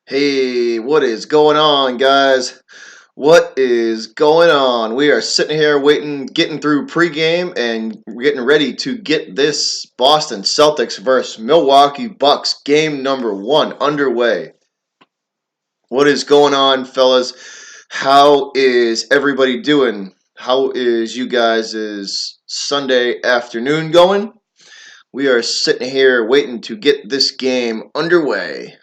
Hey, what is going on, guys? What is going on? We are sitting here waiting, getting through pregame and getting ready to get this Boston Celtics versus Milwaukee Bucks game number one underway. What is going on, fellas? How is everybody doing? How is you guys' Sunday afternoon going? We are sitting here waiting to get this game underway.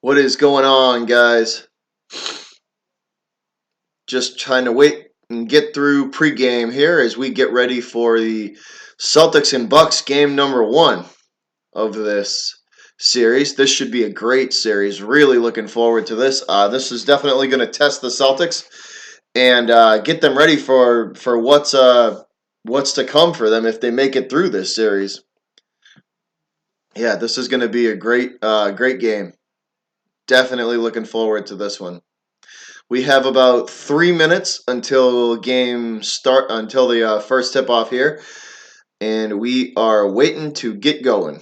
What is going on, guys? Just trying to wait and get through pregame here as we get ready for the Celtics and Bucks game number one of this series. This should be a great series. Really looking forward to this. This is definitely going to test the Celtics and get them ready for what's to come for them if they make it through this series. Yeah, this is going to be a great game. Definitely looking forward to this one. We have about 3 minutes until the first tip off here, and we are waiting to get going.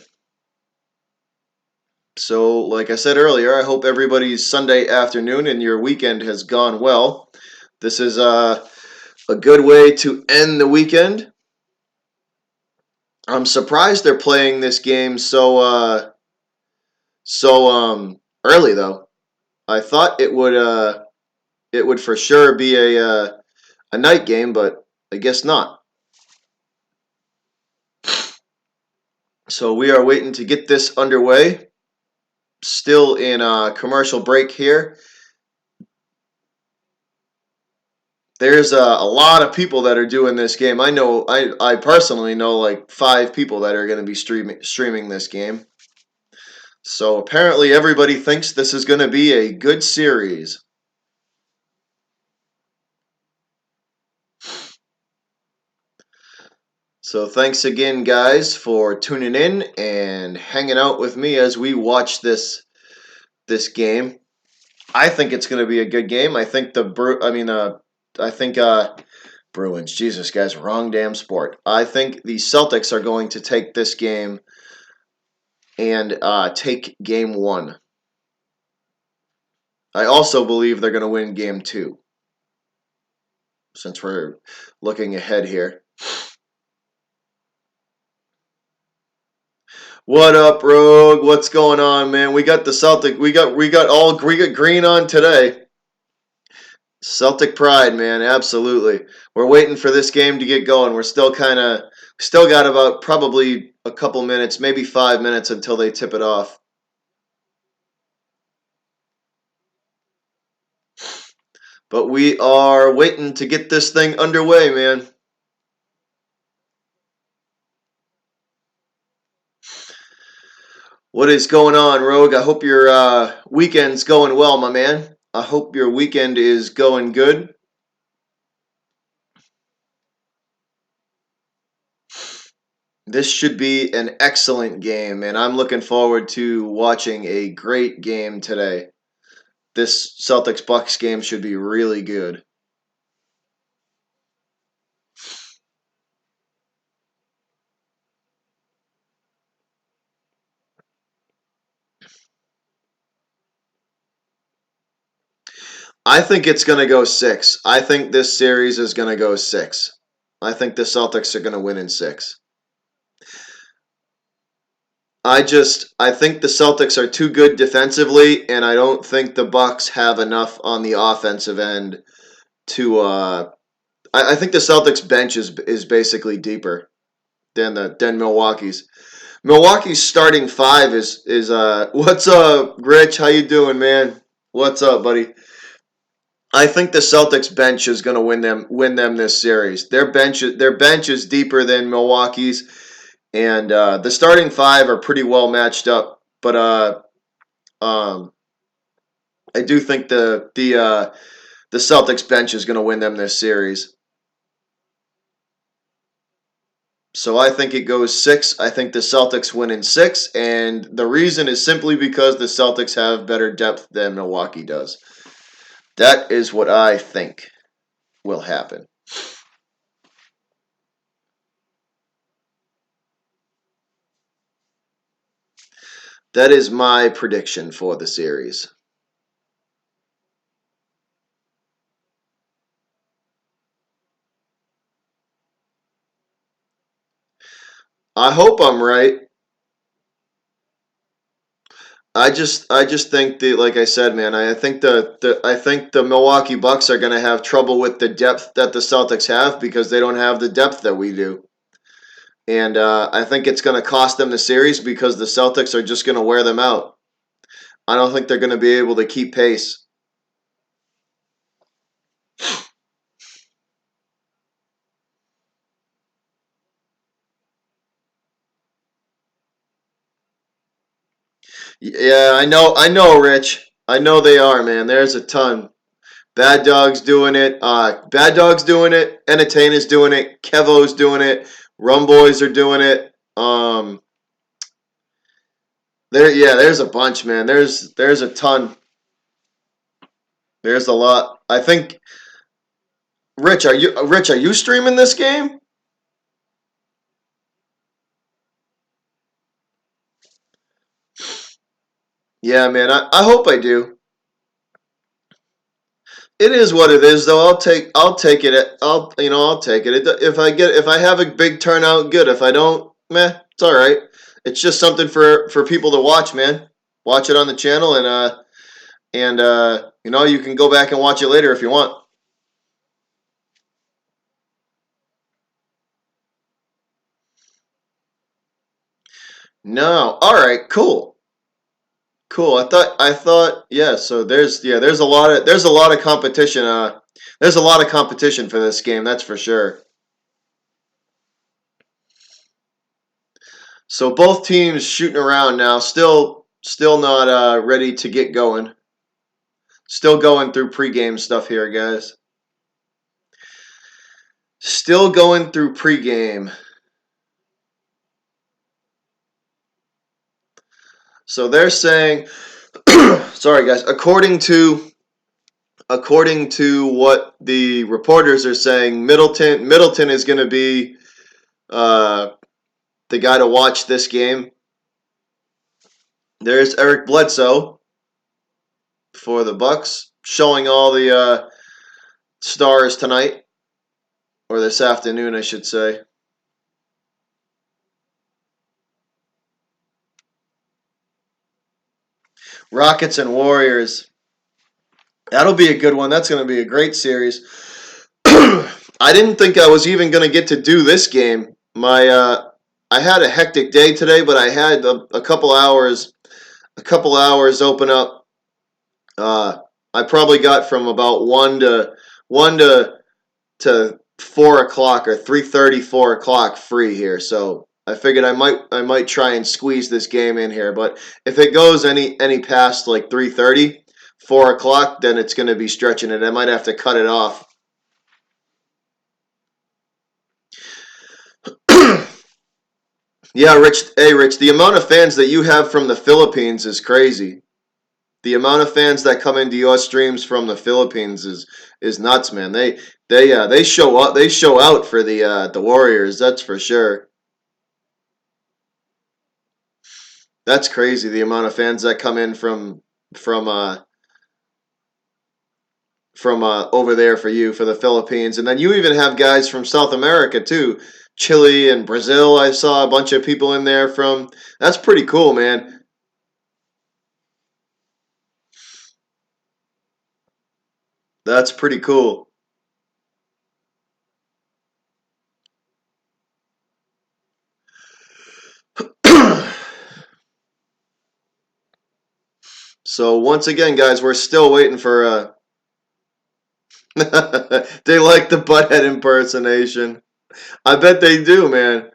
So, like I said earlier, I hope everybody's Sunday afternoon and your weekend has gone well. This is a good way to end the weekend. I'm surprised they're playing this game so early though. I thought it would for sure be a night game, but I guess not. So we are waiting to get this underway. Still in a commercial break here. There's a lot of people that are doing this game. I personally know like 5 people that are going to be streaming this game. So apparently everybody thinks this is going to be a good series. So thanks again, guys, for tuning in and hanging out with me as we watch this game. I think it's going to be a good game. I think Bruins. Jesus, guys, wrong damn sport. I think the Celtics are going to take this game and take game one. I also believe they're going to win game two, since we're looking ahead here. What up, Rogue? What's going on, man? We got the Celtic. We got green on today. Celtic pride, man, absolutely. We're waiting for this game to get going. We're still got about probably a couple minutes, maybe 5 minutes until they tip it off. But we are waiting to get this thing underway, man. What is going on, Rogue? I hope your weekend's going well, my man. I hope your weekend is going good. This should be an excellent game, and I'm looking forward to watching a great game today. This Celtics Bucks game should be really good. I think it's going to go 6. I think this series is going to go 6. I think the Celtics are going to win in 6. I think the Celtics are too good defensively, and I don't think the Bucks have enough on the offensive end to. I think the Celtics bench is basically deeper than Milwaukee's. Milwaukee's starting five is what's up, Rich? How you doing, man? What's up, buddy? I think the Celtics bench is going to win them this series. Their bench is deeper than Milwaukee's, and the starting five are pretty well matched up. But um, I do think the Celtics bench is going to win them this series. So I think it goes 6. I think the Celtics win in 6, and the reason is simply because the Celtics have better depth than Milwaukee does. That is what I think will happen. That is my prediction for the series. I hope I'm right. I just think that, like I said, man, I think the Milwaukee Bucks are going to have trouble with the depth that the Celtics have because they don't have the depth that we do. And I think it's going to cost them the series because the Celtics are just going to wear them out. I don't think they're going to be able to keep pace. Yeah, I know, Rich. I know they are, man. There's a ton. Bad Dog's doing it. Bad Dog's doing it. Entertainer's doing it. Kevo's doing it. Rum Boys are doing it. There's a bunch, man. There's a ton. There's a lot. I think Rich, are you streaming this game? Yeah, man. I hope I do. It is what it is, though. I'll take it. I'll take it. If I have a big turnout, good. If I don't, meh, it's all right. It's just something for people to watch, man. Watch it on the channel, and you can go back and watch it later if you want. No, all right, cool, cool. I thought yeah. So there's a lot of competition. There's a lot of competition for this game. That's for sure. So both teams shooting around now, still not ready to get going. Still going through pregame stuff here, guys. Still going through pregame. So they're saying, sorry guys, according to what the reporters are saying, Middleton is going to be uh, the guy to watch this game. There's Eric Bledsoe for the Bucks, showing all the stars tonight or this afternoon, I should say. Rockets and Warriors. That'll be a good one. That's going to be a great series. I didn't think I was even going to get to do this game. I had a hectic day today, but I had a couple hours open up. Uh, I probably got from about one to 4 o'clock or 3:30, 4 o'clock free here. So I figured I might try and squeeze this game in here. But if it goes any past like 3:30, 4 o'clock, then it's going to be stretching it. I might have to cut it off. Yeah, Rich. Hey, Rich. The amount of fans that you have from the Philippines is crazy. The amount of fans that come into your streams from the Philippines is nuts, man. They show up. They show out for the Warriors. That's for sure. That's crazy. The amount of fans that come in from uh from over there for you for the Philippines, and then you even have guys from South America too. Chile and Brazil. I saw a bunch of people in there from. That's pretty cool, man. That's pretty cool. So once again, guys, we're still waiting for. They like the butthead impersonation. I bet they do, man.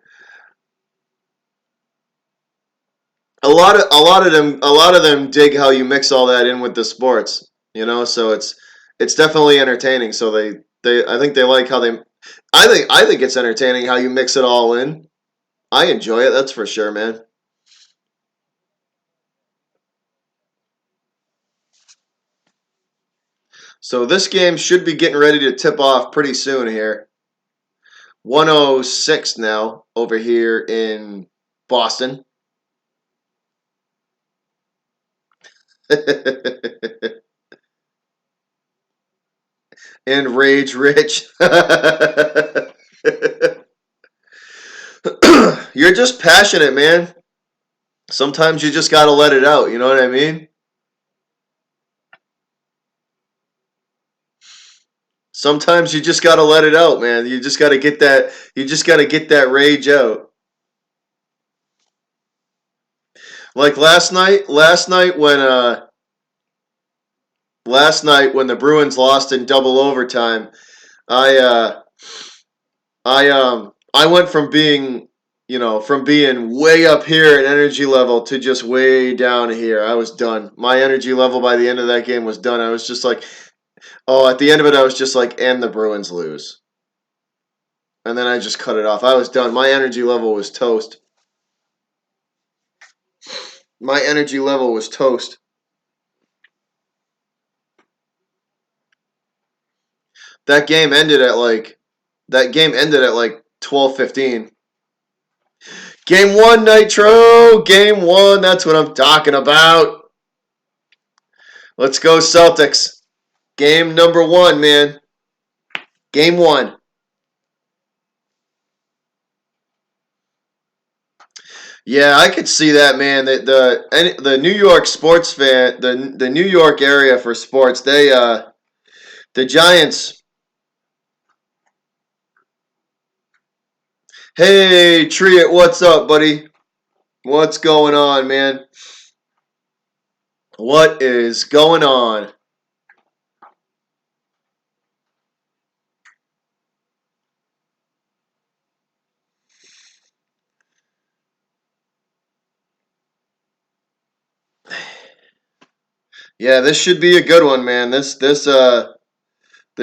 A lot of them dig how you mix all that in with the sports. So it's definitely entertaining. So I think they like how they. I think it's entertaining how you mix it all in. I enjoy it. That's for sure, man. So this game should be getting ready to tip off pretty soon here. 106 now over here in Boston. And rage rich. You're just passionate, man. Sometimes you just gotta let it out, you know what I mean? Sometimes you just gotta let it out, man. You just gotta get that rage out. Like last night when the Bruins lost in double overtime, I I went from being way up here in energy level to just way down here. I was done. My energy level by the end of that game was done. I was just like, oh, at the end of it, I was just like, and the Bruins lose. And then I just cut it off. I was done. My energy level was toast. My energy level was toast. That game ended at like that game ended at like 12:15. Game 1 Nitro, game 1, that's what I'm talking about. Let's go Celtics. Game number 1, man. Game 1. Yeah, I could see that, man. The New York sports fan, the New York area for sports, the Giants. Hey, Triet, what's up, buddy? What's going on, man? What is going on? Yeah, this should be a good one, man. This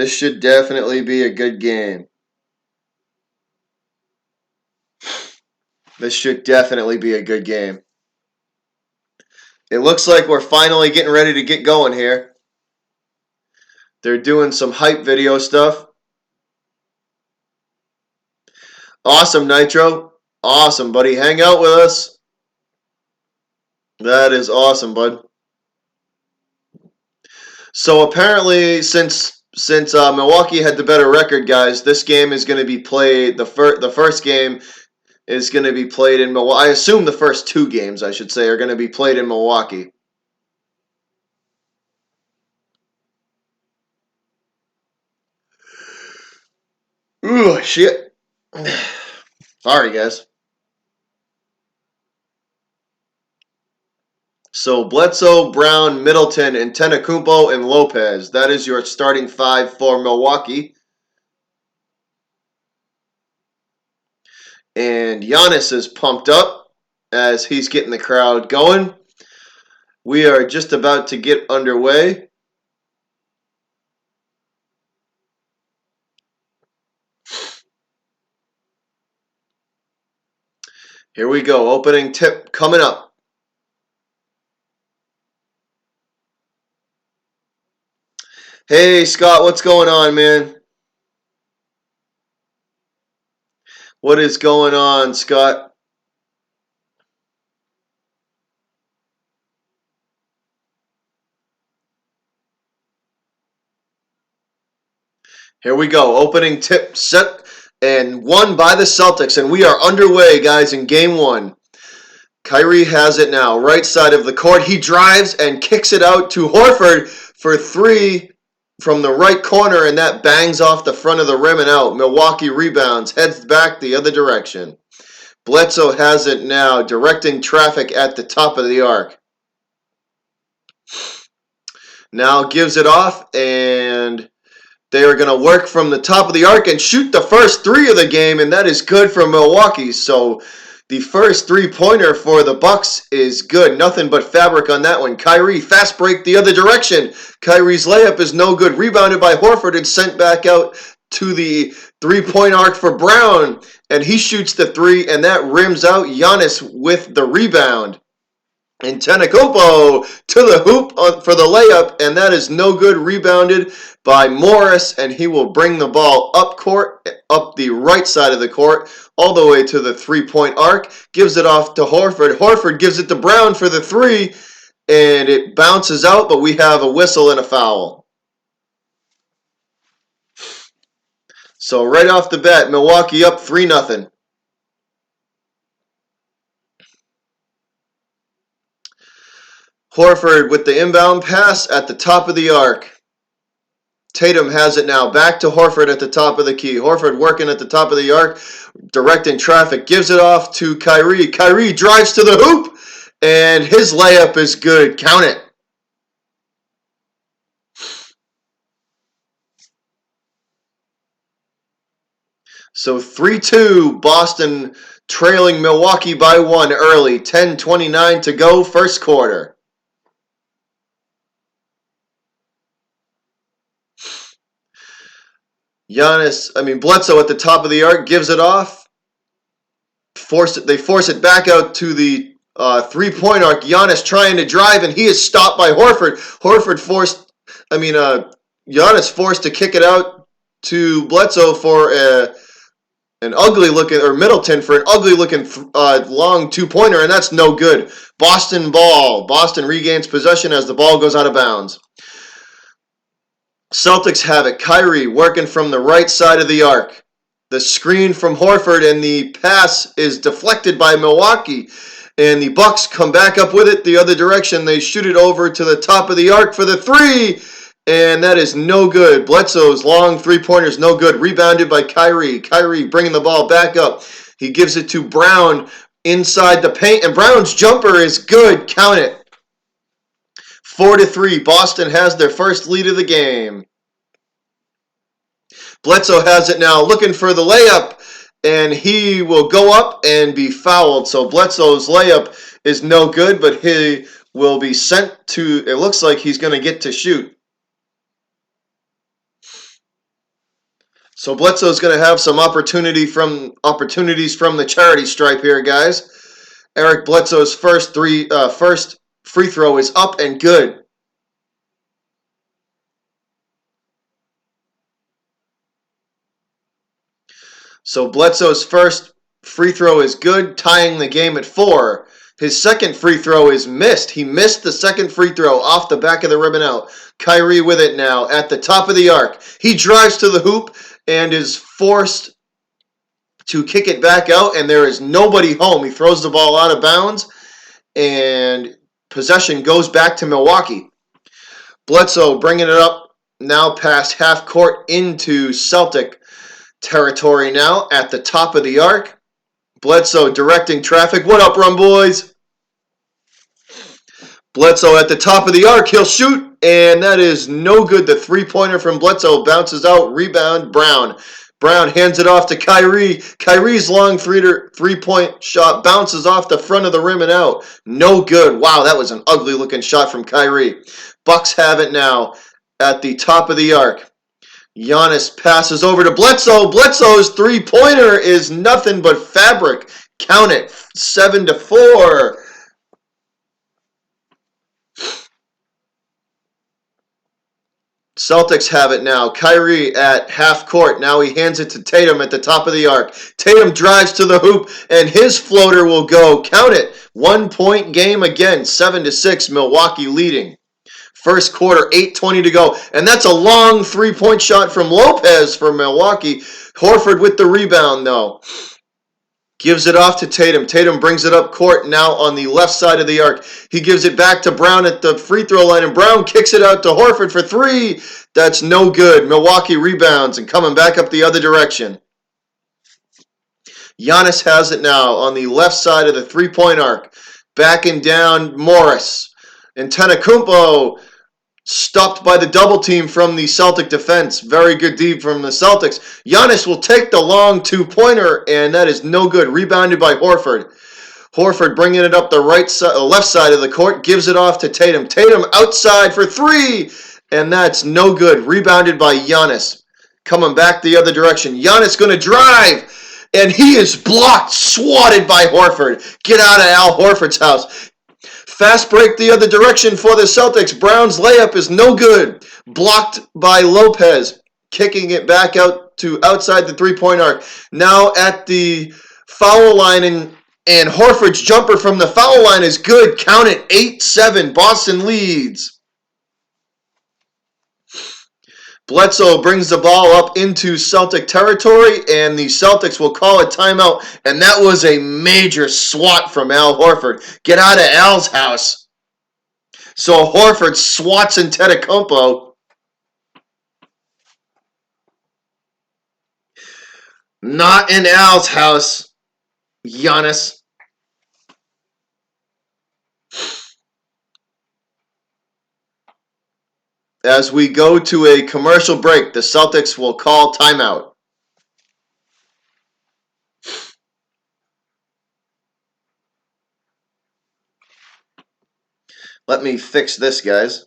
should definitely be a good game. This should definitely be a good game. It looks like we're finally getting ready to get going here. They're doing some hype video stuff. Awesome, Nitro. Awesome, buddy. Hang out with us. That is awesome, bud. So apparently, since Milwaukee had the better record, guys, this game is going to be played. The first game is going to be played in Milwaukee. I assume the first two games, I should say, are going to be played in Milwaukee. Ooh, shit. Sorry, guys. So Bledsoe, Brown, Middleton, and Antetokounmpo and Lopez. That is your starting five for Milwaukee. And Giannis is pumped up as he's getting the crowd going. We are just about to get underway. Here we go. Opening tip coming up. Hey, Scott, what's going on, man? What is going on, Scott? Here we go. Opening tip set and won by the Celtics. And we are underway, guys, in game one. Kyrie has it now. Right side of the court. He drives and kicks it out to Horford for three from the right corner, and that bangs off the front of the rim and out. Milwaukee rebounds, heads back the other direction. Bledsoe has it now, directing traffic at the top of the arc. Now gives it off, and they are going to work from the top of the arc and shoot the first three of the game, and that is good for Milwaukee. So the first three-pointer for the Bucks is good. Nothing but fabric on that one. Kyrie, fast break the other direction. Kyrie's layup is no good. Rebounded by Horford and sent back out to the three-point arc for Brown. And he shoots the three, and that rims out Giannis with the rebound. And Antetokounmpo to the hoop for the layup, and that is no good. Rebounded by Morris, and he will bring the ball up court, up the right side of the court, all the way to the three-point arc. Gives it off to Horford. Horford gives it to Brown for the three, and it bounces out, but we have a whistle and a foul. So right off the bat, Milwaukee up 3-0. Horford with the inbound pass at the top of the arc. Tatum has it now. Back to Horford at the top of the key. Horford working at the top of the arc, directing traffic. Gives it off to Kyrie. Kyrie drives to the hoop, and his layup is good. Count it. So 3-2, Boston trailing Milwaukee by 1 early. 10:29 to go, first quarter. Bledsoe at the top of the arc gives it off. They force it back out to the three-point arc. Giannis trying to drive, and he is stopped by Horford. Giannis forced to kick it out to Bledsoe for an ugly looking, or Middleton for an ugly looking long two-pointer, and that's no good. Boston ball. Boston regains possession as the ball goes out of bounds. Celtics have it. Kyrie working from the right side of the arc. The screen from Horford, and the pass is deflected by Milwaukee. And the Bucks come back up with it the other direction. They shoot it over to the top of the arc for the three. And that is no good. Bledsoe's long three-pointer is no good. Rebounded by Kyrie. Kyrie bringing the ball back up. He gives it to Brown inside the paint. And Brown's jumper is good. Count it. 4-3. Boston has their first lead of the game. Bledsoe has it now, looking for the layup, and he will go up and be fouled. So Bledsoe's layup is no good, but he will be sent to, it looks like he's going to get to shoot. So Bledsoe's going to have some opportunities from the charity stripe here, guys. Eric Bledsoe's first free throw is up and good. So Bledsoe's first free throw is good, tying the game at 4. His second free throw is missed. He missed the second free throw off the back of the ribbon out. Kyrie with it now at the top of the arc. He drives to the hoop and is forced to kick it back out, and there is nobody home. He throws the ball out of bounds, and possession goes back to Milwaukee. Bledsoe bringing it up now past half court into Celtic territory now at the top of the arc. Bledsoe directing traffic. What up, Rum Boys? Bledsoe at the top of the arc. He'll shoot, and that is no good. The three-pointer from Bledsoe bounces out. Rebound, Brown. Brown hands it off to Kyrie. Kyrie's long three-point shot bounces off the front of the rim and out. No good. Wow, that was an ugly-looking shot from Kyrie. Bucks have it now at the top of the arc. Giannis passes over to Bledsoe. Bledsoe's three-pointer is nothing but fabric. Count it. 7-4. Celtics have it now. Kyrie at half court. Now he hands it to Tatum at the top of the arc. Tatum drives to the hoop, and his floater will go. Count it. 1-point game again. 7-6. Milwaukee leading. First quarter, 8:20 to go. And that's a long three-point shot from Lopez for Milwaukee. Horford with the rebound, though. Gives it off to Tatum. Tatum brings it up court now on the left side of the arc. He gives it back to Brown at the free throw line, and Brown kicks it out to Horford for 3. That's no good. Milwaukee rebounds and coming back up the other direction. Giannis has it now on the left side of the three-point arc. Backing down Morris. And Antetokounmpo stopped by the double team from the Celtic defense. Very good deep from the Celtics. Giannis will take the long two-pointer, and that is no good. Rebounded by Horford. Horford bringing it up the left side of the court, gives it off to Tatum. Tatum outside for 3, and that's no good. Rebounded by Giannis. Coming back the other direction. Giannis going to drive, and he is blocked, swatted by Horford. Get out of Al Horford's house. Fast break the other direction for the Celtics. Brown's layup is no good. Blocked by Lopez. Kicking it back out to outside the three-point arc. Now at the foul line, and And Horford's jumper from the foul line is good. Count it, 8-7. Boston leads. Bledsoe brings the ball up into Celtic territory, and the Celtics will call a timeout. And that was a major swat from Al Horford. Get out of Al's house. So Horford swats Antetokounmpo. Not in Al's house, Giannis. As we go to a commercial break, the Celtics will call timeout. Let me fix this, guys.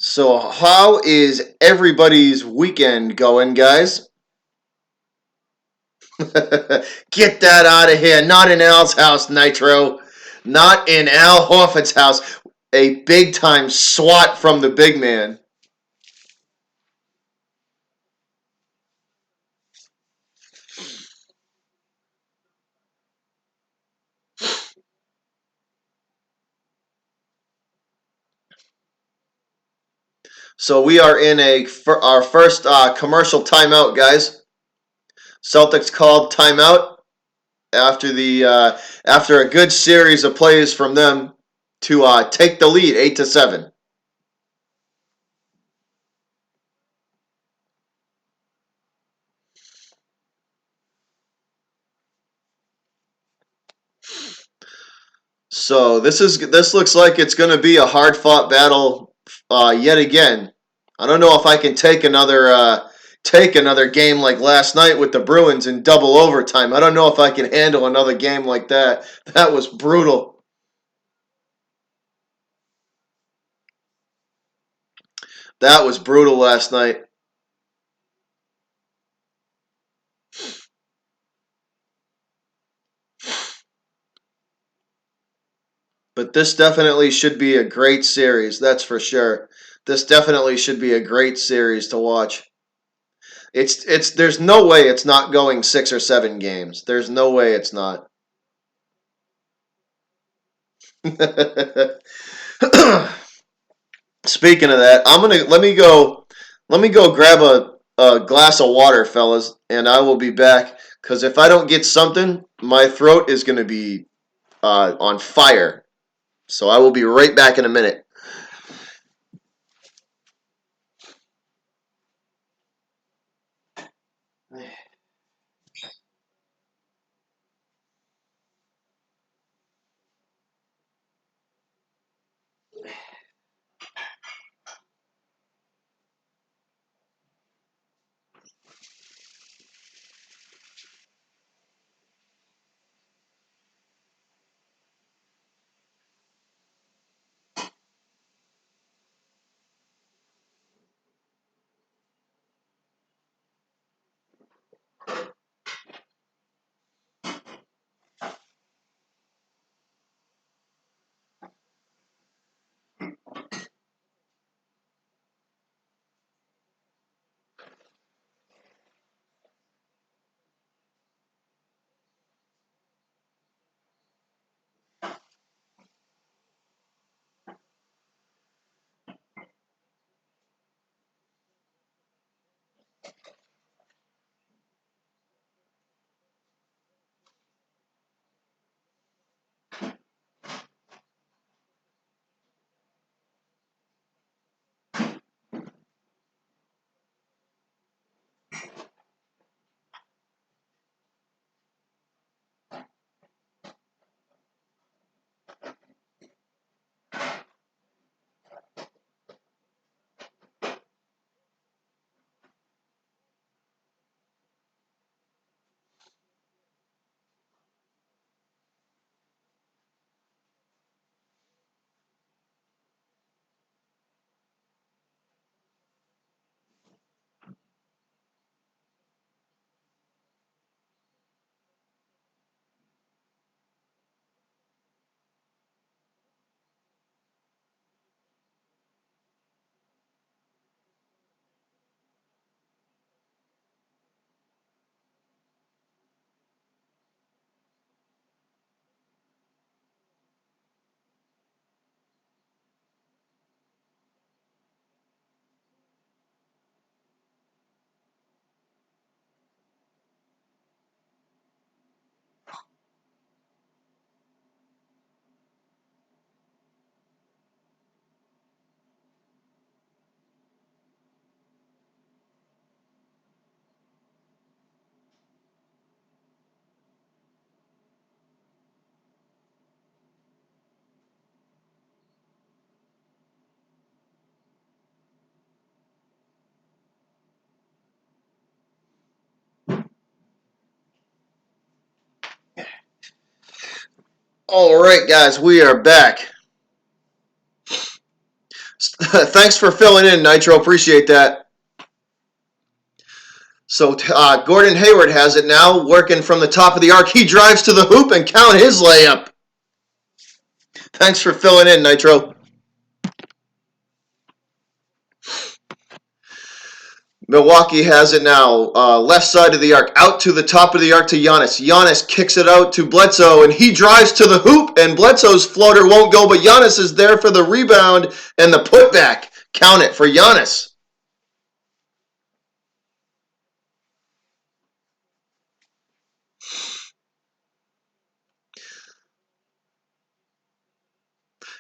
So, how is everybody's weekend going, guys? Get that out of here. Not in Al's house, Nitro. Not in Al Horford's house. A big time swat from the big man. So we are in our first commercial timeout, guys. Celtics called timeout after a good series of plays from them to take the lead 8-7. So this looks like it's going to be a hard fought battle yet again. I don't know if I can take another game like last night with the Bruins in double overtime. I don't know if I can handle another game like that. That was brutal. That was brutal last night. But this definitely should be a great series, that's for sure. This definitely should be a great series to watch. It's there's no way it's not going 6 or 7 games. There's no way it's not. Speaking of that, let me go grab a glass of water, fellas, and I will be back. Cause if I don't get something, my throat is gonna be on fire. So I will be right back in a minute. All right, guys, we are back. Thanks for filling in, Nitro. Appreciate that. So Gordon Hayward has it now, working from the top of the arc. He drives to the hoop and count his layup. Thanks for filling in, Nitro. Milwaukee has it now, left side of the arc, out to the top of the arc to Giannis. Giannis kicks it out to Bledsoe, and he drives to the hoop, and Bledsoe's floater won't go, but Giannis is there for the rebound and the putback. Count it for Giannis.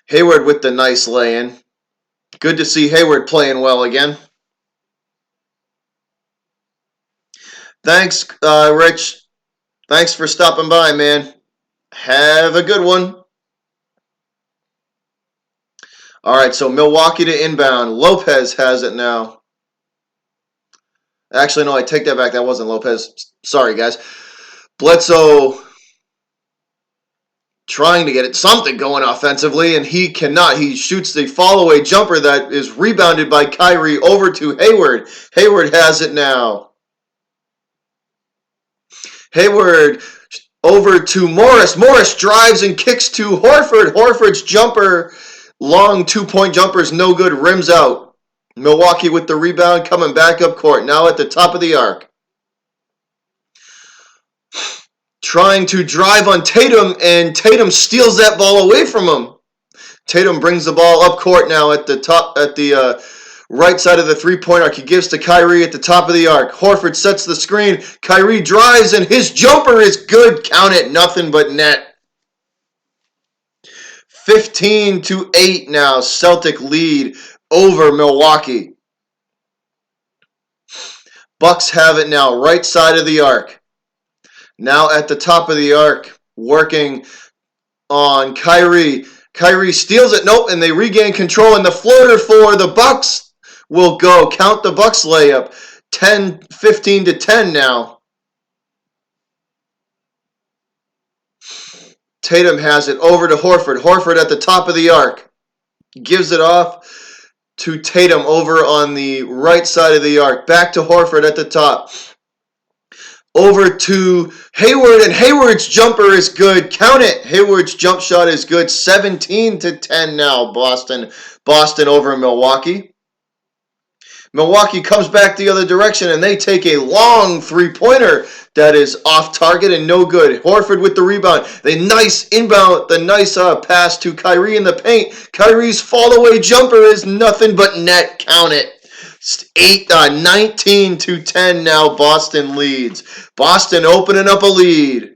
Hayward with the nice lay-in. Good to see Hayward playing well again. Thanks, Rich. Thanks for stopping by, man. Have a good one. All right, so Milwaukee to inbound. Lopez has it now. Actually, no, I take that back. That wasn't Lopez. Sorry, guys. Bledsoe trying to get something going offensively, and he cannot. He shoots the fall-away jumper that is rebounded by Kyrie over to Hayward. Hayward has it now. Hayward over to Morris. Morris drives and kicks to Horford. Horford's jumper, long two-point jumper is no good, rims out. Milwaukee with the rebound, coming back up court, now at the top of the arc. Trying to drive on Tatum, and Tatum steals that ball away from him. Tatum brings the ball up court now at the top, at the right side of the three-point arc. He gives to Kyrie at the top of the arc. Horford sets the screen. Kyrie drives, and his jumper is good. Count it, nothing but net. 15-8 now. Celtic lead over Milwaukee. Bucks have it now, right side of the arc. Now at the top of the arc, working on Kyrie. Kyrie steals it. Nope, and they regain control. And the floater for the Bucks will go. Count the Bucks layup. 15-10 now. Tatum has it over to Horford. Horford at the top of the arc. Gives it off to Tatum over on the right side of the arc. Back to Horford at the top. Over to Hayward, and Hayward's jumper is good. Count it. Hayward's jump shot is good. 17-10 now, Boston. Boston over Milwaukee. Milwaukee comes back the other direction, and they take a long three-pointer that is off target and no good. Horford with the rebound. The nice pass to Kyrie in the paint. Kyrie's fall-away jumper is nothing but net. Count it. 19-10 now. Boston leads. Boston opening up a lead.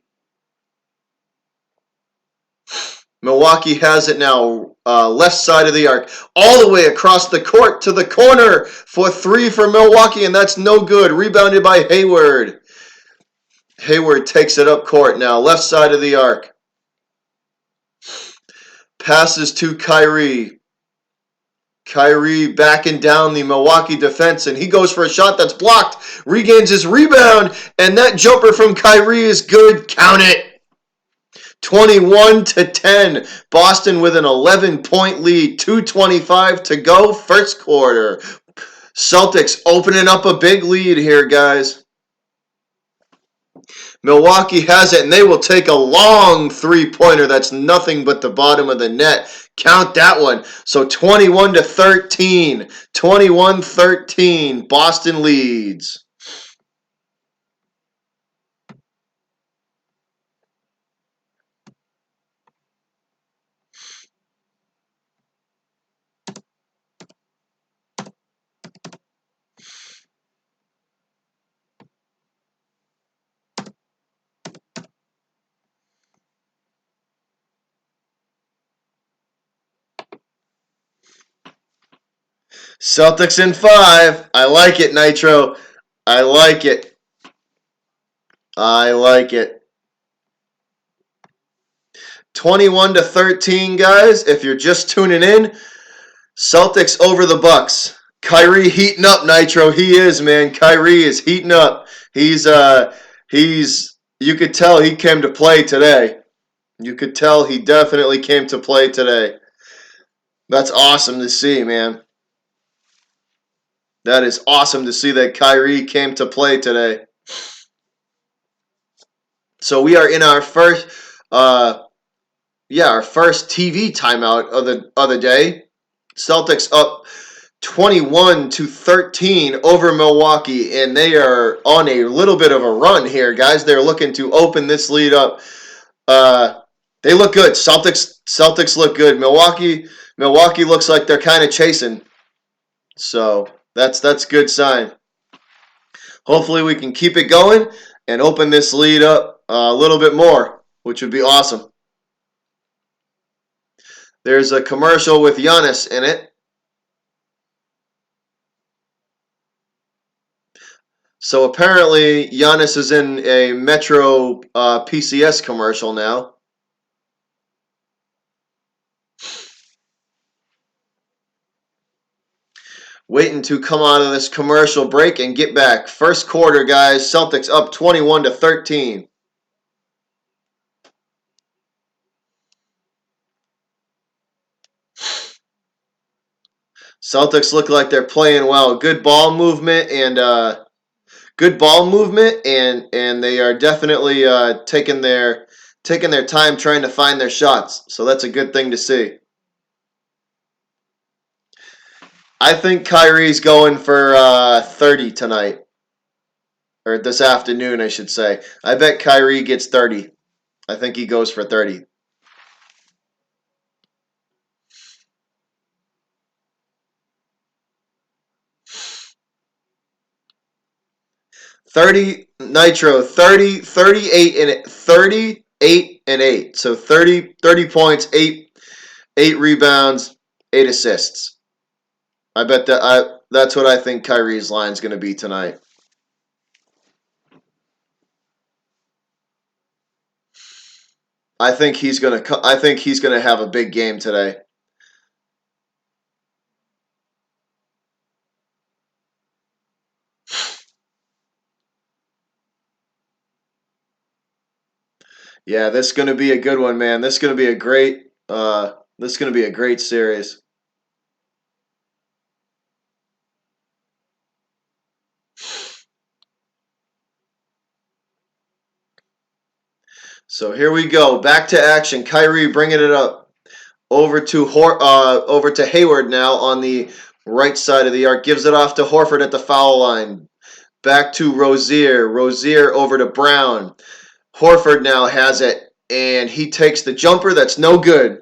Milwaukee has it now, left side of the arc, all the way across the court to the corner for three for Milwaukee, and that's no good. Rebounded by Hayward. Hayward takes it up court now, left side of the arc. Passes to Kyrie. Kyrie backing down the Milwaukee defense, and he goes for a shot that's blocked. Regains his rebound, and that jumper from Kyrie is good. Count it. 21-10. Boston with an 11-point lead. 2:25 to go. First quarter. Celtics opening up a big lead here, guys. Milwaukee has it, and they will take a long three-pointer. That's nothing but the bottom of the net. Count that one. So 21-13. 21-13. Boston leads. Celtics in 5. I like it, Nitro. I like it. I like it. 21-13, guys. If you're just tuning in, Celtics over the Bucks. Kyrie heating up, Nitro. He is, man. Kyrie is heating up. He's you could tell he came to play today. You could tell he definitely came to play today. That's awesome to see, man. That is awesome to see that Kyrie came to play today. So we are in our first, our first TV timeout of the day. Celtics up 21-13 over Milwaukee, and they are on a little bit of a run here, guys. They're looking to open this lead up. They look good. Celtics look good. Milwaukee looks like they're kind of chasing. So that's a good sign. Hopefully we can keep it going and open this lead up a little bit more, which would be awesome. There's a commercial with Giannis in it. So apparently Giannis is in a Metro PCS commercial now. Waiting to come out of this commercial break and get back. First quarter, guys. Celtics up 21-13. Celtics look like they're playing well. Good ball movement and they are definitely taking their time trying to find their shots. So that's a good thing to see. I think Kyrie's going for 30 tonight. Or this afternoon, I should say. I bet Kyrie gets 30. I think he goes for 30. 30 Nitro, 38 and 8. So 30 points, 8 rebounds, 8 assists. I bet that's what I think Kyrie's line is going to be tonight. I think he's going to have a big game today. Yeah, this is going to be a good one, man. This is going to be a great series. So here we go. Back to action. Kyrie bringing it up over to Hayward now on the right side of the arc. Gives it off to Horford at the foul line. Back to Rozier. Rozier over to Brown. Horford now has it, and he takes the jumper. That's no good.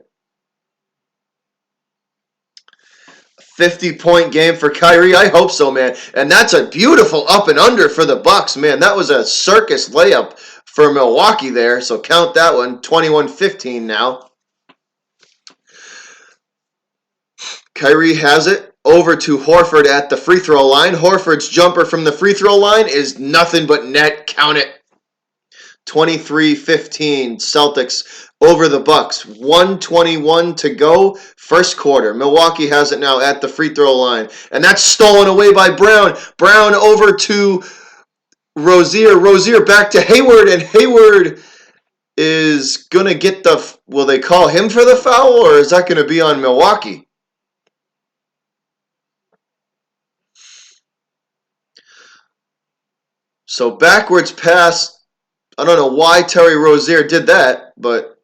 50-point game for Kyrie. I hope so, man. And that's a beautiful up and under for the Bucks, man. That was a circus layup for Milwaukee there. So count that one. 21-15 now. Kyrie has it over to Horford at the free throw line. Horford's jumper from the free throw line is nothing but net. Count it. 23-15 Celtics over the Bucks. 1:21 to go. First quarter. Milwaukee has it now at the free throw line. And that's stolen away by Brown. Brown over to Rozier. Rozier back to Hayward. And Hayward is going to get the... Will they call him for the foul? Or is that going to be on Milwaukee? So backwards pass. I don't know why Terry Rozier did that, but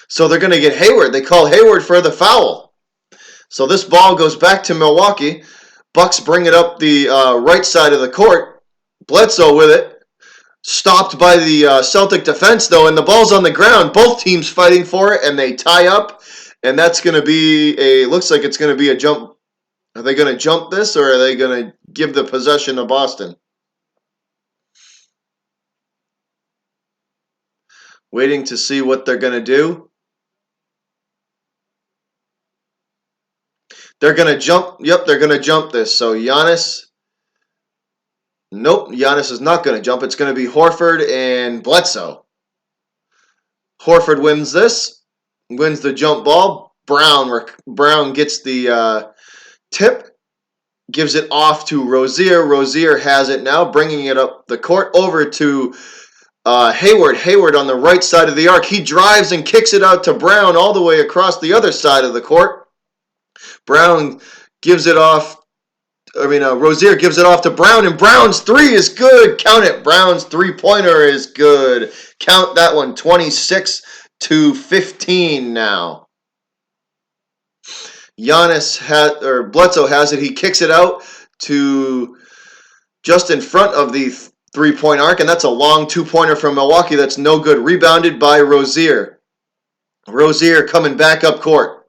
so they're going to get Hayward. They call Hayward for the foul. So this ball goes back to Milwaukee. Bucks bring it up the right side of the court. Bledsoe with it. Stopped by the Celtic defense, though, and the ball's on the ground. Both teams fighting for it, and they tie up. And that's going to be looks like it's going to be a jump. Are they going to jump this, or are they going to give the possession to Boston? Waiting to see what they're going to do. They're going to jump. Yep, they're going to jump this. So Giannis. Nope, Giannis is not going to jump. It's going to be Horford and Bledsoe. Horford wins this. Wins the jump ball. Brown gets the tip. Gives it off to Rozier. Rozier has it now, bringing it up the court over to Hayward on the right side of the arc. He drives and kicks it out to Brown all the way across the other side of the court. Brown gives it off. Rozier gives it off to Brown, and Brown's three is good. Count it. Brown's three-pointer is good. Count that one. 26-15 now. Bledsoe has it. He kicks it out to just in front of the three-point arc, and that's a long two-pointer from Milwaukee. That's no good. Rebounded by Rozier. Rozier coming back up court.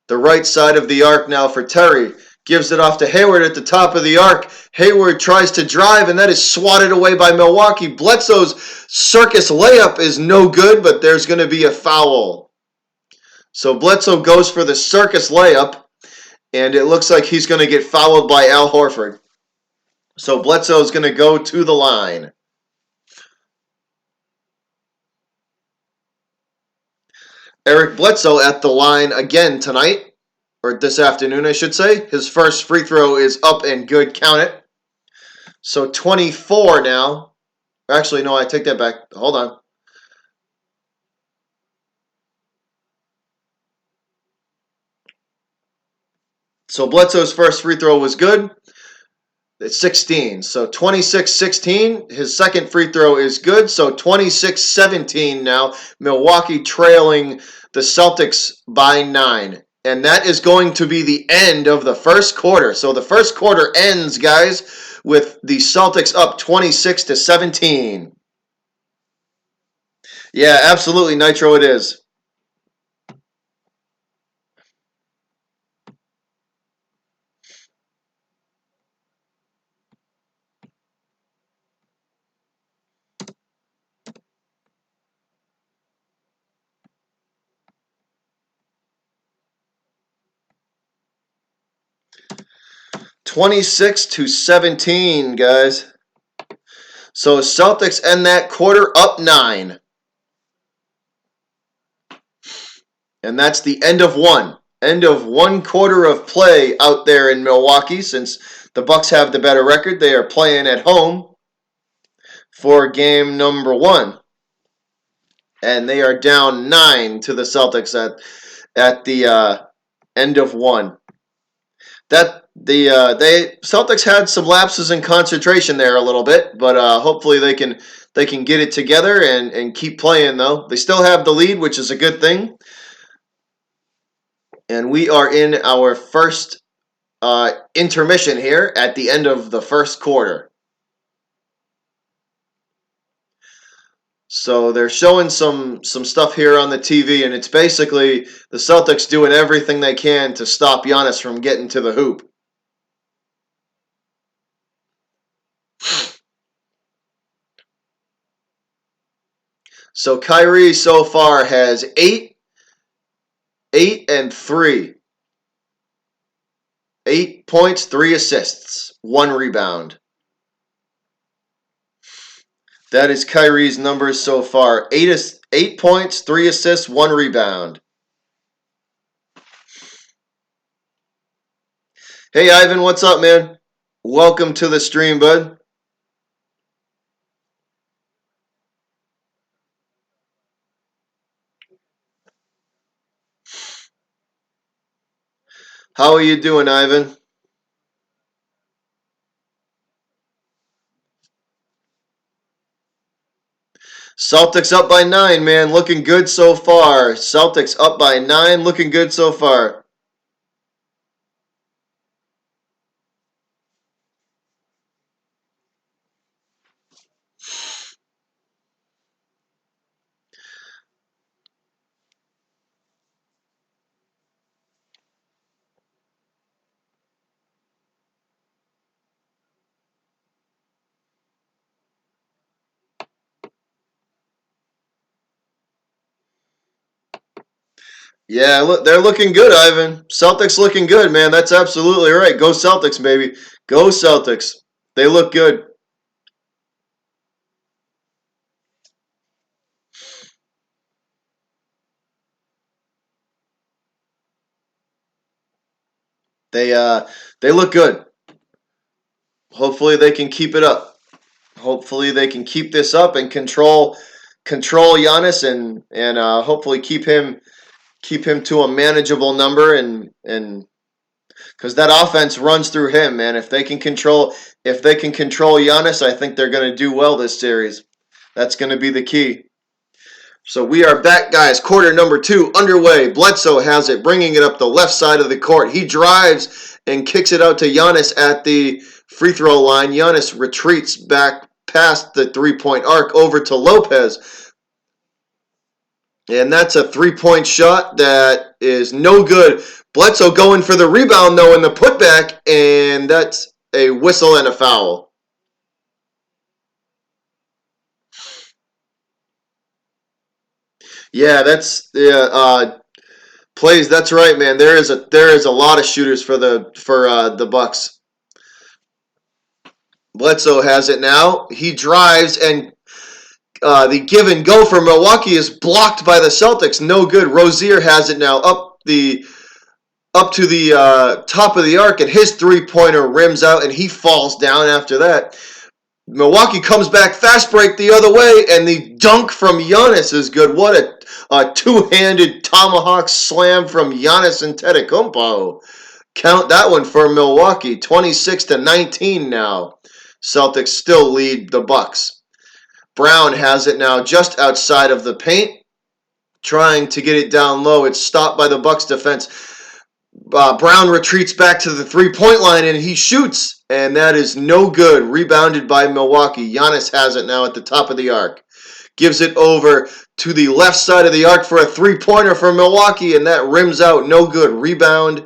The right side of the arc now for Terry. Gives it off to Hayward at the top of the arc. Hayward tries to drive, and that is swatted away by Milwaukee. Bledsoe's circus layup is no good, but there's going to be a foul. So Bledsoe goes for the circus layup, and it looks like he's going to get fouled by Al Horford. So Bledsoe's going to go to the line. Eric Bledsoe at the line again tonight. Or this afternoon, I should say. His first free throw is up and good. Count it. So 24 now. Actually, no, I take that back. Hold on. So Bledsoe's first free throw was good. It's 16. So 26-16. His second free throw is good. So 26-17 now. Milwaukee trailing the Celtics by 9. And that is going to be the end of the first quarter. So the first quarter ends, guys, with the Celtics up 26-17. Yeah, absolutely, Nitro, it is. (26-17), guys. So Celtics end that quarter up 9. And that's the end of one. End of one quarter of play out there in Milwaukee. Since the Bucks have the better record, they are playing at home for game number 1. And they are down 9 to the Celtics at the end of 1. Celtics had some lapses in concentration there a little bit, but hopefully they can get it together and keep playing though. They still have the lead, which is a good thing. And we are in our first intermission here at the end of the first quarter. So they're showing some stuff here on the TV, and it's basically the Celtics doing everything they can to stop Giannis from getting to the hoop. So Kyrie so far has 8 and 3. 8 points, 3 assists, 1 rebound. That is Kyrie's numbers so far. 8 points, 3 assists, 1 rebound. Hey, Ivan, what's up, man? Welcome to the stream, bud. How are you doing, Ivan? Celtics up by 9, man. Looking good so far. Celtics up by 9. Looking good so far. Yeah, look, they're looking good, Ivan. Celtics looking good, man. That's absolutely right. Go Celtics, baby. Go Celtics. They look good. They look good. Hopefully they can keep it up. Hopefully they can keep this up and control Giannis and hopefully keep him to a manageable number and because that offense runs through him, man. If they can control Giannis, I think they're going to do well this series. That's going to be the key. So we are back, guys. Quarter number 2 underway. Bledsoe has it, bringing it up the left side of the court. He drives and kicks it out to Giannis at the free throw line. Giannis retreats back past the three-point arc over to Lopez. And that's a three-point shot that is no good. Bledsoe going for the rebound, though, in the putback, and that's a whistle and a foul. Yeah, plays. That's right, man. There is a lot of shooters for the Bucks. Bledsoe has it now. He drives and the give and go for Milwaukee is blocked by the Celtics. No good. Rozier has it now up to the top of the arc, and his three-pointer rims out, and he falls down after that. Milwaukee comes back, fast break the other way, and the dunk from Giannis is good. What a two-handed tomahawk slam from Giannis Antetokounmpo. Count that one for Milwaukee. 26-19 now. Celtics still lead the Bucks. Brown has it now just outside of the paint, trying to get it down low. It's stopped by the Bucks defense. Brown retreats back to the three-point line, and he shoots, and that is no good. Rebounded by Milwaukee. Giannis has it now at the top of the arc. Gives it over to the left side of the arc for a three-pointer for Milwaukee, and that rims out. No good. Rebound,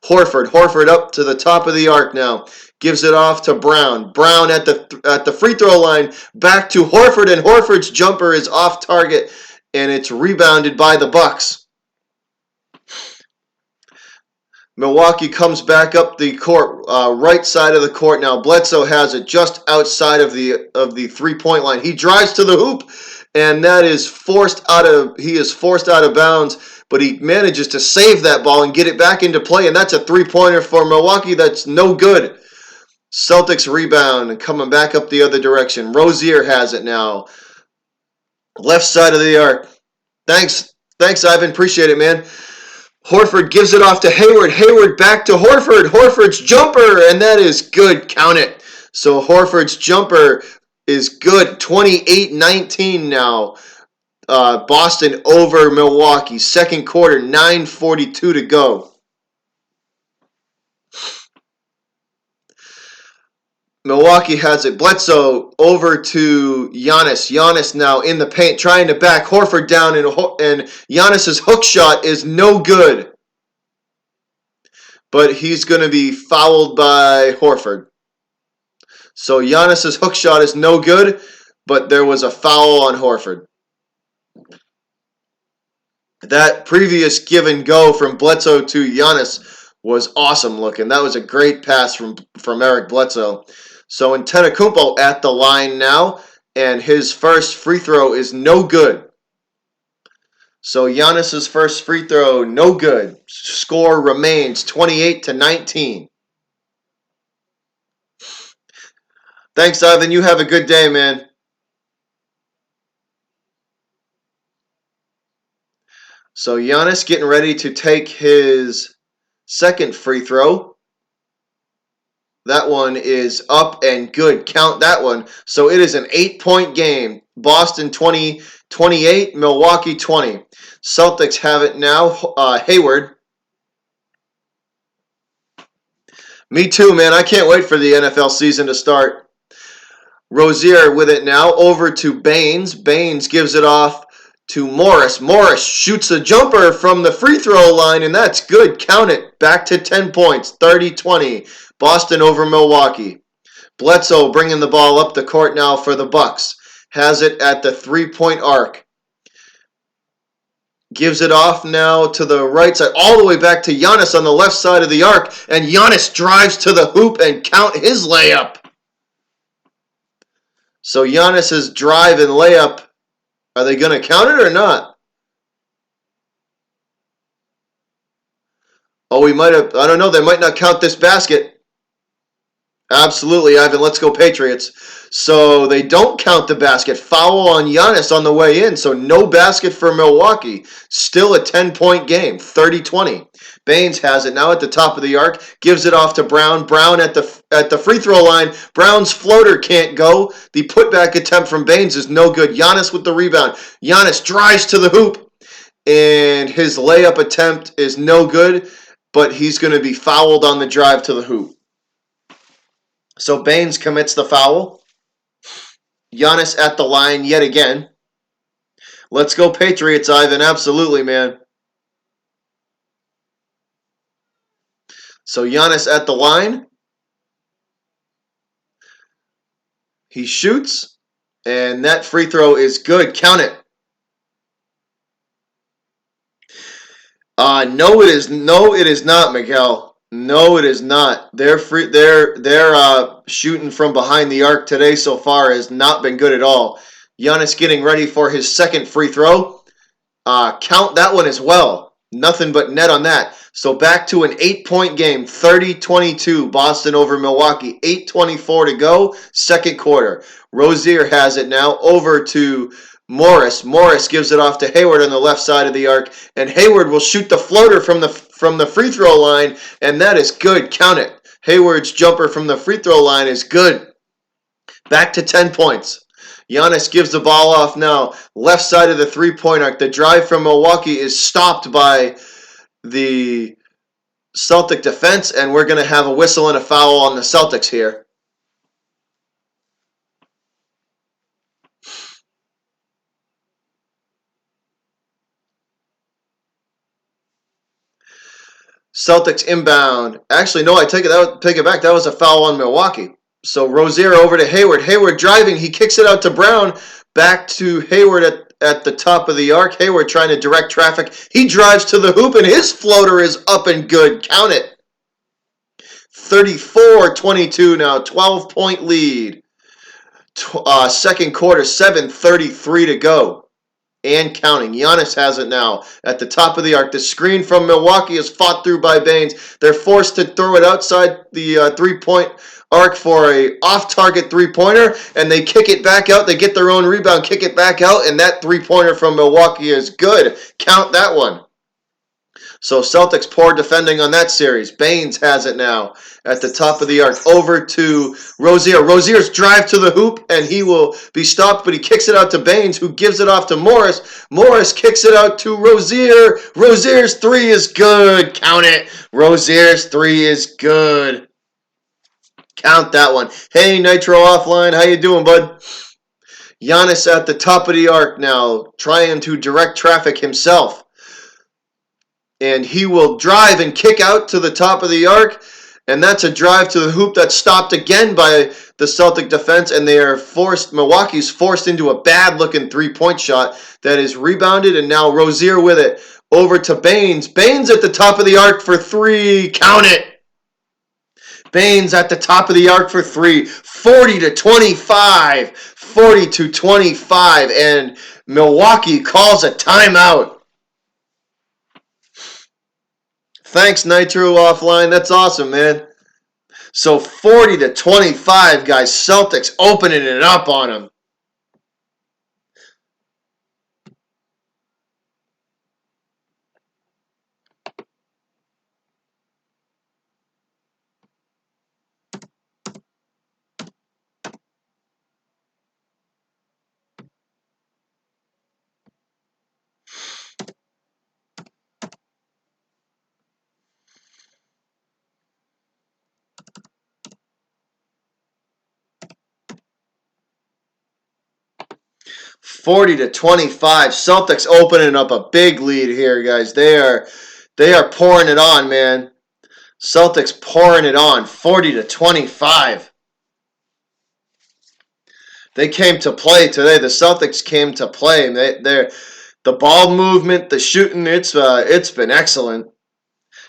Horford. Horford up to the top of the arc now. Gives it off to Brown. Brown at the free throw line. Back to Horford, and Horford's jumper is off target, and it's rebounded by the Bucks. Milwaukee comes back up the court, right side of the court now. Bledsoe has it just outside of the three-point line. He drives to the hoop, and that is forced out of bounds, but he manages to save that ball and get it back into play, and that's a three-pointer for Milwaukee. That's no good. Celtics rebound and coming back up the other direction. Rozier has it now. Left side of the arc. Thanks, Ivan. Appreciate it, man. Horford gives it off to Hayward. Hayward back to Horford. Horford's jumper, and that is good. Count it. So Horford's jumper is good. 28-19 now. Boston over Milwaukee. Second quarter, 9:42 to go. Milwaukee has it. Bledsoe over to Giannis. Giannis now in the paint trying to back Horford down, and Giannis's hook shot is no good. But he's going to be fouled by Horford. So Giannis's hook shot is no good, but there was a foul on Horford. That previous give and go from Bledsoe to Giannis was awesome looking. That was a great pass from Eric Bledsoe. So Antetokounmpo at the line now, and his first free throw is no good. So Giannis's first free throw, no good. Score remains 28-19. Thanks, Ivan. You have a good day, man. So Giannis getting ready to take his second free throw. That one is up and good. Count that one. So it is an 8-point game. Boston 28, Milwaukee 20. Celtics have it now. Hayward. Me too, man. I can't wait for the NFL season to start. Rozier with it now. Over to Baines. Baines gives it off to Morris. Morris shoots a jumper from the free throw line, and that's good. Count it. Back to 10 points. 30-20. Boston over Milwaukee. Bledsoe bringing the ball up the court now for the Bucks. Has it at the three-point arc. Gives it off now to the right side, all the way back to Giannis on the left side of the arc. And Giannis drives to the hoop and count his layup. So Giannis's drive and layup, are they going to count it or not? Oh, we might have, I don't know, they might not count this basket. Absolutely, Ivan. Let's go Patriots. So they don't count the basket. Foul on Giannis on the way in. So no basket for Milwaukee. Still a 10-point game, 30-20. Baines has it now at the top of the arc. Gives it off to Brown. Brown at the free throw line. Brown's floater can't go. The putback attempt from Baines is no good. Giannis with the rebound. Giannis drives to the hoop. And his layup attempt is no good. But he's going to be fouled on the drive to the hoop. So Baines commits the foul. Giannis at the line yet again. Let's go Patriots, Ivan. Absolutely, man. So Giannis at the line. He shoots. And that free throw is good. Count it. No, it is. No, it is not, Miguel. No, it is not. Their shooting from behind the arc today so far has not been good at all. Giannis getting ready for his second free throw. Count that one as well. Nothing but net on that. So back to an 8-point game, 30-22, Boston over Milwaukee. 8:24 to go, second quarter. Rozier has it now over to Morris. Morris gives it off to Hayward on the left side of the arc, and Hayward will shoot the floater from the free throw line, and that is good. Count it. Hayward's jumper from the free throw line is good. Back to 10 points. Giannis gives the ball off now. Left side of the three-point arc. The drive from Milwaukee is stopped by the Celtic defense, and we're going to have a whistle and a foul on the Celtics here. Celtics inbound. Actually, no, I take it back. That was a foul on Milwaukee. So Rozier over to Hayward. Hayward driving. He kicks it out to Brown. Back to Hayward at the top of the arc. Hayward trying to direct traffic. He drives to the hoop, and his floater is up and good. Count it. 34-22 now. 12-point lead. Second quarter, 7:33 to go. And counting. Giannis has it now at the top of the arc. The screen from Milwaukee is fought through by Baines. They're forced to throw it outside the three-point arc for a off-target three-pointer, and they kick it back out. They get their own rebound, kick it back out, and that three-pointer from Milwaukee is good. Count that one. So Celtics poor defending on that series. Baines has it now at the top of the arc. Over to Rozier. Rozier's drive to the hoop, and he will be stopped, but he kicks it out to Baines, who gives it off to Morris. Morris kicks it out to Rozier. Rozier's three is good. Count it. Rozier's three is good. Count that one. Hey, Nitro Offline. How you doing, bud? Giannis at the top of the arc now, trying to direct traffic himself. And he will drive and kick out to the top of the arc. And that's a drive to the hoop that's stopped again by the Celtic defense. And they are Milwaukee's forced into a bad-looking three-point shot that is rebounded. And now Rozier with it over to Baines. Baines at the top of the arc for three. Count it. Baines at the top of the arc for three. 40-25. 40-25. And Milwaukee calls a timeout. Thanks, Nitro Offline. That's awesome, man. So 40-25, guys. Celtics opening it up on them. (40-25). Celtics opening up a big lead here, guys. They are pouring it on, man. Celtics pouring it on. 40-25. They came to play today. The Celtics came to play. The ball movement, the shooting, it's been excellent.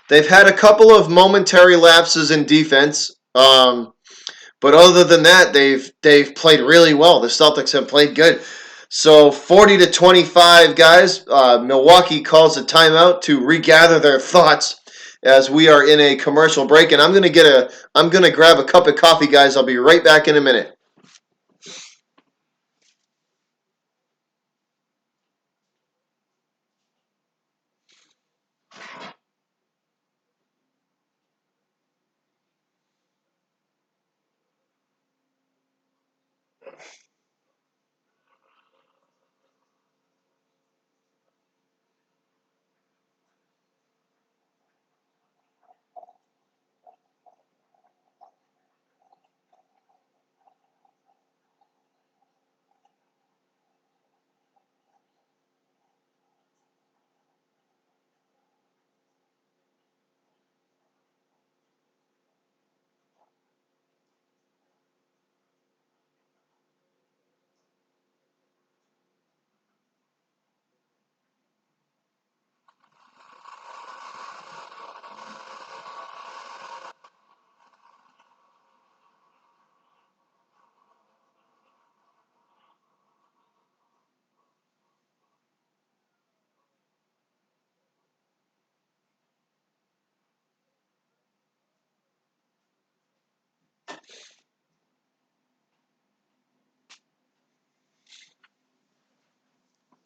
They've had a couple of momentary lapses in defense. But other than that, they've played really well. The Celtics have played good. So 40-25, guys. Milwaukee calls a timeout to regather their thoughts as we are in a commercial break, and I'm gonna grab a cup of coffee, guys. I'll be right back in a minute.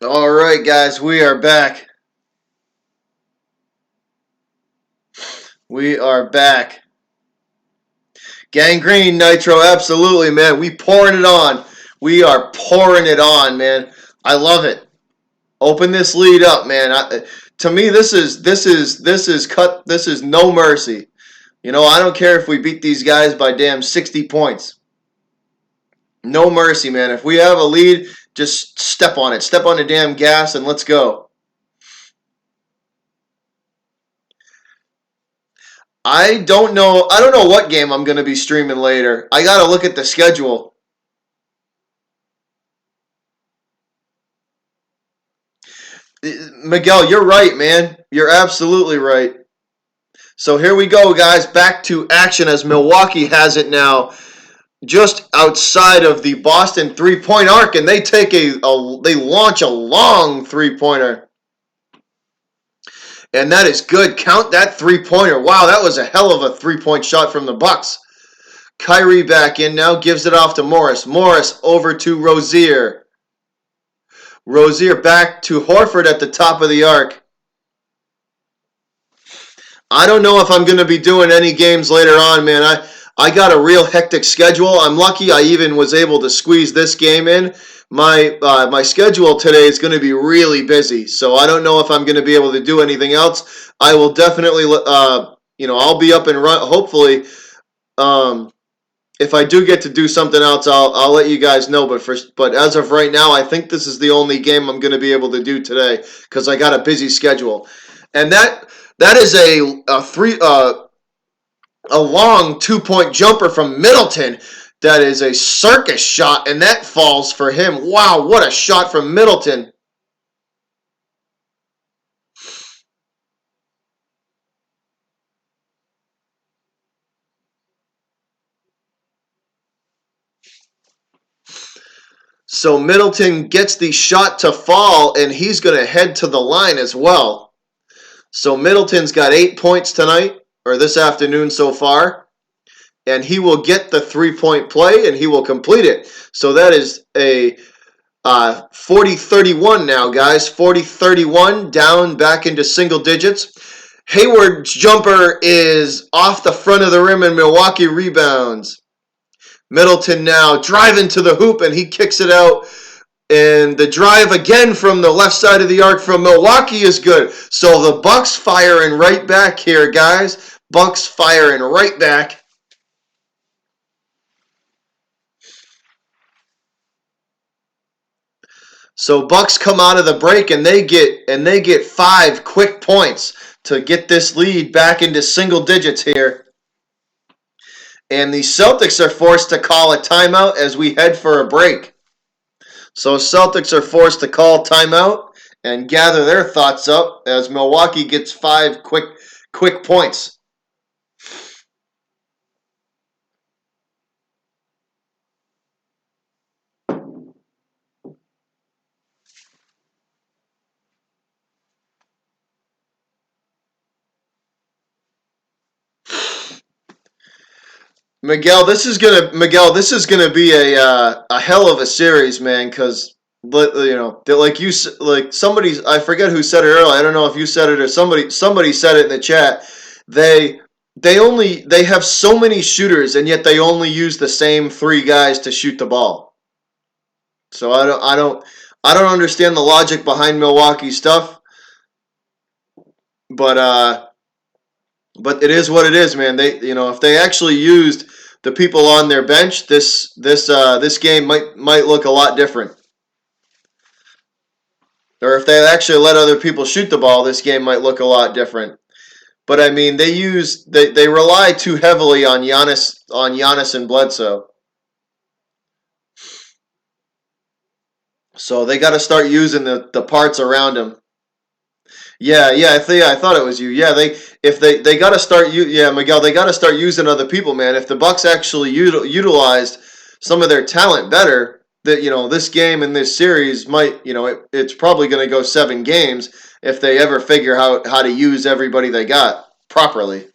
All right, guys, we are back. We are back. Gangrene Nitro, absolutely, man. We pouring it on. We are pouring it on, man. I love it. Open this lead up, man. To me, this is no mercy. I don't care if we beat these guys by damn 60 points. No mercy, man. If we have a lead, just step on it. Step on the damn gas and let's go. I don't know. I don't know what game I'm going to be streaming later. I got to look at the schedule. Miguel, you're right, man. You're absolutely right. So here we go, guys. Back to action as Milwaukee has it now, just outside of the Boston three-point arc, and they they launch a long three-pointer, and that is good. Count that three-pointer. Wow, that was a hell of a three-point shot from the Bucks. Kyrie back in now, gives it off to Morris. Morris over to Rozier. Rozier back to Horford at the top of the arc. I don't know if I'm going to be doing any games later on, man. I got a real hectic schedule. I'm lucky I even was able to squeeze this game in. My schedule today is going to be really busy, so I don't know if I'm going to be able to do anything else. I will definitely, I'll be up and run. Hopefully, if I do get to do something else, I'll let you guys know. But as of right now, I think this is the only game I'm going to be able to do today because I got a busy schedule, and that is a long 2-point jumper from Middleton. That is a circus shot, and that falls for him. Wow, what a shot from Middleton. So Middleton gets the shot to fall, and he's going to head to the line as well. So Middleton's got 8 points tonight, or this afternoon so far, and he will get the 3-point play, and he will complete it. So that is a 40-31 now, guys. 40-31, down back into single digits. Hayward's jumper is off the front of the rim, and Milwaukee rebounds. Middleton now driving to the hoop, and he kicks it out. And the drive again from the left side of the arc from Milwaukee is good. So the Bucks firing right back here, guys. Bucks firing right back. So Bucks come out of the break and they get 5 quick points to get this lead back into single digits here. And the Celtics are forced to call a timeout as we head for a break. So Celtics are forced to call timeout and gather their thoughts up as Milwaukee gets 5 quick points. This is gonna be a hell of a series, man. Because like like somebody, I forget who said it earlier. I don't know if you said it or somebody said it in the chat. They they have so many shooters, and yet they only use the same three guys to shoot the ball. So I don't understand the logic behind Milwaukee stuff, but but it is what it is, man. They if they actually used the people on their bench, this game might look a lot different. Or if they actually let other people shoot the ball, this game might look a lot different. But I mean, they rely too heavily on Giannis and Bledsoe. So they got to start using the parts around him. I thought it was you. Yeah, they got to start Miguel, they got to start using other people, man. If the Bucks actually utilized some of their talent better, that this game and this series might, it's probably going to go 7 games if they ever figure out how to use everybody they got properly.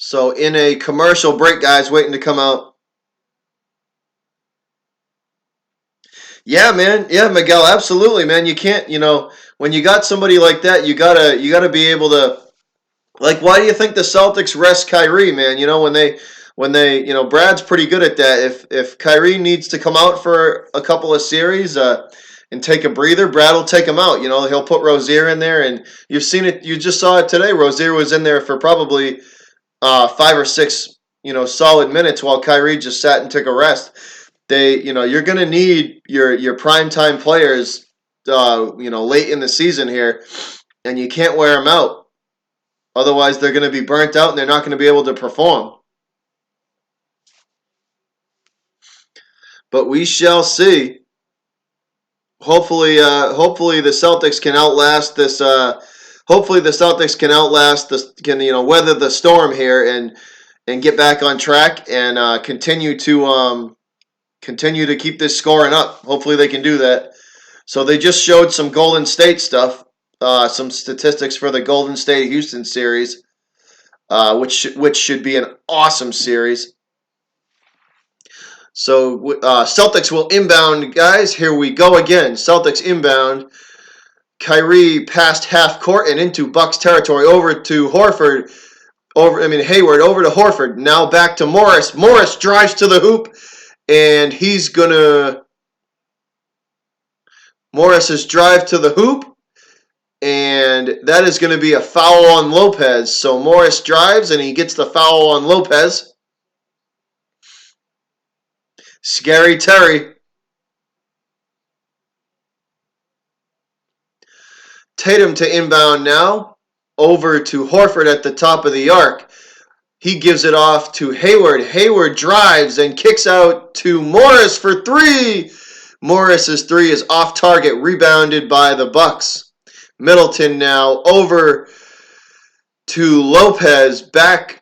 So in a commercial break, guys, waiting to come out. Yeah, man. Yeah, Miguel, absolutely, man. You can't, when you got somebody like that, you gotta be able to. Like, why do you think the Celtics rest Kyrie, man? When they Brad's pretty good at that. If Kyrie needs to come out for a couple of series and take a breather, Brad will take him out. He'll put Rozier in there, and you've seen it. You just saw it today. Rozier was in there for probably 5 or 6 solid minutes while Kyrie just sat and took a rest. You're gonna need your primetime players, late in the season here, and you can't wear them out. Otherwise, they're going to be burnt out and they're not going to be able to perform. But we shall see. Hopefully the Celtics can outlast this. Hopefully the Celtics can outlast this. Can weather the storm here and get back on track and continue to keep this scoring up. Hopefully they can do that. So they just showed some Golden State stuff, some statistics for the Golden State Houston series, which should be an awesome series. So Celtics will inbound, guys. Here we go again. Celtics inbound. Kyrie past half court and into Bucks territory. Over to Horford. Hayward over to Horford. Now back to Morris. Morris drives to the hoop, and he's gonna. Morris's drive to the hoop, and that is going to be a foul on Lopez. So Morris drives, and he gets the foul on Lopez. Scary Terry. Tatum to inbound now. Over to Horford at the top of the arc. He gives it off to Hayward. Hayward drives and kicks out to Morris for 3. Morris's 3 is off target, rebounded by the Bucks. Middleton now over to Lopez, back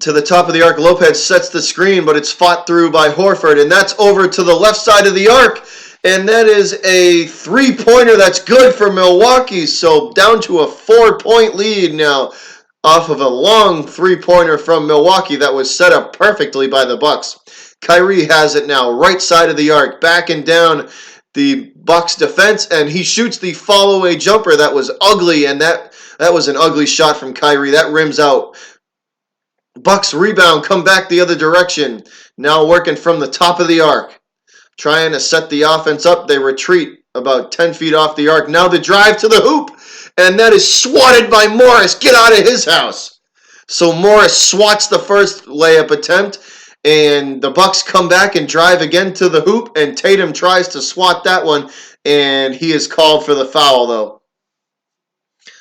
to the top of the arc. Lopez sets the screen, but it's fought through by Horford, and that's over to the left side of the arc. And that is a 3-pointer that's good for Milwaukee. So down to a 4-point lead now off of a long 3-pointer from Milwaukee that was set up perfectly by the Bucks. Kyrie has it now, right side of the arc, backing down the Bucks defense, and he shoots the fall-away jumper that was ugly, and that was an ugly shot from Kyrie. That rims out. Bucks rebound, come back the other direction. Now working from the top of the arc. Trying to set the offense up. They retreat about 10 feet off the arc. Now the drive to the hoop. And that is swatted by Morris. Get out of his house. So Morris swats the first layup attempt. And the Bucks come back and drive again to the hoop. And Tatum tries to swat that one. And he is called for the foul, though.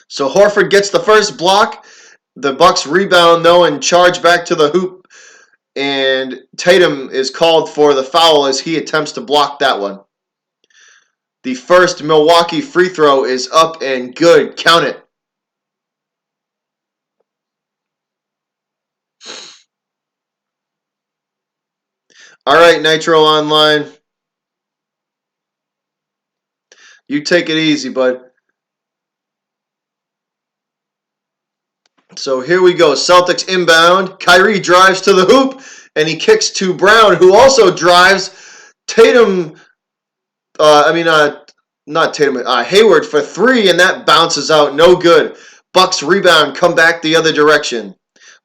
So Horford gets the first block. The Bucks rebound, though, and charge back to the hoop. And Tatum is called for the foul as he attempts to block that one. The first Milwaukee free throw is up and good. Count it. All right, Nitro Online. You take it easy, bud. So here we go. Celtics inbound. Kyrie drives to the hoop, and he kicks to Brown, who also drives. Tatum, not Tatum, Hayward for three, and that bounces out. No good. Bucks rebound, come back the other direction.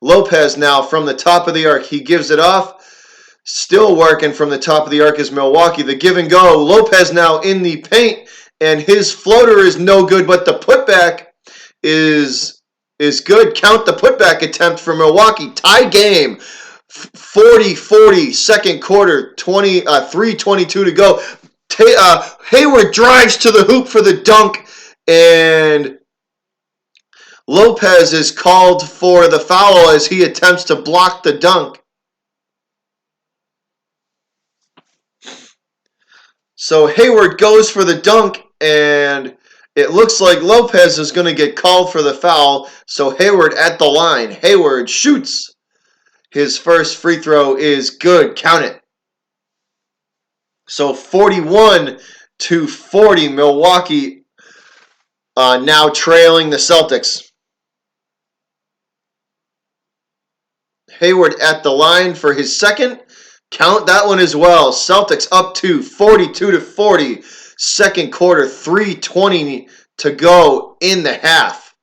Lopez now from the top of the arc. He gives it off. Still working from the top of the arc is Milwaukee. The give and go. Lopez now in the paint, and his floater is no good, but the putback is good. Count the putback attempt for Milwaukee. Tie game. 40-40, second quarter, 3:22 to go. Hayward drives to the hoop for the dunk, and Lopez is called for the foul as he attempts to block the dunk. So Hayward goes for the dunk, and it looks like Lopez is going to get called for the foul. So Hayward at the line. Hayward shoots. His first free throw is good. Count it. So 41-40, Milwaukee now trailing the Celtics. Hayward at the line for his second. Count that one as well. Celtics up to 42-40. Second quarter, 3:20 to go in the half.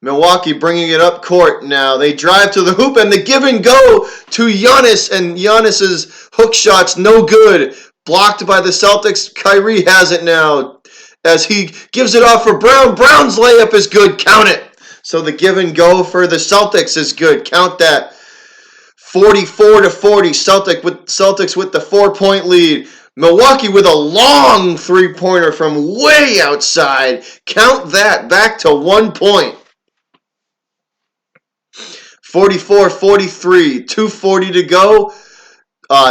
Milwaukee bringing it up court now. They drive to the hoop, and the give and go to Giannis, and Giannis's hook shot's no good. Blocked by the Celtics. Kyrie has it now as he gives it off for Brown. Brown's layup is good. Count it. So the give and go for the Celtics is good. Count that. 44-40. Celtics with the 4-point lead. Milwaukee with a long three-pointer from way outside. Count that. Back to 1 point. 44-43. 2:40 to go.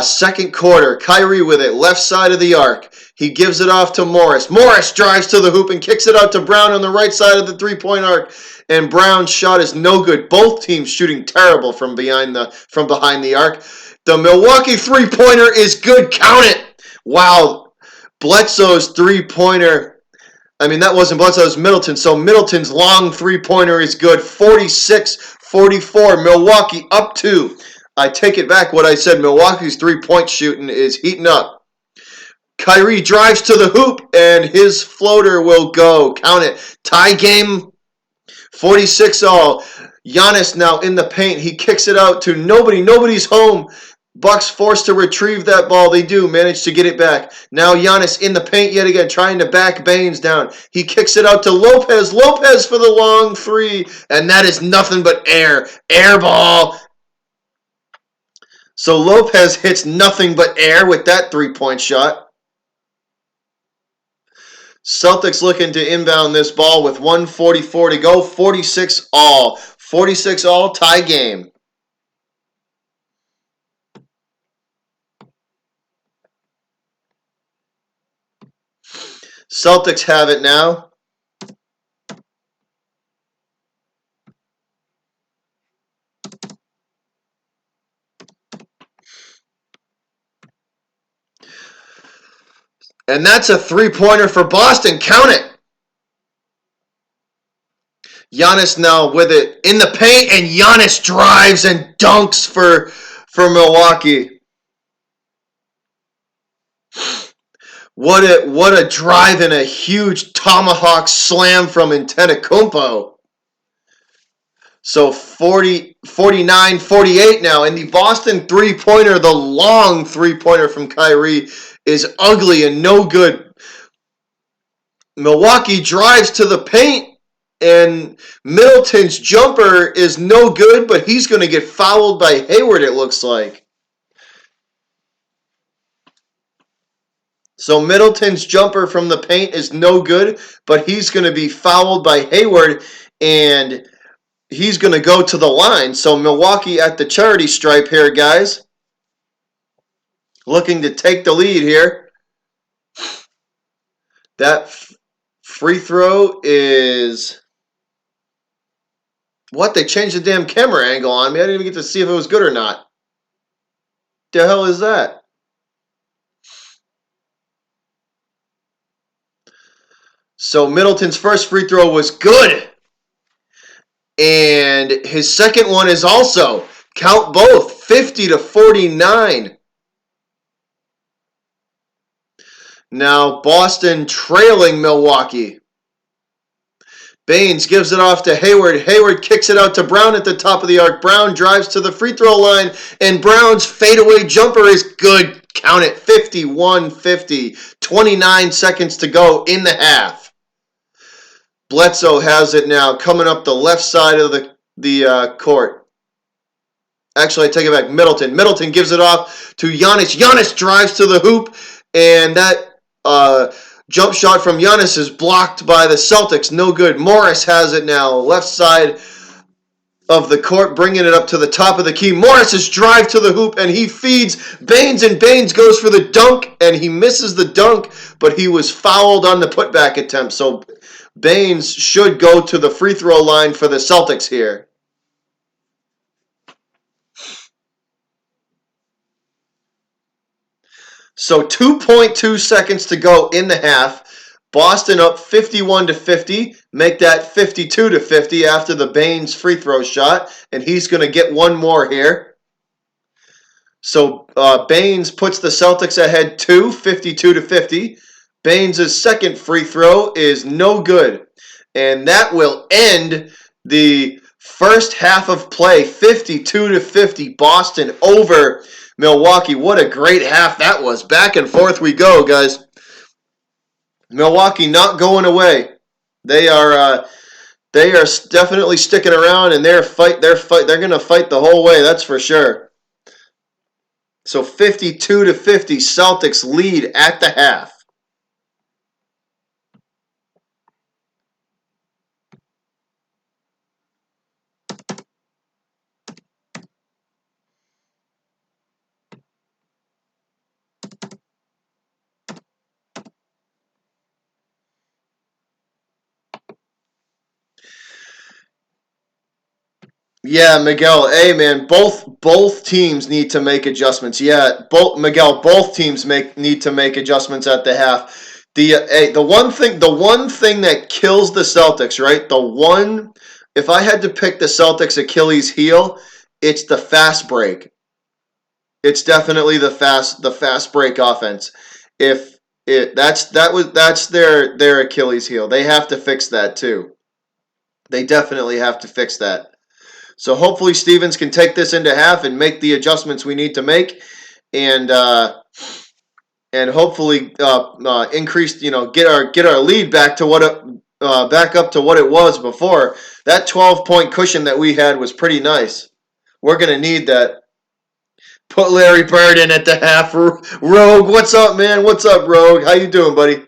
Second quarter. Kyrie with it. Left side of the arc. He gives it off to Morris. Morris drives to the hoop and kicks it out to Brown on the right side of the three-point arc. And Brown's shot is no good. Both teams shooting terrible from behind the arc. The Milwaukee three-pointer is good. Count it. Wow. Bledsoe's three-pointer. That wasn't Bledsoe, it was Middleton. So Middleton's long three-pointer is good. 46-44. Milwaukee up 2. I take it back what I said. Milwaukee's three-point shooting is heating up. Kyrie drives to the hoop, and his floater will go. Count it. Tie game. 46-all. Giannis now in the paint. He kicks it out to nobody. Nobody's home. Bucks forced to retrieve that ball. They do manage to get it back. Now Giannis in the paint yet again, trying to back Baines down. He kicks it out to Lopez. Lopez for the long three, and that is nothing but air. Air ball. So Lopez hits nothing but air with that three-point shot. Celtics looking to inbound this ball with 1:44 to go. 46-all. 46-all tie game. Celtics have it now. And that's a three-pointer for Boston. Count it. Giannis now with it in the paint, and Giannis drives and dunks for Milwaukee. What a drive and a huge tomahawk slam from Antetokounmpo. So 49-48 now. And the Boston three-pointer, the long three-pointer from Kyrie, is ugly and no good. Milwaukee drives to the paint, and Middleton's jumper is no good, but he's going to get fouled by Hayward, it looks like. So Middleton's jumper from the paint is no good, but he's going to be fouled by Hayward, and he's going to go to the line. So Milwaukee at the charity stripe here, guys. Looking to take the lead here. That free throw is... What? They changed the damn camera angle on me. I didn't even get to see if it was good or not. The hell is that? So Middleton's first free throw was good. And his second one is also, count both, 50-49. Now Boston trailing Milwaukee. Baines gives it off to Hayward. Hayward kicks it out to Brown at the top of the arc. Brown drives to the free throw line, and Brown's fadeaway jumper is good. Count it, 51-50. 29 seconds to go in the half. Bledsoe has it now, coming up the left side of the court. Actually, I take it back. Middleton. Middleton gives it off to Giannis. Giannis drives to the hoop, and that jump shot from Giannis is blocked by the Celtics. No good. Morris has it now. Left side of the court, bringing it up to the top of the key. Morris's drive to the hoop, and he feeds Baines, and Baines goes for the dunk, and he misses the dunk, but he was fouled on the putback attempt. So Baines should go to the free throw line for the Celtics here. So 2.2 seconds to go in the half. Boston up 51-50. Make that 52-50 after the Baines free throw shot. And he's going to get one more here. So Baines puts the Celtics ahead 52-50. Baines' second free throw is no good. And that will end the first half of play, 52-50. Boston over Milwaukee. What a great half that was. Back and forth we go, guys. Milwaukee not going away. They are definitely sticking around, and they're going to fight the whole way. That's for sure. So 52-50, Celtics lead at the half. Yeah, Miguel. Hey, man. Both teams need to make adjustments. Yeah, both teams need to make adjustments at the half. The one thing that kills the Celtics, right? If I had to pick the Celtics Achilles heel, it's the fast break. It's definitely the fast break offense. If it that's their Achilles heel. They have to fix that too. They definitely have to fix that. So hopefully Stevens can take this into half and make the adjustments we need to make, and hopefully increase, get our lead back to back up to what it was before. That 12-point cushion that we had was pretty nice. We're gonna need that. Put Larry Bird in at the half. Rogue, what's up, man? What's up, Rogue? How you doing, buddy?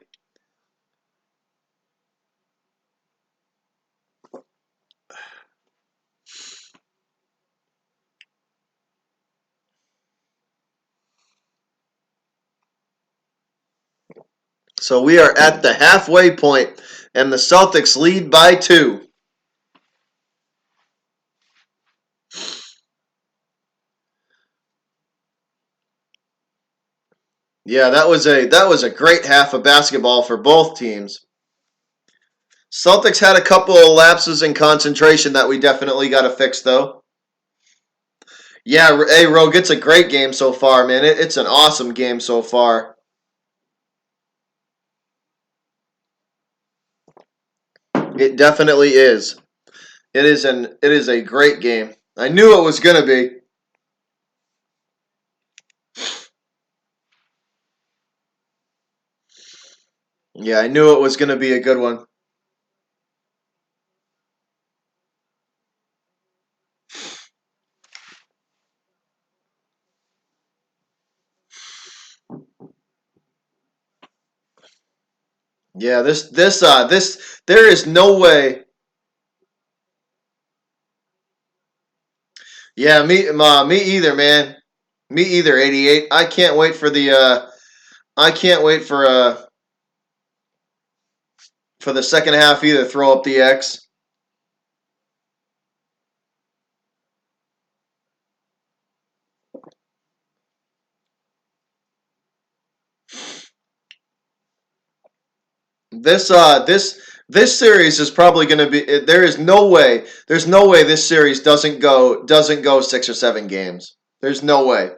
So we are at the halfway point, and the Celtics lead by 2. Yeah, that was a great half of basketball for both teams. Celtics had a couple of lapses in concentration that we definitely got to fix, though. Yeah, hey, Rogue, it's a great game so far, man. It's an awesome game so far. It definitely is. It is a great game. I knew it was gonna be. Yeah, I knew it was gonna be a good one. Yeah, this there is no way. Yeah, me either, man. Me either. 88. I can't wait for the I can't wait for the second half either. Throw up the X. This series is probably going to be. There is no way. There's no way this series doesn't go 6 or 7 games. There's no way.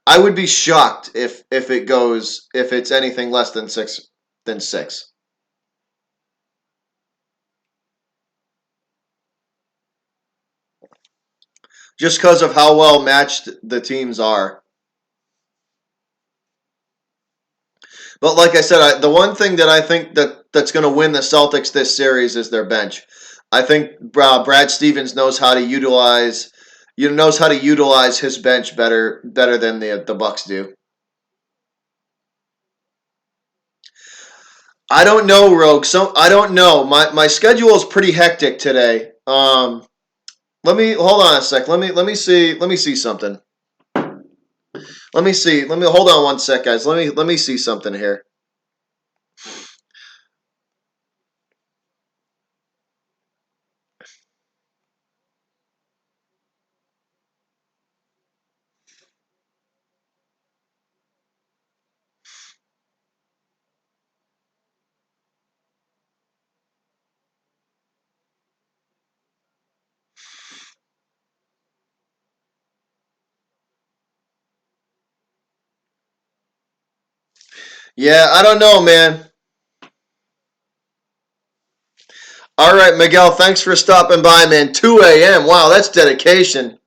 I would be shocked if it's anything less than six. Just because of how well matched the teams are. But like I said, the one thing that I think that's going to win the Celtics this series is their bench. I think Brad Stevens knows how to utilize his bench better than the Bucks do. I don't know, Rogue. So I don't know. My schedule is pretty hectic today. Let me hold on a sec. Let me see something. Let me see. Let me hold on one sec, guys. Let me see something here. Yeah, I don't know, man. All right, Miguel. Thanks for stopping by, man. 2 a.m. Wow, that's dedication.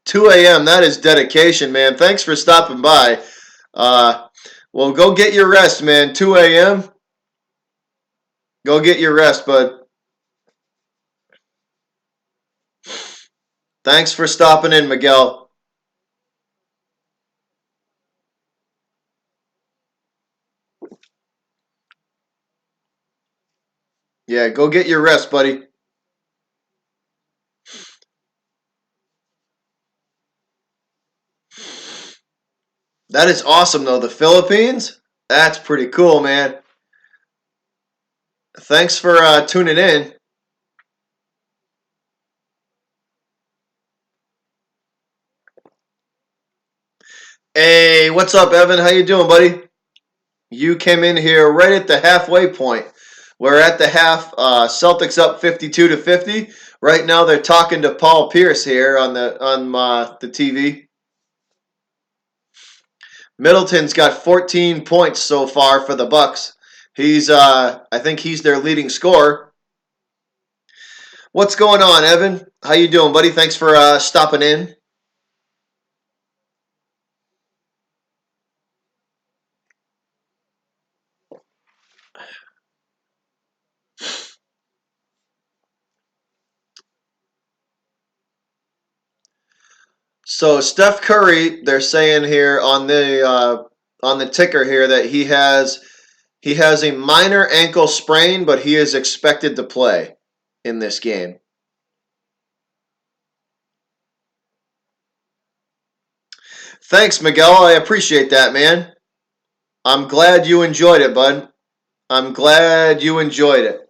2 a.m. That is dedication, man. Thanks for stopping by. Uh, well, go get your rest, man. 2 a.m. Go get your rest, bud. Thanks for stopping in, Miguel. Yeah, go get your rest, buddy. That is awesome, though. The Philippines? That's pretty cool, man. Thanks for tuning in. Hey, what's up, Evan? How you doing, buddy? You came in here right at the halfway point. We're at the half. Celtics up 52-50. Right now, they're talking to Paul Pierce here on the TV. Middleton's got 14 points so far for the Bucks. I think he's their leading scorer. What's going on, Evan? How you doing, buddy? Thanks for stopping in. So Steph Curry, they're saying here on the ticker here that he has a minor ankle sprain, but he is expected to play in this game. Thanks, Miguel. I appreciate that, man. I'm glad you enjoyed it, bud. I'm glad you enjoyed it.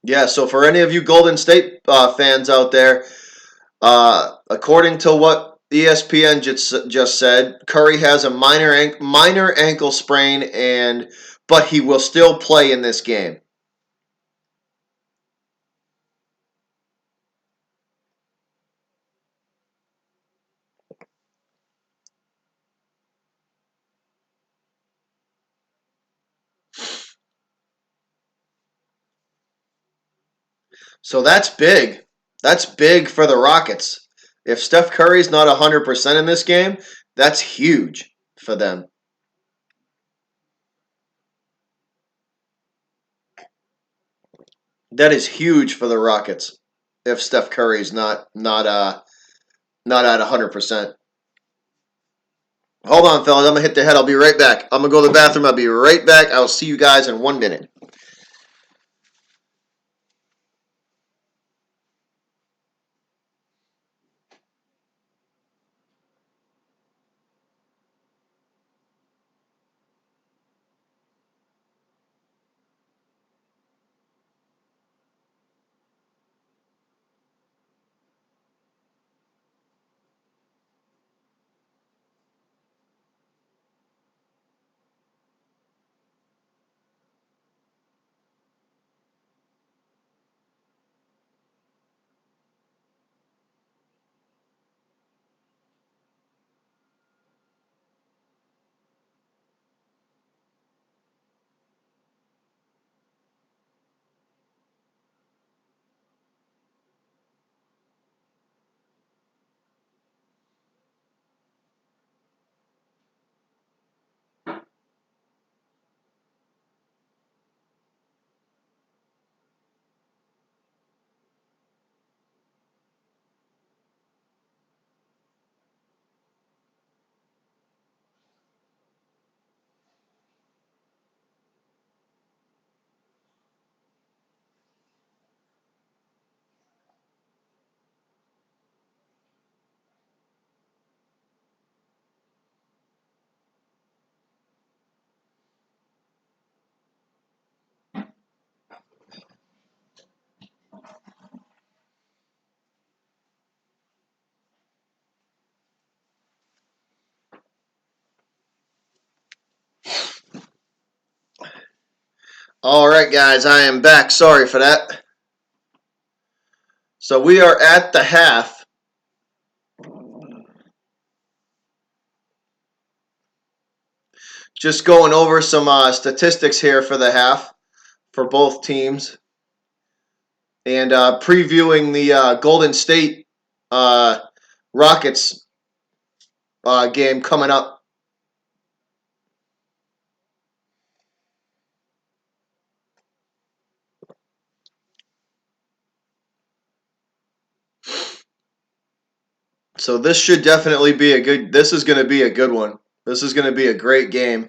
Yeah, so for any of you Golden State fans out there, according to what ESPN just said, Curry has a minor ankle sprain, but he will still play in this game. So that's big. That's big for the Rockets. If Steph Curry's not 100% in this game, that's huge for them. That is huge for the Rockets. If Steph Curry's not at 100%. Hold on, fellas. I'm gonna hit the head. I'll be right back. I'm gonna go to the bathroom. I'll be right back. I'll see you guys in 1 minute. All right, guys, I am back. Sorry for that. So we are at the half. Just going over some statistics here for the half for both teams and previewing the Golden State uh, Rockets game coming up. So this should definitely be a good. This is going to be a good one. This is going to be a great game.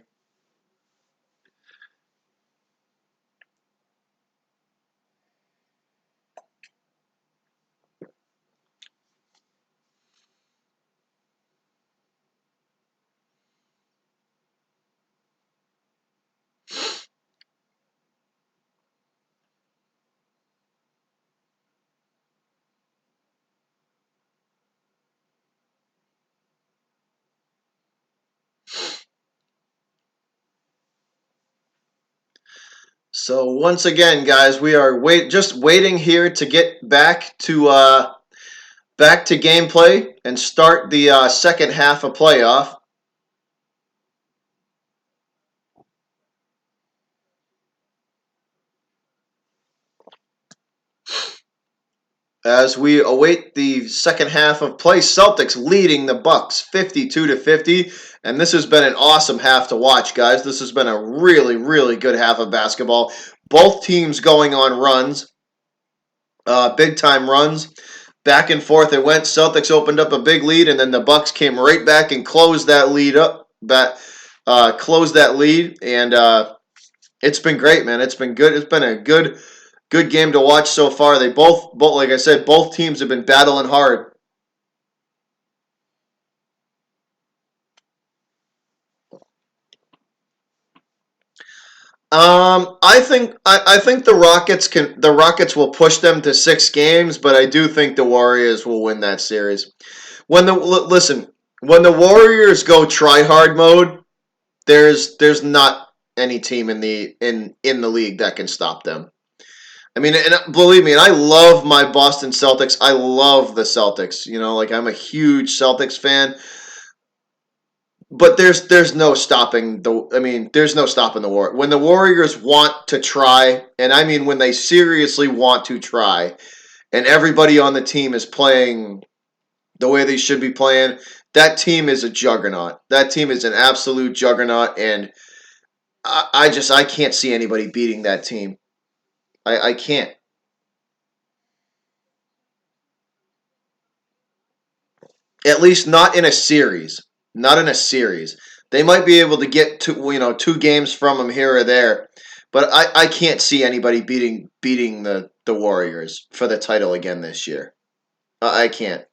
So once again, guys, we are just waiting here to get back to gameplay and start the second half of playoff. As we await the second half of play, Celtics leading the Bucks 52-50, and this has been an awesome half to watch, guys. This has been a really, really good half of basketball. Both teams going on runs, big time runs. Back and forth it went. Celtics opened up a big lead, and then the Bucks came right back and closed that lead up. Closed that lead, and it's been great, man. It's been good. It's been a good game to watch so far. They both like I said, both teams have been battling hard. I think the Rockets will push them to 6 games, but I do think the Warriors will win that series. Listen, when the Warriors go try hard mode, there's not any team in the league that can stop them. I mean, and believe me, and I love my Boston Celtics. I love the Celtics. You know, like I'm a huge Celtics fan. But there's no stopping the. I mean, there's no stopping the war. When the Warriors want to try, and I mean when they seriously want to try, and everybody on the team is playing the way they should be playing, that team is a juggernaut. That team is an absolute juggernaut, and I can't see anybody beating that team. I can't. At least not in a series. Not in a series. They might be able to get 2 games from them here or there, but I can't see anybody beating the Warriors for the title again this year. I can't.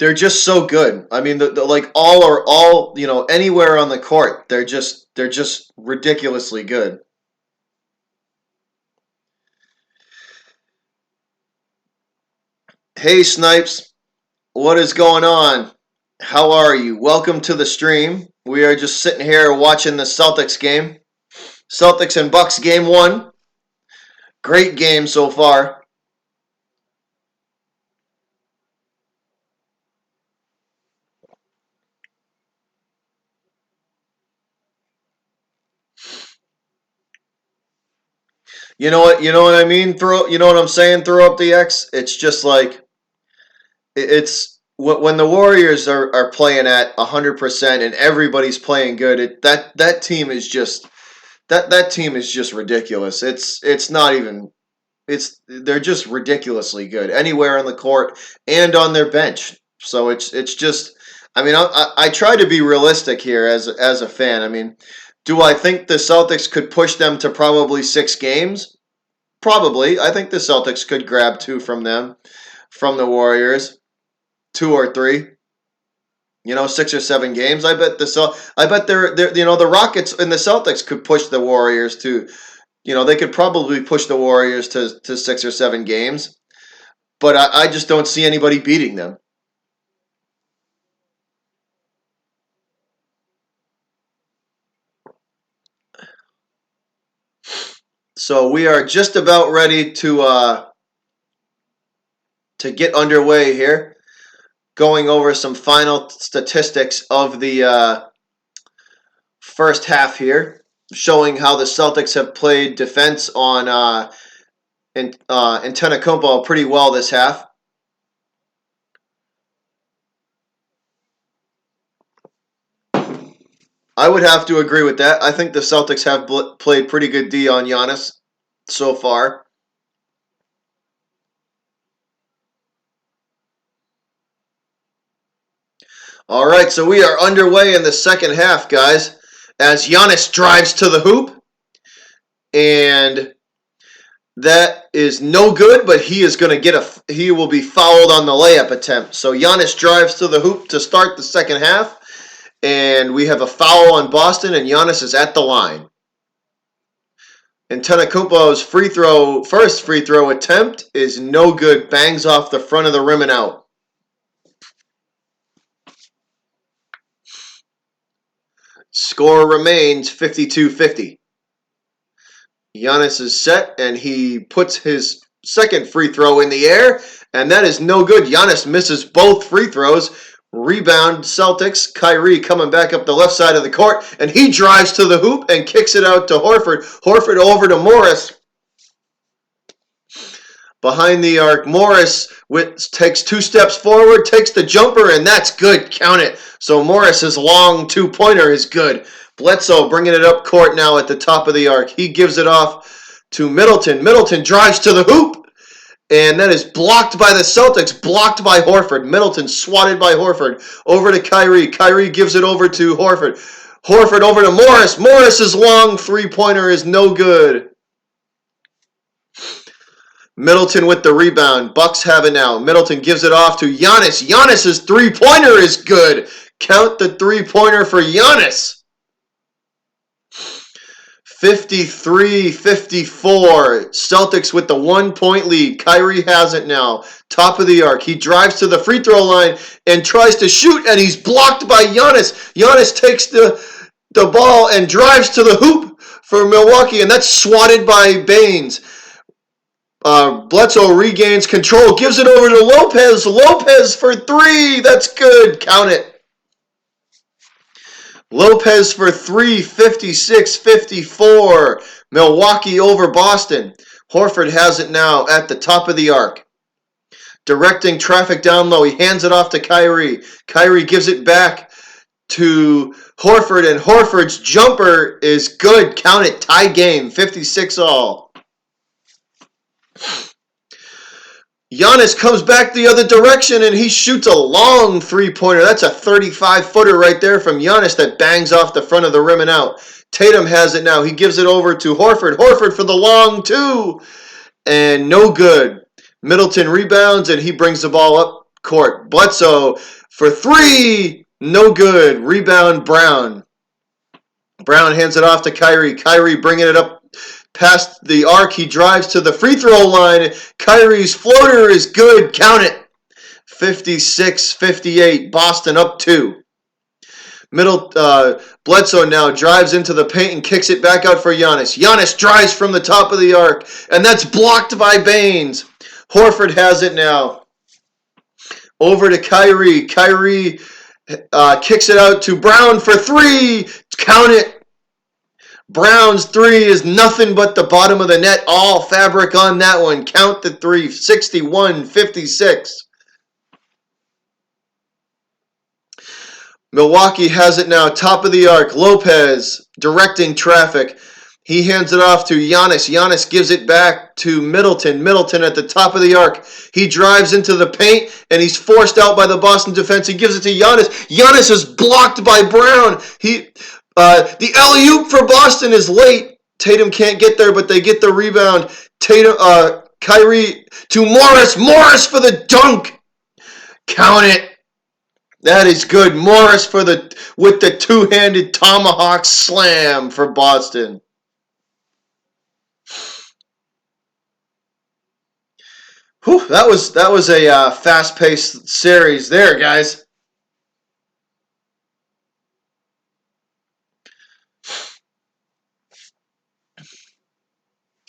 They're just so good. I mean, like all anywhere on the court, they're just ridiculously good. Hey Snipes, what is going on? How are you? Welcome to the stream. We are just sitting here watching the Celtics game. Celtics and Bucks game 1. Great game so far. You know what? You know what I mean? Throw. You know what I'm saying? Throw up the X. It's just like it's when the Warriors are playing at 100% and everybody's playing good. That team is just that team is just ridiculous. It's not even. They're just ridiculously good anywhere on the court and on their bench. So it's just. I mean, I try to be realistic here as a fan. I mean, do I think the Celtics could push them to probably 6 games? Probably. I think the Celtics could grab 2 from them, from the Warriors, 2 or 3. 6 or 7 games. I bet they're the Rockets and the Celtics could push the Warriors to. They could probably push the Warriors to 6 or 7 games. but I just don't see anybody beating them. So we are just about ready to get underway here, going over some final statistics of the first half here, showing how the Celtics have played defense on Antetokounmpo pretty well this half. I would have to agree with that. I think the Celtics have played pretty good D on Giannis so far. All right, so we are underway in the second half, guys, as Giannis drives to the hoop, and that is no good, but he is going to he will be fouled on the layup attempt. So Giannis drives to the hoop to start the second half, and we have a foul on Boston, and Giannis is at the line. Antetokounmpo's first free throw attempt is no good, bangs off the front of the rim and out. Score remains 52-50. Giannis is set, and he puts his second free throw in the air, and that is no good. Giannis misses both free throws. Rebound Celtics. Kyrie coming back up the left side of the court, and he drives to the hoop and kicks it out to Horford. Horford over to Morris. Behind the arc, Morris takes 2 steps forward, takes the jumper, and that's good. Count it. So Morris's long two-pointer is good. Bledsoe bringing it up court now at the top of the arc. He gives it off to Middleton. Middleton drives to the hoop, and that is blocked by the Celtics, blocked by Horford. Middleton swatted by Horford. Over to Kyrie. Kyrie gives it over to Horford. Horford over to Morris. Morris's long three-pointer is no good. Middleton with the rebound. Bucks have it now. Middleton gives it off to Giannis. Giannis's three-pointer is good. Count the three-pointer for Giannis. 53-54. Celtics with the 1-point lead. Kyrie has it now. Top of the arc. He drives to the free throw line and tries to shoot, and he's blocked by Giannis. Giannis takes the ball and drives to the hoop for Milwaukee, and that's swatted by Baines. Bledsoe regains control, gives it over to Lopez. Lopez for 3. That's good. Count it. Lopez for 3, 56-54. Milwaukee over Boston. Horford has it now at the top of the arc. Directing traffic down low. He hands it off to Kyrie. Kyrie gives it back to Horford, and Horford's jumper is good. Count it. Tie game. 56-all. Giannis comes back the other direction, and he shoots a long three-pointer. That's a 35-footer right there from Giannis that bangs off the front of the rim and out. Tatum has it now. He gives it over to Horford. Horford for the long two, and no good. Middleton rebounds, and he brings the ball up court. Bledsoe for 3, no good. Rebound Brown. Brown hands it off to Kyrie. Kyrie bringing it up past the arc. He drives to the free throw line. Kyrie's floater is good. Count it. 56-58. Boston up 2. Bledsoe now drives into the paint and kicks it back out for Giannis. Giannis drives from the top of the arc, and that's blocked by Baines. Horford has it now. Over to Kyrie. Kyrie kicks it out to Brown for 3. Count it. Brown's 3 is nothing but the bottom of the net. All fabric on that one. Count the 3. 61-56. Milwaukee has it now. Top of the arc. Lopez directing traffic. He hands it off to Giannis. Giannis gives it back to Middleton. Middleton at the top of the arc. He drives into the paint, and he's forced out by the Boston defense. He gives it to Giannis. Giannis is blocked by Brown. The alley-oop for Boston is late. Tatum can't get there, but they get the rebound. Kyrie to Morris. Morris for the dunk. Count it. That is good. Morris with the two-handed tomahawk slam for Boston. Whew, that was a fast-paced series there, guys.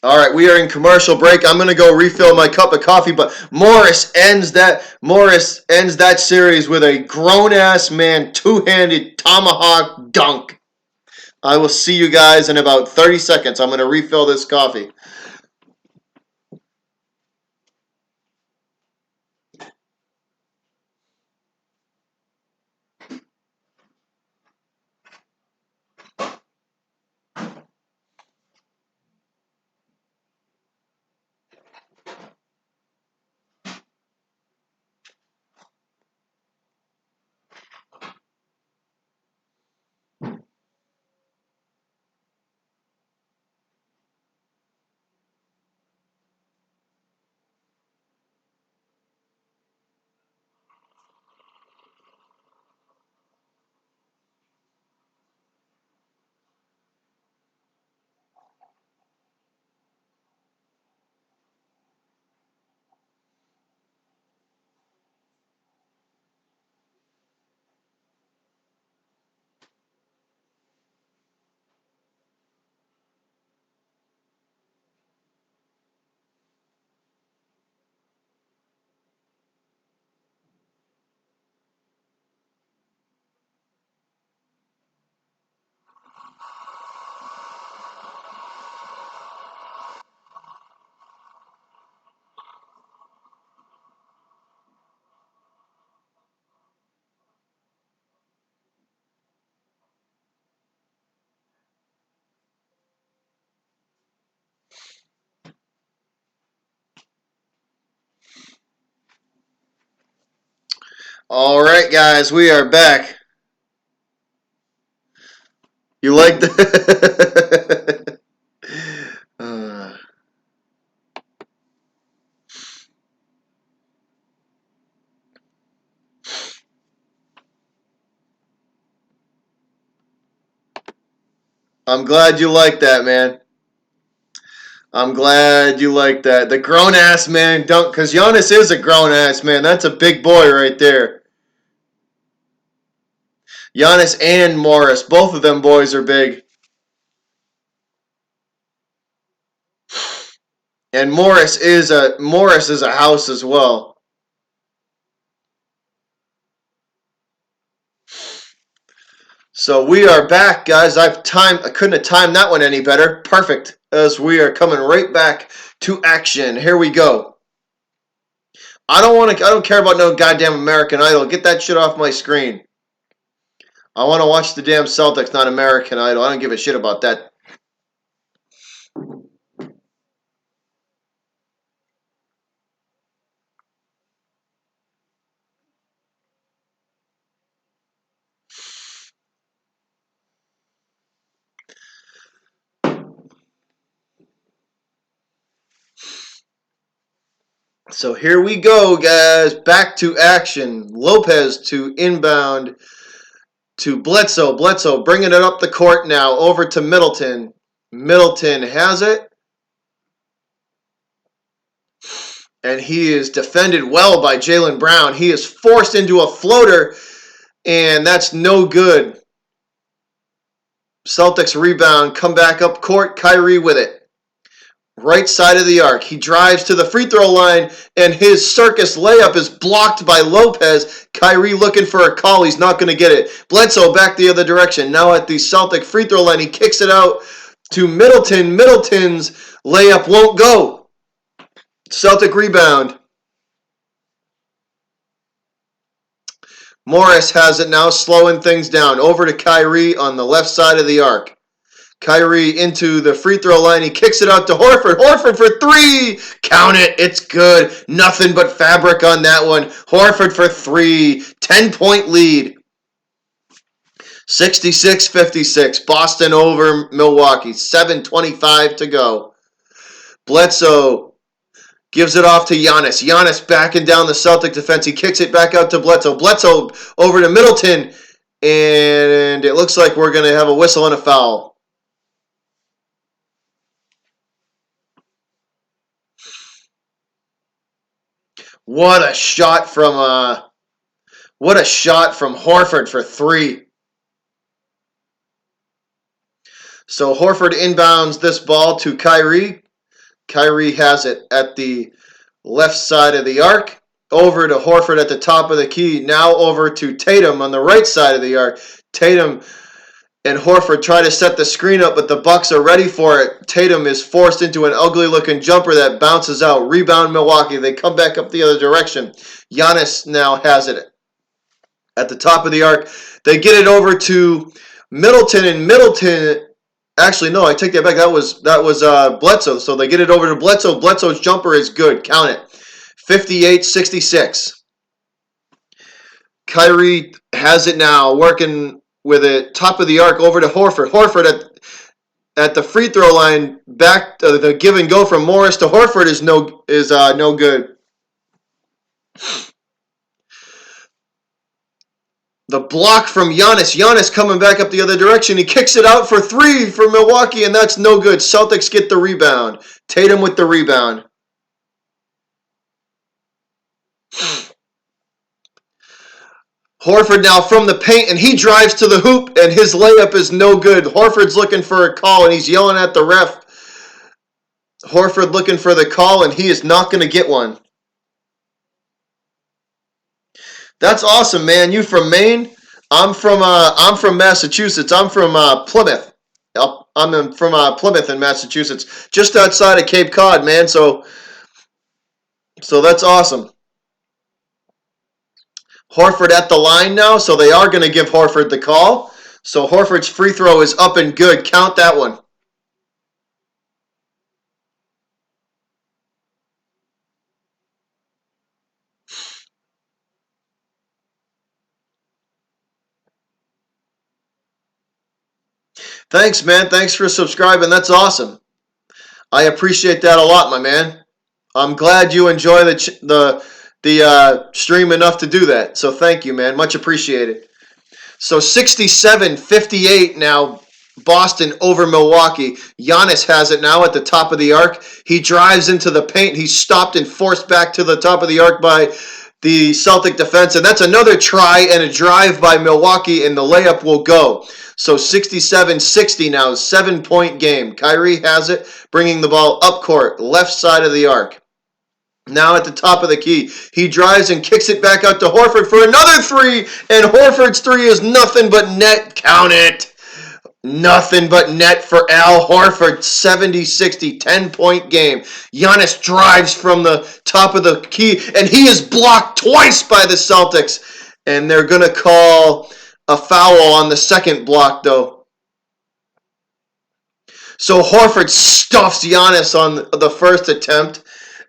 All right, we are in commercial break. I'm going to go refill my cup of coffee, but Morris ends that series with a grown-ass man two-handed tomahawk dunk. I will see you guys in about 30 seconds. I'm going to refill this coffee. All right, guys, we are back. You like the? uh, I'm glad you like that, man. I'm glad you like that. The grown ass man dunk, because Giannis is a grown ass man. That's a big boy right there. Giannis and Morris, both of them boys are big. And Morris is a house as well. So we are back, guys. I couldn't have timed that one any better. Perfect. As we are coming right back to action. Here we go. I don't care about no goddamn American Idol. Get that shit off my screen. I want to watch the damn Celtics, not American Idol. I don't give a shit about that. So here we go, guys. Back to action. Lopez to inbound to Bledsoe. Bledsoe bringing it up the court now. Over to Middleton. Middleton has it. And he is defended well by Jaylen Brown. He is forced into a floater, and that's no good. Celtics rebound. Come back up court. Kyrie with it. Right side of the arc. He drives to the free throw line, and his circus layup is blocked by Lopez. Kyrie looking for a call. He's not going to get it. Bledsoe back the other direction. Now at the Celtic free throw line, he kicks it out to Middleton. Middleton's layup won't go. Celtic rebound. Morris has it now, slowing things down. Over to Kyrie on the left side of the arc. Kyrie into the free throw line. He kicks it out to Horford. Horford for three. Count it. It's good. Nothing but fabric on that one. Horford for three. 10-point lead. 66-56. Boston over Milwaukee. 7:25 to go. Bledsoe gives it off to Giannis. Giannis backing down the Celtic defense. He kicks it back out to Bledsoe. Bledsoe over to Middleton. And it looks like we're going to have a whistle and a foul. What a shot from Horford for three. So Horford inbounds this ball to Kyrie. Kyrie has it at the left side of the arc. Over to Horford at the top of the key. Now over to Tatum on the right side of the arc. Tatum and Horford try to set the screen up, but the Bucks are ready for it. Tatum is forced into an ugly-looking jumper that bounces out. Rebound Milwaukee. They come back up the other direction. Giannis now has it at the top of the arc. They get it over to Middleton, and Middleton... Actually, no, I take that back. That was Bledsoe. So they get it over to Bledsoe. Bledsoe's jumper is good. Count it. 58-66. Kyrie has it now, working with it. Top of the arc over to Horford. Horford at the free throw line. Back to the give and go from Morris to Horford is no good. The block from Giannis. Giannis coming back up the other direction. He kicks it out for three for Milwaukee, and that's no good. Celtics get the rebound. Tatum with the rebound. Horford now from the paint, and he drives to the hoop, and his layup is no good. Horford's looking for a call, and he's yelling at the ref. Horford looking for the call, and he is not going to get one. That's awesome, man. You from Maine? I'm from Massachusetts. I'm from Plymouth. I'm from Plymouth in Massachusetts, just outside of Cape Cod, man. So that's awesome. Horford at the line now, so they are going to give Horford the call. So Horford's free throw is up and good. Count that one. Thanks, man. Thanks for subscribing. That's awesome. I appreciate that a lot, my man. I'm glad you enjoy the stream enough to do that. So thank you, man. Much appreciated. So 67-58 now. Boston over Milwaukee. Giannis has it now at the top of the arc. He drives into the paint. He's stopped and forced back to the top of the arc by the Celtic defense. And that's another try and a drive by Milwaukee, and the layup will go. So 67-60 now, 7-point game. Kyrie has it, bringing the ball up court, left side of the arc. Now at the top of the key, he drives and kicks it back out to Horford for another three, and Horford's three is nothing but net. Count it. Nothing but net for Al Horford. 70-60, 10-point game. Giannis drives from the top of the key, and he is blocked twice by the Celtics, and they're going to call a foul on the second block, though. So Horford stuffs Giannis on the first attempt,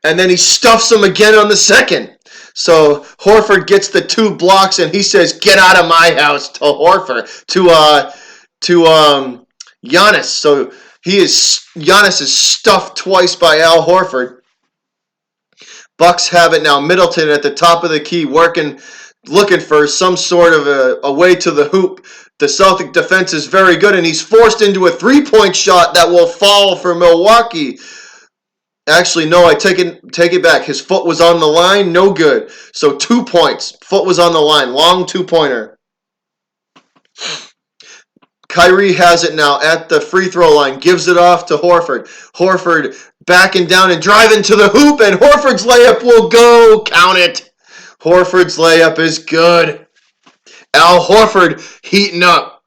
and then he stuffs him again on the second. So Horford gets the two blocks, and he says, "Get out of my house," to Horford, to Giannis. So Giannis is stuffed twice by Al Horford. Bucks have it now. Middleton at the top of the key, looking for some sort of a way to the hoop. The Celtic defense is very good, and he's forced into a three-point shot that will fall for Milwaukee. Actually, no, I take it back. His foot was on the line, no good. So 2 points. Foot was on the line, long two-pointer. Kyrie has it now at the free throw line, gives it off to Horford. Horford backing down and driving to the hoop, and Horford's layup will go. Count it. Horford's layup is good. Al Horford heating up.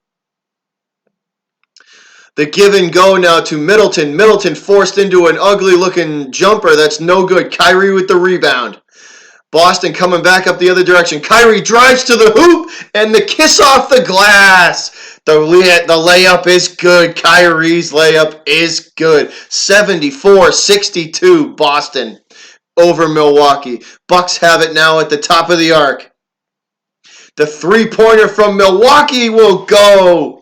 The give and go now to Middleton. Middleton forced into an ugly-looking jumper that's no good. Kyrie with the rebound. Boston coming back up the other direction. Kyrie drives to the hoop, and the kiss off the glass. The layup is good. Kyrie's layup is good. 74-62 Boston over Milwaukee. Bucks have it now at the top of the arc. The three-pointer from Milwaukee will go.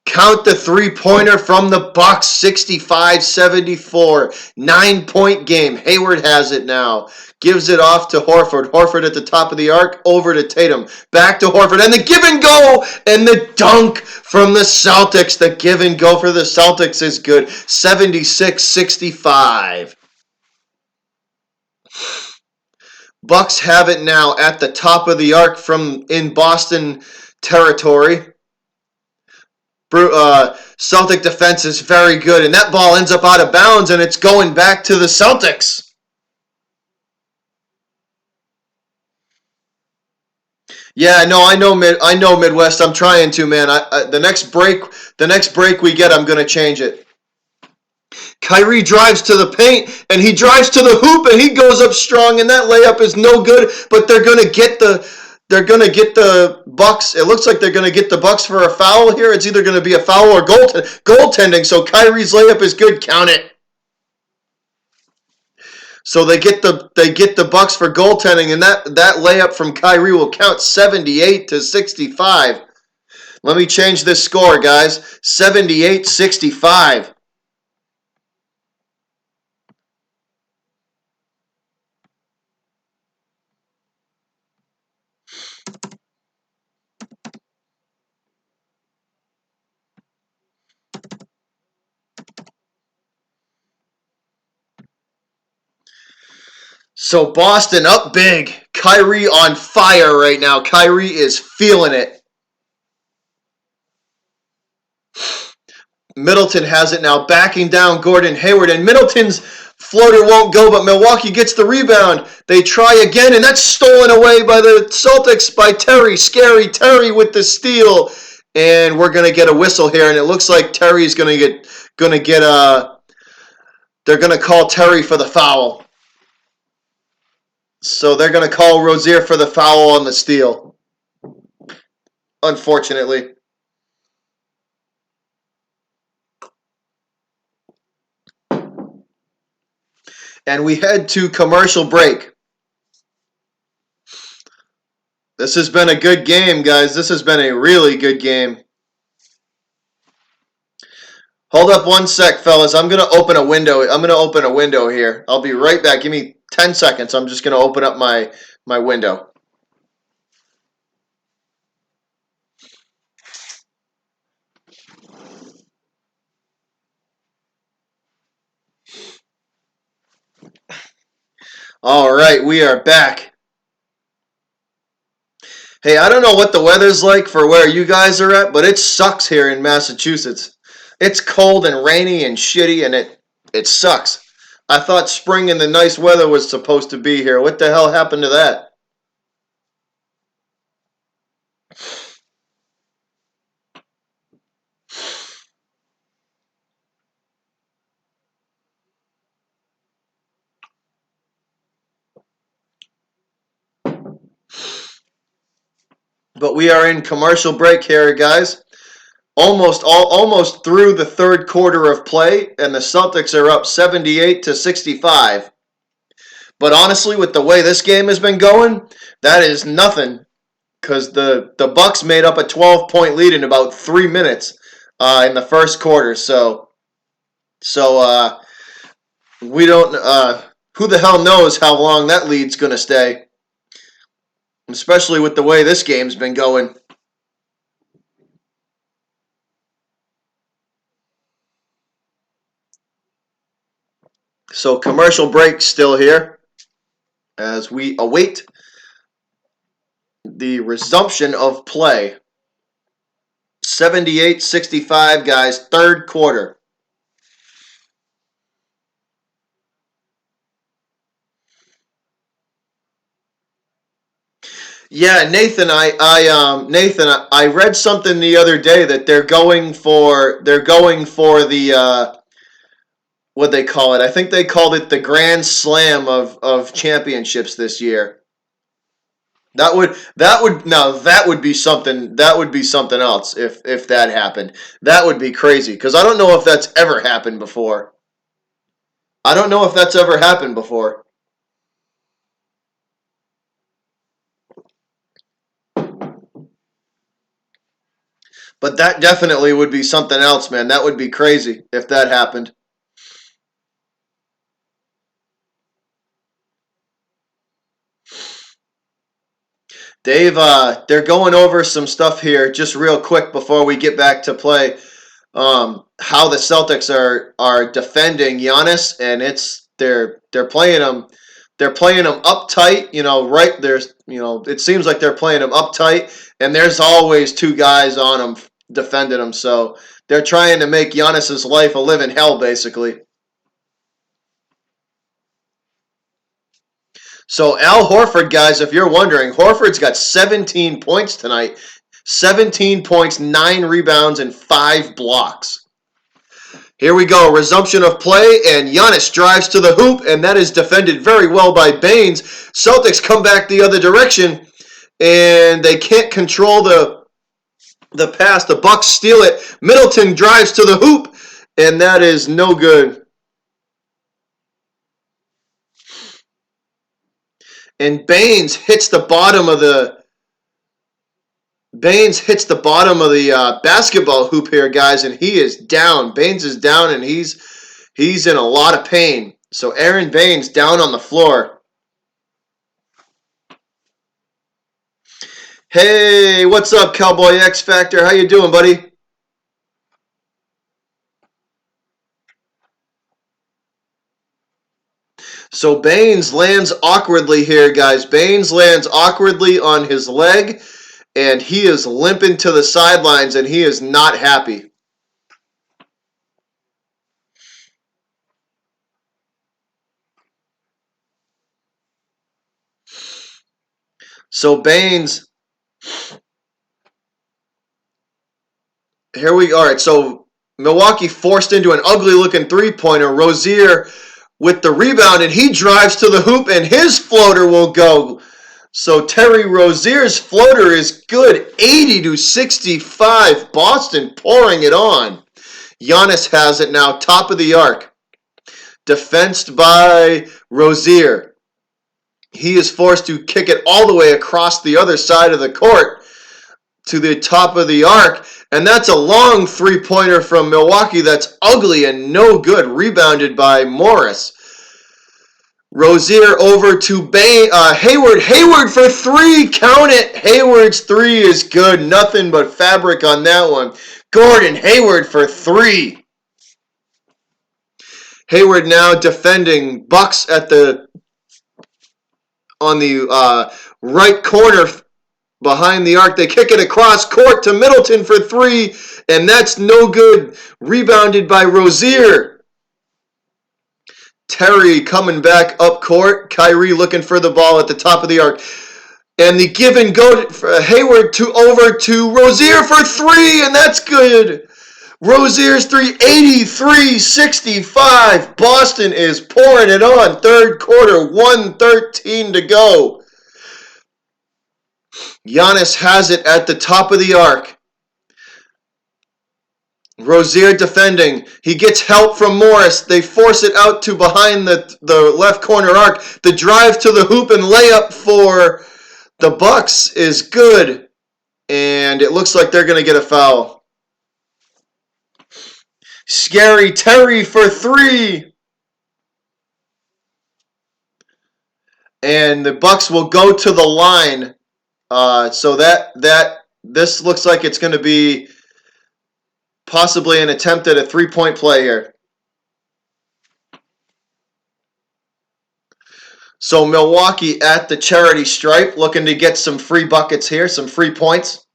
Count the three-pointer from the Bucks. 65-74. 9-point game. Hayward has it now. Gives it off to Horford. Horford at the top of the arc. Over to Tatum. Back to Horford. And the give and go. And the dunk from the Celtics. The give and go for the Celtics is good. 76-65. Bucks have it now at the top of the arc from in Boston territory. Celtic defense is very good, and that ball ends up out of bounds, and it's going back to the Celtics. Yeah, no, I know Midwest. I'm trying to, man. The next break we get, I'm gonna change it. Kyrie drives to the paint, and he drives to the hoop, and he goes up strong, and that layup is no good. But they're gonna get the Bucks. It looks like they're gonna get the Bucks for a foul here. It's either gonna be a foul or goaltending. So Kyrie's layup is good. Count it. So they get the Bucks for goaltending, and that layup from Kyrie will count 78-65. Let me change this score, guys. 78-65. So Boston up big. Kyrie on fire right now. Kyrie is feeling it. Middleton has it now, backing down Gordon Hayward, and Middleton's floater won't go, but Milwaukee gets the rebound. They try again, and that's stolen away by the Celtics by Terry. Scary Terry with the steal, and we're gonna get a whistle here, and it looks like Terry's gonna get they're gonna call Terry for the foul. So they're gonna call Rozier for the foul on the steal. Unfortunately. And we head to commercial break. This has been a good game, guys. This has been a really good game. Hold up one sec, fellas. I'm gonna open a window. Here. I'll be right back. Give me 10 seconds. I'm just gonna open up my window. All right, we are back. Hey, I don't know what the weather's like for where you guys are at, but it sucks here in Massachusetts. It's cold and rainy and shitty, and it sucks. I thought spring and the nice weather was supposed to be here. What the hell happened to that? But we are in commercial break here, guys. Almost through the third quarter of play, and the Celtics are up 78-65. But honestly, with the way this game has been going, that is nothing, because the Bucks made up a 12-point lead in about 3 minutes in the first quarter. So we don't. Who the hell knows how long that lead's going to stay, especially with the way this game's been going. So commercial break still here as we await the resumption of play. 78-65, guys, third quarter. Yeah, Nathan, I read something the other day that they're going for the what they call it. I think they called it the Grand Slam of championships this year. That would be something else if that happened. That would be crazy because I don't know if that's ever happened before. I don't know if that's ever happened before. But that definitely would be something else, man. That would be crazy if that happened. Dave, they're going over some stuff here just real quick before we get back to play. How the Celtics are defending Giannis, and they're playing him They're playing them uptight, right there's, it seems like they're playing them uptight, and there's always two guys on them defending them. So they're trying to make Giannis's life a living hell, basically. So Al Horford, guys, if you're wondering, Horford's got 17 points tonight. 17 points, 9 rebounds, and 5 blocks. Here we go, resumption of play, and Giannis drives to the hoop, and that is defended very well by Baines. Celtics come back the other direction, and they can't control the pass. The Bucks steal it. Middleton drives to the hoop, and that is no good. And Baines hits the bottom of the basketball hoop here, guys, and he is down. Baines is down, and he's in a lot of pain. So Aaron Baines down on the floor. Hey, what's up, Cowboy X Factor? How you doing, buddy? So Baines lands awkwardly here, guys. Baines lands awkwardly on his leg, and he is limping to the sidelines, and he is not happy. So Baines, here we are. All right, so Milwaukee forced into an ugly-looking three-pointer. Rozier with the rebound, and he drives to the hoop, and his floater will go. So Terry Rozier's floater is good, 80-65. Boston pouring it on. Giannis has it now, top of the arc. Defensed by Rozier. He is forced to kick it all the way across the other side of the court to the top of the arc. And that's a long three-pointer from Milwaukee that's ugly and no good. Rebounded by Morris. Rozier over to Hayward. Hayward for three. Count it. Hayward's three is good. Nothing but fabric on that one. Gordon Hayward for three. Hayward now defending. Bucks on the right corner behind the arc. They kick it across court to Middleton for three, and that's no good. Rebounded by Rozier. Terry coming back up court. Kyrie looking for the ball at the top of the arc. And the give and go for Hayward over to Rozier for three, and that's good. Rozier's 383-65. Boston is pouring it on. Third quarter, 1:13 to go. Giannis has it at the top of the arc. Rozier defending. He gets help from Morris. They force it out to behind the left corner arc. The drive to the hoop and layup for the Bucks is good. And it looks like they're going to get a foul. Scary Terry for three. And the Bucks will go to the line. So this looks like it's going to be possibly an attempt at a three-point play here. So Milwaukee at the charity stripe, looking to get some free buckets here, some free points.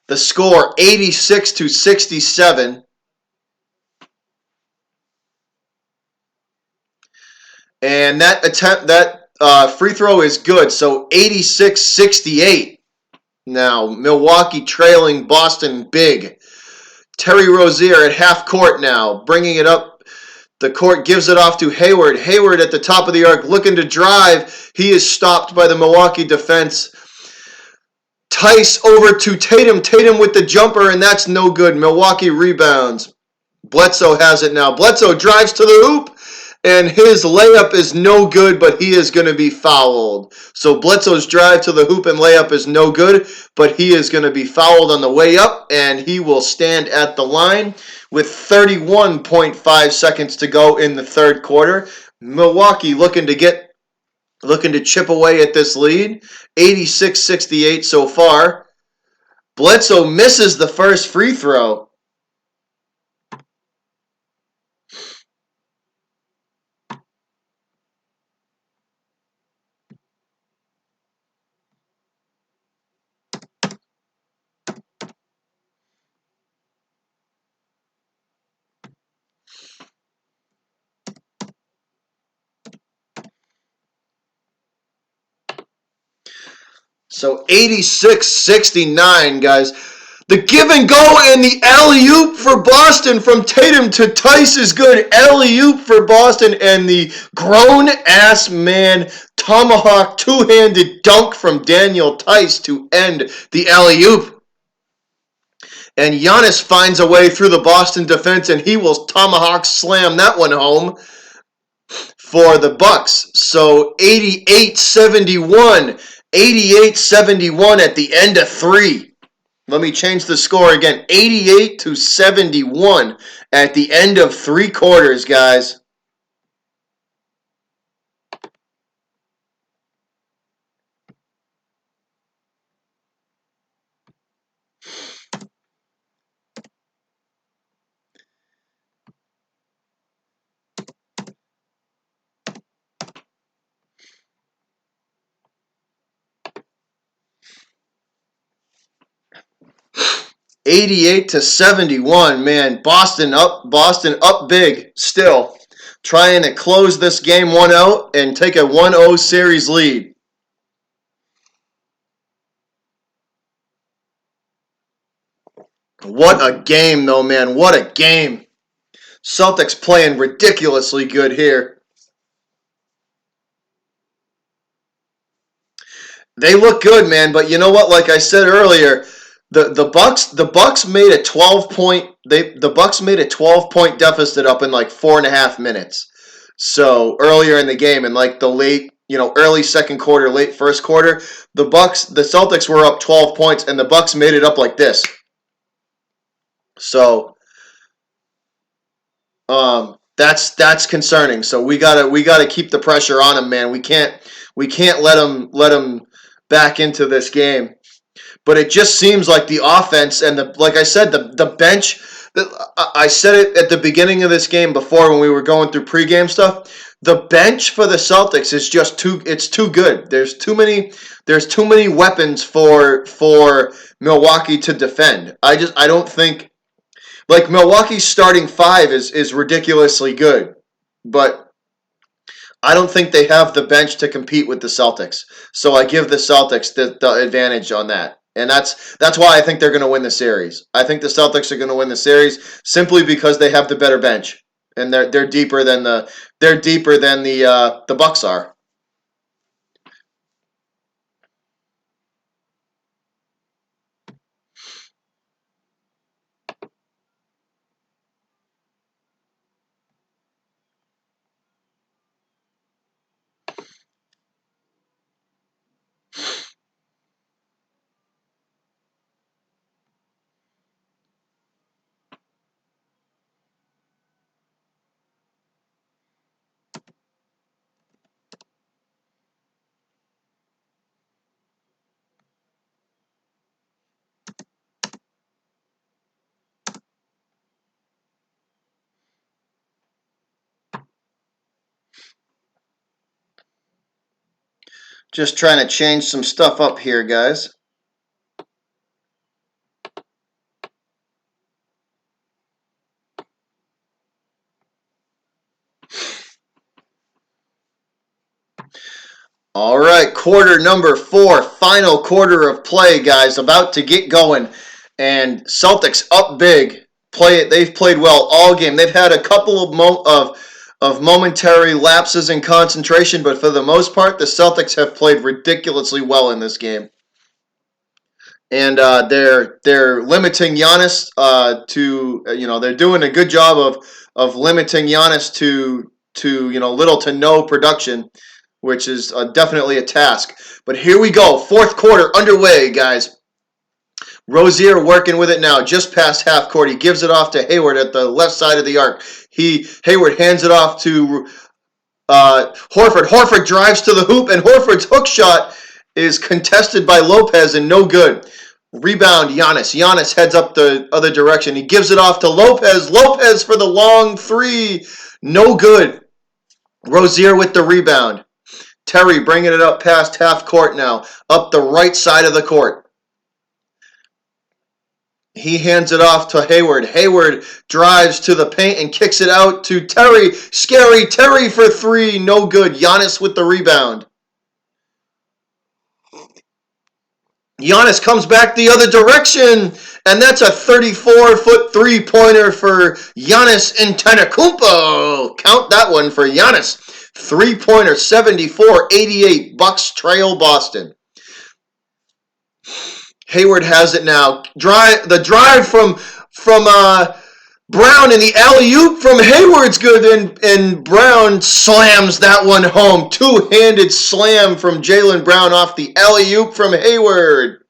The score 86-67. And that free throw is good. So 86-68. Now Milwaukee trailing Boston big. Terry Rozier at half court now, bringing it up. The court gives it off to Hayward. Hayward at the top of the arc looking to drive. He is stopped by the Milwaukee defense. Tice over to Tatum. Tatum with the jumper, and that's no good. Milwaukee rebounds. Bledsoe has it now. Bledsoe drives to the hoop, and his layup is no good, but he is going to be fouled. So Bledsoe's drive to the hoop and layup is no good, but he is going to be fouled on the way up, and he will stand at the line with 31.5 seconds to go in the third quarter. Milwaukee looking to chip away at this lead. 86-68 so far. Bledsoe misses the first free throw. So 86-69, guys. The give and go and the alley-oop for Boston from Tatum to Tice is good. Alley-oop for Boston and the grown-ass man tomahawk two-handed dunk from Daniel Tice to end the alley-oop. And Giannis finds a way through the Boston defense, and he will tomahawk slam that one home for the Bucks. So 88-71. 88-71 at the end of three. Let me change the score again. 88-71 at the end of three quarters, guys. $88-71, man. Boston up big still. Trying to close this game 1-0 and take a 1-0 series lead. What a game, though, man. What a game. Celtics playing ridiculously good here. They look good, man, but you know what? Like I said earlier, the Bucks made a 12-point deficit up in like 4.5 minutes. So earlier in the game, in like the late, early second quarter, late first quarter, the Celtics were up 12 points, and the Bucks made it up like this. So that's concerning. So we gotta keep the pressure on them, man. We can't let them back into this game. But it just seems like the offense and like I said, the bench. I said it at the beginning of this game before when we were going through pregame stuff. The bench for the Celtics is just too good. There's too many weapons for Milwaukee to defend. I don't think, like, Milwaukee's starting five is ridiculously good, but I don't think they have the bench to compete with the Celtics. So I give the Celtics the advantage on that. And that's why I think they're going to win the series. I think the Celtics are going to win the series simply because they have the better bench, and they're deeper than the Bucks are. Just trying to change some stuff up here, guys. All right, quarter number 4, final quarter of play, guys, about to get going. And Celtics up big. They've played well all game. They've had a couple of momentary lapses in concentration, but for the most part, the Celtics have played ridiculously well in this game. And they're limiting Giannis to they're doing a good job of limiting Giannis to little to no production, which is definitely a task. But here we go, fourth quarter underway, guys. Rozier working with it now, just past half court. He gives it off to Hayward at the left side of the arc. Hayward hands it off to Horford. Horford drives to the hoop, and Horford's hook shot is contested by Lopez and no good. Rebound, Giannis. Giannis heads up the other direction. He gives it off to Lopez. Lopez for the long three. No good. Rozier with the rebound. Terry bringing it up past half court now, up the right side of the court. He hands it off to Hayward. Hayward drives to the paint and kicks it out to Terry. Scary Terry for three. No good. Giannis with the rebound. Giannis comes back the other direction, and that's a 34-foot three-pointer for Giannis Antetokounmpo. Count that one for Giannis. Three-pointer, 74-88. Bucks trail Boston. Hayward has it now. The drive from Brown and the alley-oop from Hayward's good, and Brown slams that one home. Two-handed slam from Jaylen Brown off the alley-oop from Hayward.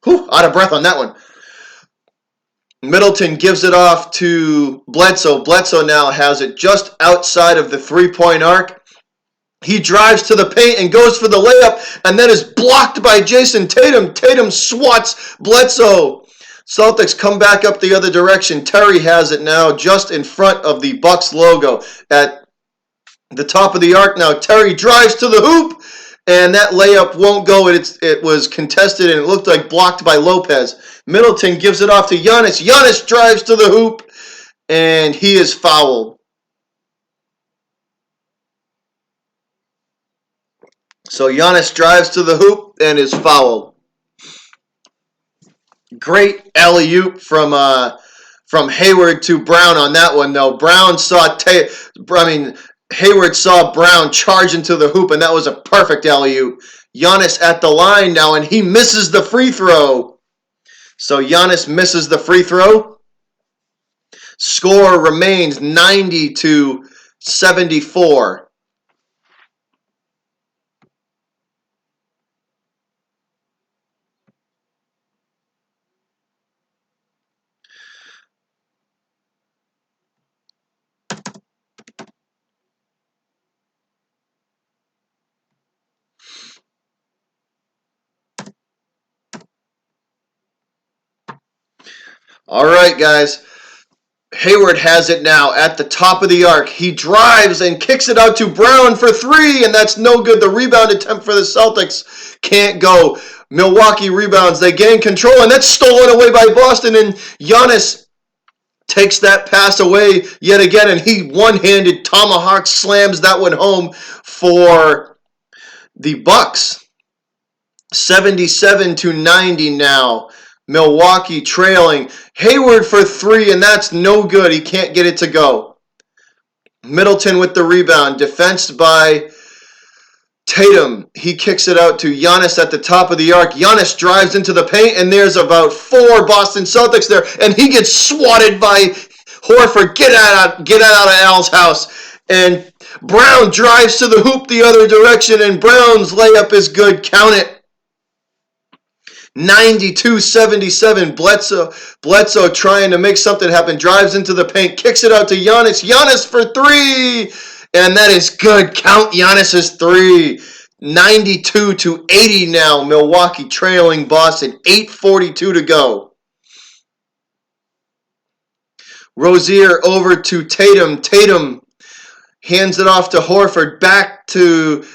Whew, out of breath on that one. Middleton gives it off to Bledsoe. Bledsoe now has it just outside of the three-point arc. He drives to the paint and goes for the layup, and that is blocked by Jason Tatum. Tatum swats Bledsoe. Celtics come back up the other direction. Terry has it now just in front of the Bucks logo at the top of the arc now. Terry drives to the hoop, and that layup won't go. It was contested, and it looked like blocked by Lopez. Middleton gives it off to Giannis. Giannis drives to the hoop, and he is fouled. So Giannis drives to the hoop and is fouled. Great alley-oop from Hayward to Brown on that one, though. Hayward saw Brown charge into the hoop, and that was a perfect alley-oop. Giannis at the line now, and he misses the free throw. So Giannis misses the free throw. Score remains 90-74. All right, guys. Hayward has it now at the top of the arc. He drives and kicks it out to Brown for three, and that's no good. The rebound attempt for the Celtics can't go. Milwaukee rebounds. They gain control, and that's stolen away by Boston, and Giannis takes that pass away yet again, and he one-handed tomahawk slams that one home for the Bucks. 77-90 now. Milwaukee trailing. Hayward for three, and that's no good. He can't get it to go. Middleton with the rebound. Defensed by Tatum. He kicks it out to Giannis at the top of the arc. Giannis drives into the paint, and there's about four Boston Celtics there, and he gets swatted by Horford. Get out of Al's house. And Brown drives to the hoop the other direction, and Brown's layup is good. Count it. 92-77. Bledsoe trying to make something happen. Drives into the paint. Kicks it out to Giannis. Giannis for three. And that is good. Count Giannis's three. 92-80 now. Milwaukee trailing Boston. 8:42 to go. Rozier over to Tatum. Tatum hands it off to Horford. Back to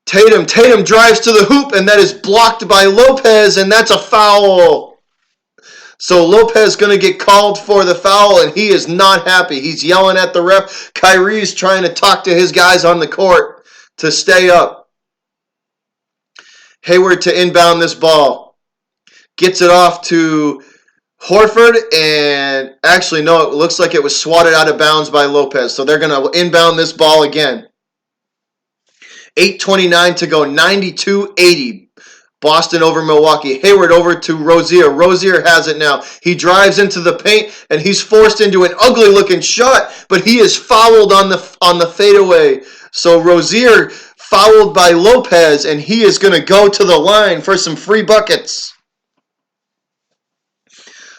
Tatum. Tatum drives to the hoop, and that is blocked by Lopez, and that's a foul. So Lopez going to get called for the foul, and he is not happy. He's yelling at the ref. Kyrie's trying to talk to his guys on the court to stay up. Hayward to inbound this ball. Gets it off to Horford, and actually, no, it looks like it was swatted out of bounds by Lopez. So they're going to inbound this ball again. 8:29 to go, 92-80. Boston over Milwaukee. Hayward over to Rozier. Rozier has it now. He drives into the paint, and he's forced into an ugly-looking shot, but he is fouled on the fadeaway. So Rozier fouled by Lopez, and he is going to go to the line for some free buckets.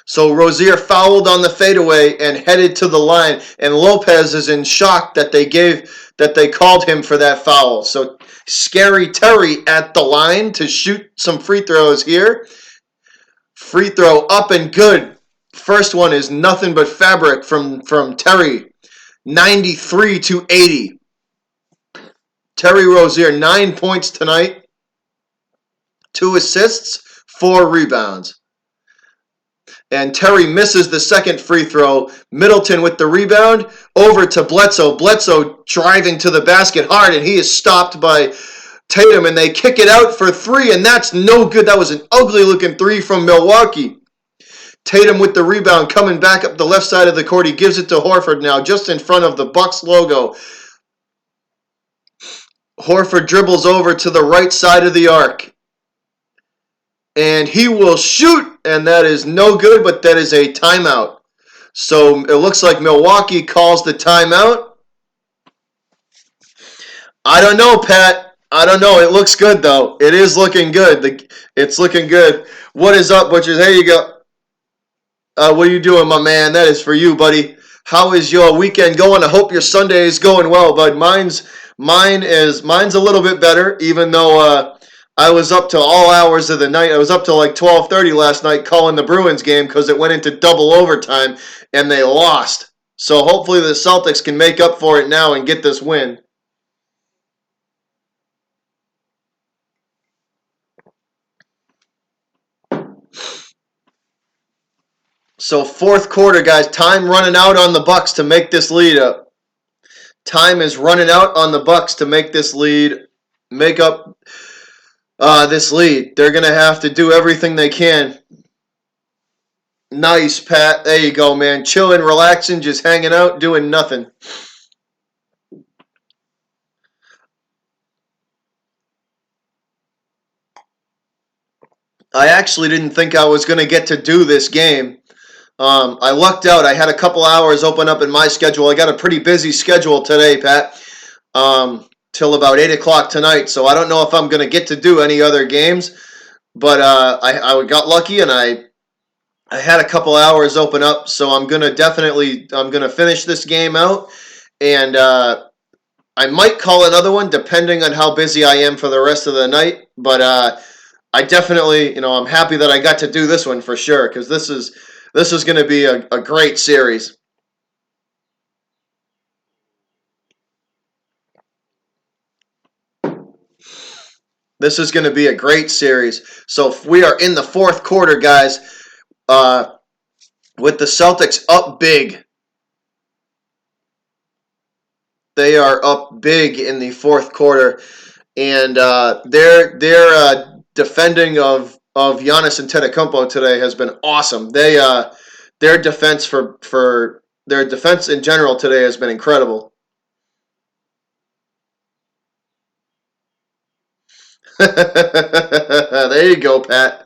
So Rozier fouled on the fadeaway and headed to the line, and Lopez is in shock that they called him for that foul. So Scary Terry at the line to shoot some free throws here. Free throw up and good. First one is nothing but fabric from Terry. 93-80. Terry Rozier, 9 points tonight. 2 assists, 4 rebounds. And Terry misses the second free throw. Middleton with the rebound. Over to Bledsoe. Bledsoe driving to the basket hard, and he is stopped by Tatum, and they kick it out for three, and that's no good. That was an ugly-looking three from Milwaukee. Tatum with the rebound, coming back up the left side of the court. He gives it to Horford now, just in front of the Bucks logo. Horford dribbles over to the right side of the arc. And he will shoot, and that is no good, but that is a timeout. So it looks like Milwaukee calls the timeout. I don't know, Pat. I don't know. It looks good, though. It is looking good. It's looking good. What is up, Butchers? There you go. What are you doing, my man? That is for you, buddy. How is your weekend going? I hope your Sunday is going well, bud. Mine's a little bit better, even though I was up till all hours of the night. I was up till like 12:30 last night calling the Bruins game because it went into double overtime and they lost. So hopefully the Celtics can make up for it now and get this win. So fourth quarter, guys, time running out on the Bucks to make this lead up. Time is running out on the Bucks to make this lead, make up this lead. They're gonna have to do everything they can. Nice, Pat. There you go, man. Chilling, relaxing, just hanging out, doing nothing. I actually didn't think I was going to get to do this game. I lucked out. I had a couple hours open up in my schedule. I got a pretty busy schedule today, Pat, till about 8 o'clock tonight. So I don't know if I'm going to get to do any other games. But I got lucky and I had a couple hours open up. So I'm going to finish this game out. And I might call another one depending on how busy I am for the rest of the night. But I definitely, I'm happy that I got to do this one for sure because this is going to be a great series. This is going to be a great series. So we are in the fourth quarter, guys, with the Celtics up big. They are up big in the fourth quarter, and their defending of Giannis Antetokounmpo today has been awesome. Their defense for their defense in general today has been incredible. There you go, Pat.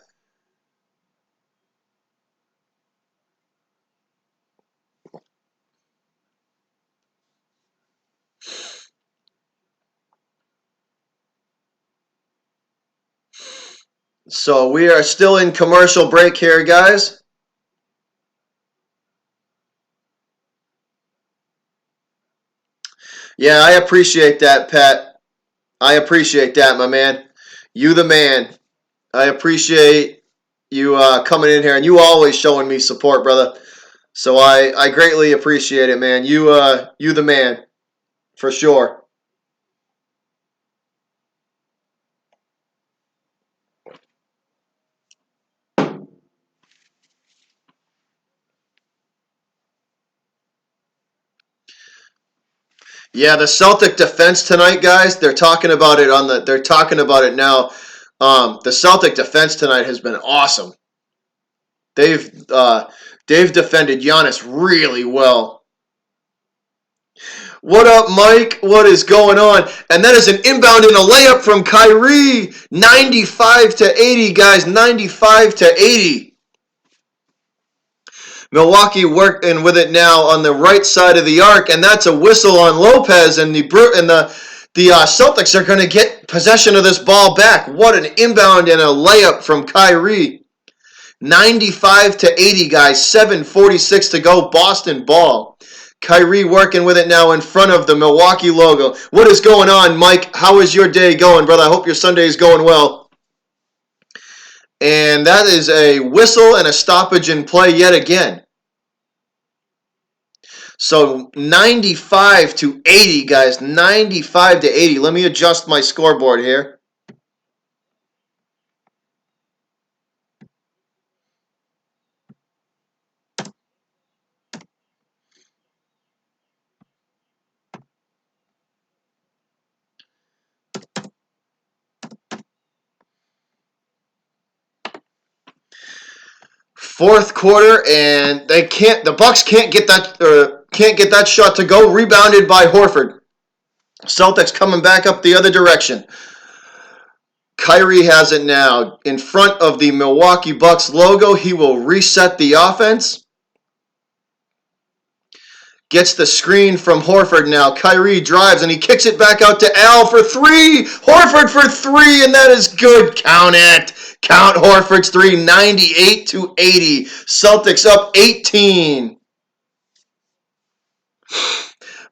So we are still in commercial break here, guys. Yeah, I appreciate that, Pat. I appreciate that, my man. You the man. I appreciate you coming in here, and you always showing me support, brother. So I greatly appreciate it, man. You the man, for sure. Yeah, the Celtic defense tonight, guys. They're talking about it on the. They're talking about it now. The Celtic defense tonight has been awesome. They've uh, they've defended Giannis really well. What up, Mike? What is going on? And that is an inbound and a layup from Kyrie. 95 to 80, guys. 95 to 80. Milwaukee working with it now on the right side of the arc, and that's a whistle on Lopez, and the Celtics are going to get possession of this ball back. What an inbound and a layup from Kyrie. 95 to 80, guys. 7:46 to go. Boston ball. Kyrie working with it now in front of the Milwaukee logo. What is going on, Mike? How is your day going, brother? I hope your Sunday is going well. And that is a whistle and a stoppage in play yet again. So 95 to 80, guys. 95 to 80. Let me adjust my scoreboard here. Fourth quarter, and they can't. The Bucks can't get that shot to go. Rebounded by Horford. Celtics coming back up the other direction. Kyrie has it now in front of the Milwaukee Bucks logo. He will reset the offense. Gets the screen from Horford now. Kyrie drives and he kicks it back out to Al for three. Horford for three, and that is good. Count it. Count Horford's three. 98-80. Celtics up 18.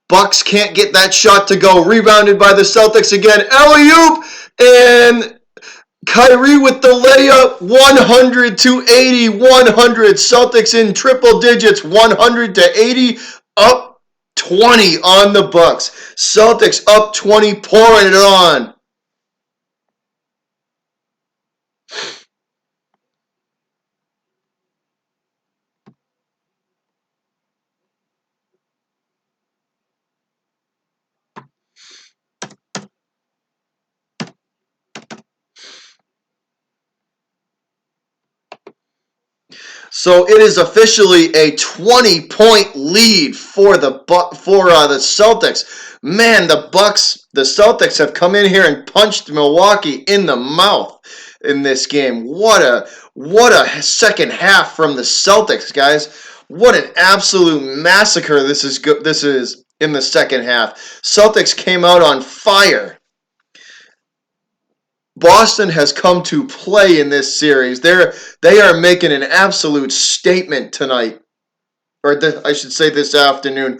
Bucks can't get that shot to go. Rebounded by the Celtics again. Alley-oop, and Kyrie with the layup. 100-80. 100. Celtics in triple digits. 100-80. Up 20 on the Bucks. Celtics up 20, pouring it on. So it is officially a 20-point lead for the Celtics. Man, the Celtics have come in here and punched Milwaukee in the mouth in this game. What a second half from the Celtics, guys. What an absolute massacre this is in the second half. Celtics came out on fire. Boston has come to play in this series. They are making an absolute statement tonight, I should say this afternoon.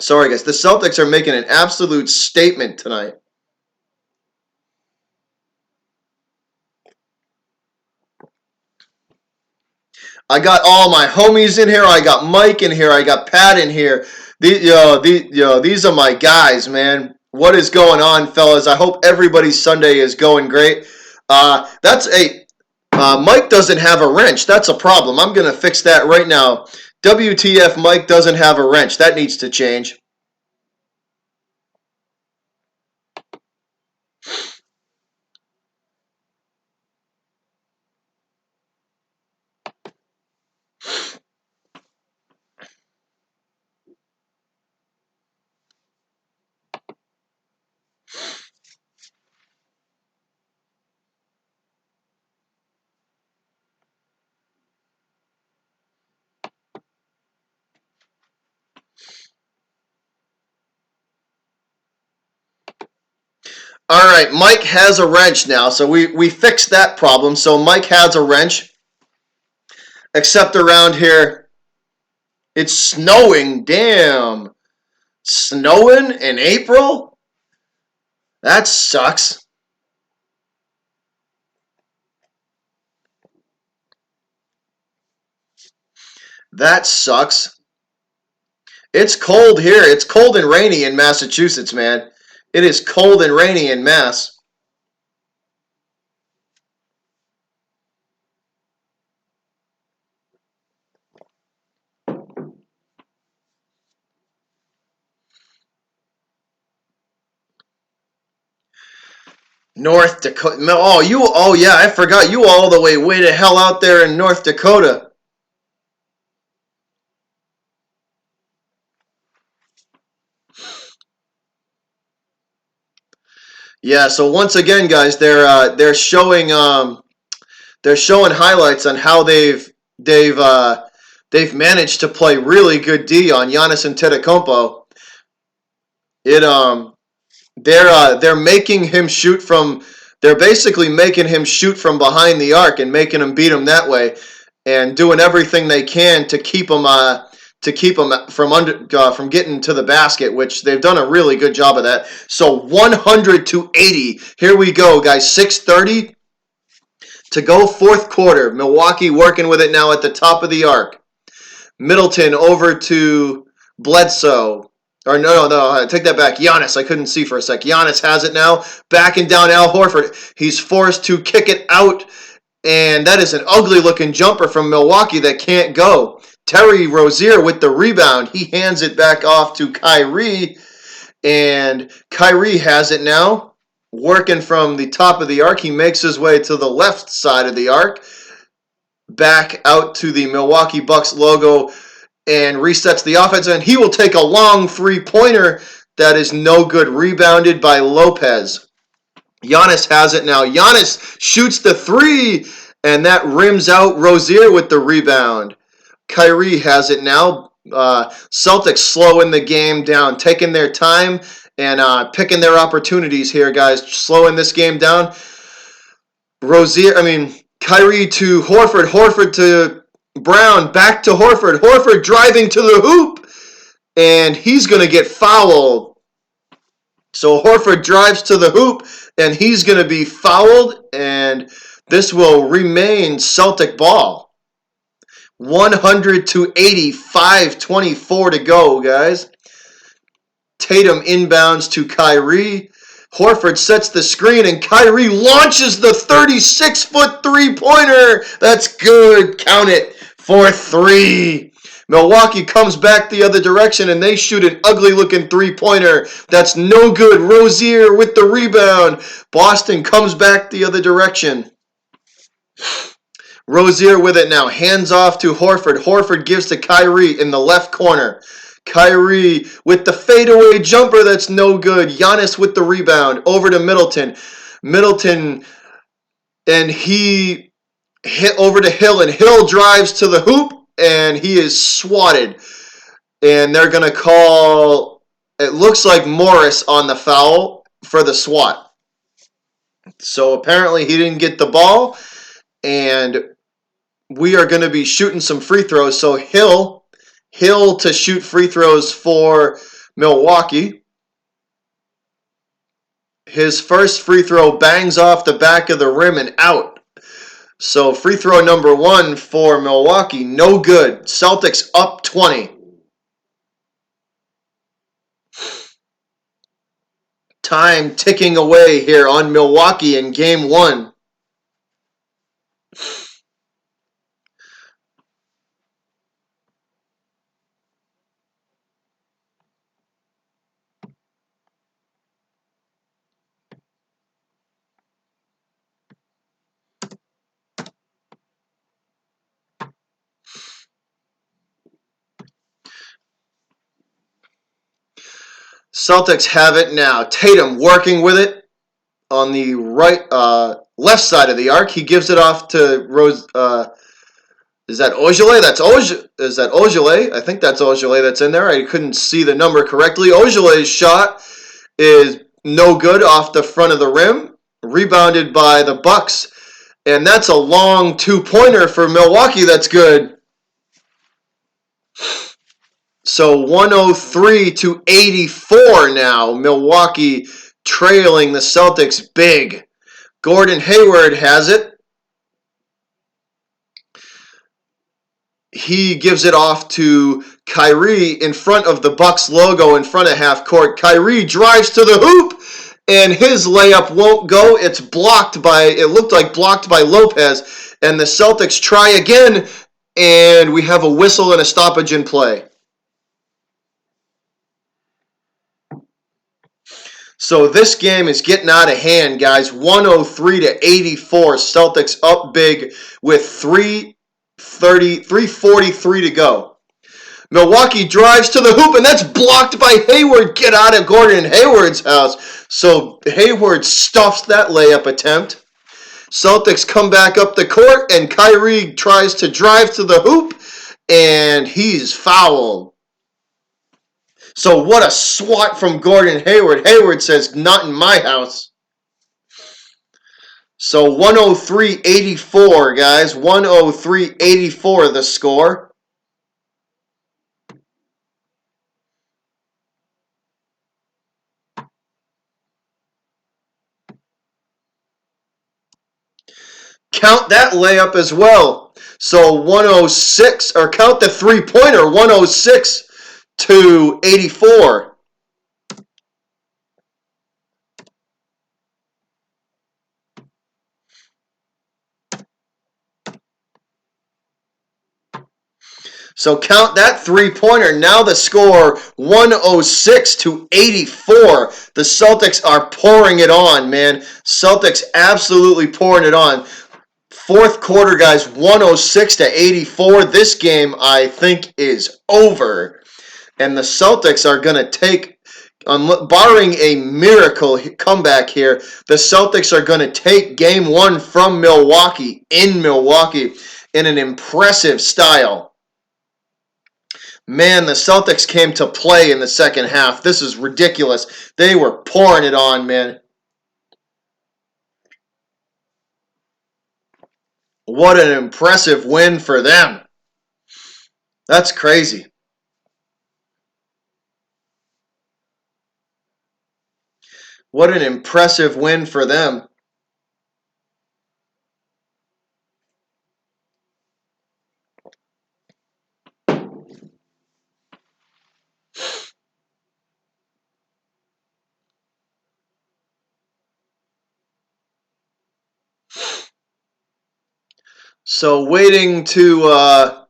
Sorry guys, the Celtics are making an absolute statement tonight. I got all my homies in here. I got Mike in here. I got Pat in here. These are my guys, man. What is going on, fellas? I hope everybody's Sunday is going great. Mike doesn't have a wrench. That's a problem. I'm going to fix that right now. WTF, Mike doesn't have a wrench. That needs to change. All right, Mike has a wrench now, so we fixed that problem. So Mike has a wrench, except around here, it's snowing. Damn, snowing in April? That sucks. That sucks. It's cold here. It's cold and rainy in Massachusetts, man. It is cold and rainy in Mass. North Dakota. Oh yeah, I forgot you all the way the hell out there in North Dakota. Yeah, so once again, guys, they're showing highlights on how they've managed to play really good D on Giannis Antetokounmpo. They're making him shoot from. They're basically making him shoot from behind the arc and making him beat him that way, and doing everything they can to keep him from getting to the basket, which they've done a really good job of that. So 100-80. Here we go, guys. 6:30 to go, fourth quarter. Milwaukee working with it now at the top of the arc. Middleton over to Bledsoe. Or no, take that back. Giannis, I couldn't see for a sec. Giannis has it now. Backing down Al Horford. He's forced to kick it out. And that is an ugly-looking jumper from Milwaukee that can't go. Terry Rozier with the rebound. He hands it back off to Kyrie. And Kyrie has it now. Working from the top of the arc. He makes his way to the left side of the arc. back out to the Milwaukee Bucks logo and resets the offense, and he will take a long three-pointer that is no good, rebounded by Lopez. Giannis has it now. Giannis shoots the three, and that rims out Rozier with the rebound. Kyrie has it now. Celtics slowing the game down, taking their time and picking their opportunities here, guys. Slowing this game down. Kyrie to Horford. Horford to Brown. Back to Horford. Horford driving to the hoop. And he's going to get fouled. So Horford drives to the hoop, and he's going to be fouled. And this will remain Celtic ball. 100-80, 5:24 to go, guys. Tatum inbounds to Kyrie. Horford sets the screen, and Kyrie launches the 36-foot three-pointer. That's good. Count it for three. Milwaukee comes back the other direction, and they shoot an ugly-looking three-pointer. That's no good. Rozier with the rebound. Boston comes back the other direction. Rozier with it now. Hands off to Horford. Horford gives to Kyrie in the left corner. Kyrie with the fadeaway jumper that's no good. Giannis with the rebound. Over to Middleton. Middleton, and he hit over to Hill, and Hill drives to the hoop, and he is swatted. And they're going to call, it looks like Morris on the foul for the swat. So apparently he didn't get the ball, and we are going to be shooting some free throws. So Hill to shoot free throws for Milwaukee. His first free throw bangs off the back of the rim and out. So free throw number one for Milwaukee, no good. Celtics up 20. Time ticking away here on Milwaukee in game one. Celtics have it now. Tatum working with it on the left side of the arc. He gives it off to Rose. Is that Ojale? Is that Ojale? I think that's Ojale that's in there. I couldn't see the number correctly. Ojale's shot is no good off the front of the rim. Rebounded by the Bucks. And that's a long two-pointer for Milwaukee. That's good. So 103-84 now. Milwaukee trailing the Celtics big. Gordon Hayward has it. He gives it off to Kyrie in front of the Bucks logo in front of half court. Kyrie drives to the hoop, and his layup won't go. It looked like blocked by Lopez, and the Celtics try again, and we have a whistle and a stoppage in play. So this game is getting out of hand, guys. 103-84. Celtics up big with 3:43 to go. Milwaukee drives to the hoop, and that's blocked by Hayward. Get out of Gordon Hayward's house. So Hayward stuffs that layup attempt. Celtics come back up the court, and Kyrie tries to drive to the hoop, and he's fouled. So what a swat from Gordon Hayward. Hayward says, not in my house. So 103-84, guys. 103-84 the score. Count that layup as well. So 106, or count the three-pointer, 106-84. So count that three-pointer. Now the score 106-84. The Celtics are pouring it on, man. Celtics absolutely pouring it on. Fourth quarter, guys, 106-84. This game, I think, is over. And the Celtics are going to take, barring a miracle comeback here, the Celtics are going to take game one from Milwaukee in Milwaukee in an impressive style. Man, the Celtics came to play in the second half. This is ridiculous. They were pouring it on, man. What an impressive win for them. That's crazy. What an impressive win for them. So waiting to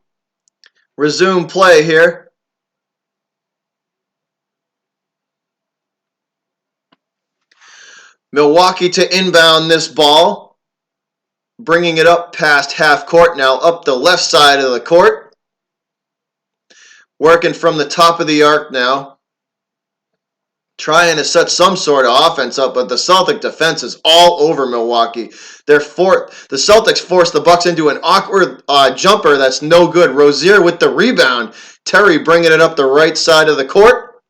resume play here. Milwaukee to inbound this ball. Bringing it up past half court now, up the left side of the court. Working from the top of the arc now. Trying to set some sort of offense up, but the Celtic defense is all over Milwaukee. The Celtics forced the Bucks into an awkward jumper that's no good. Rozier with the rebound. Terry bringing it up the right side of the court.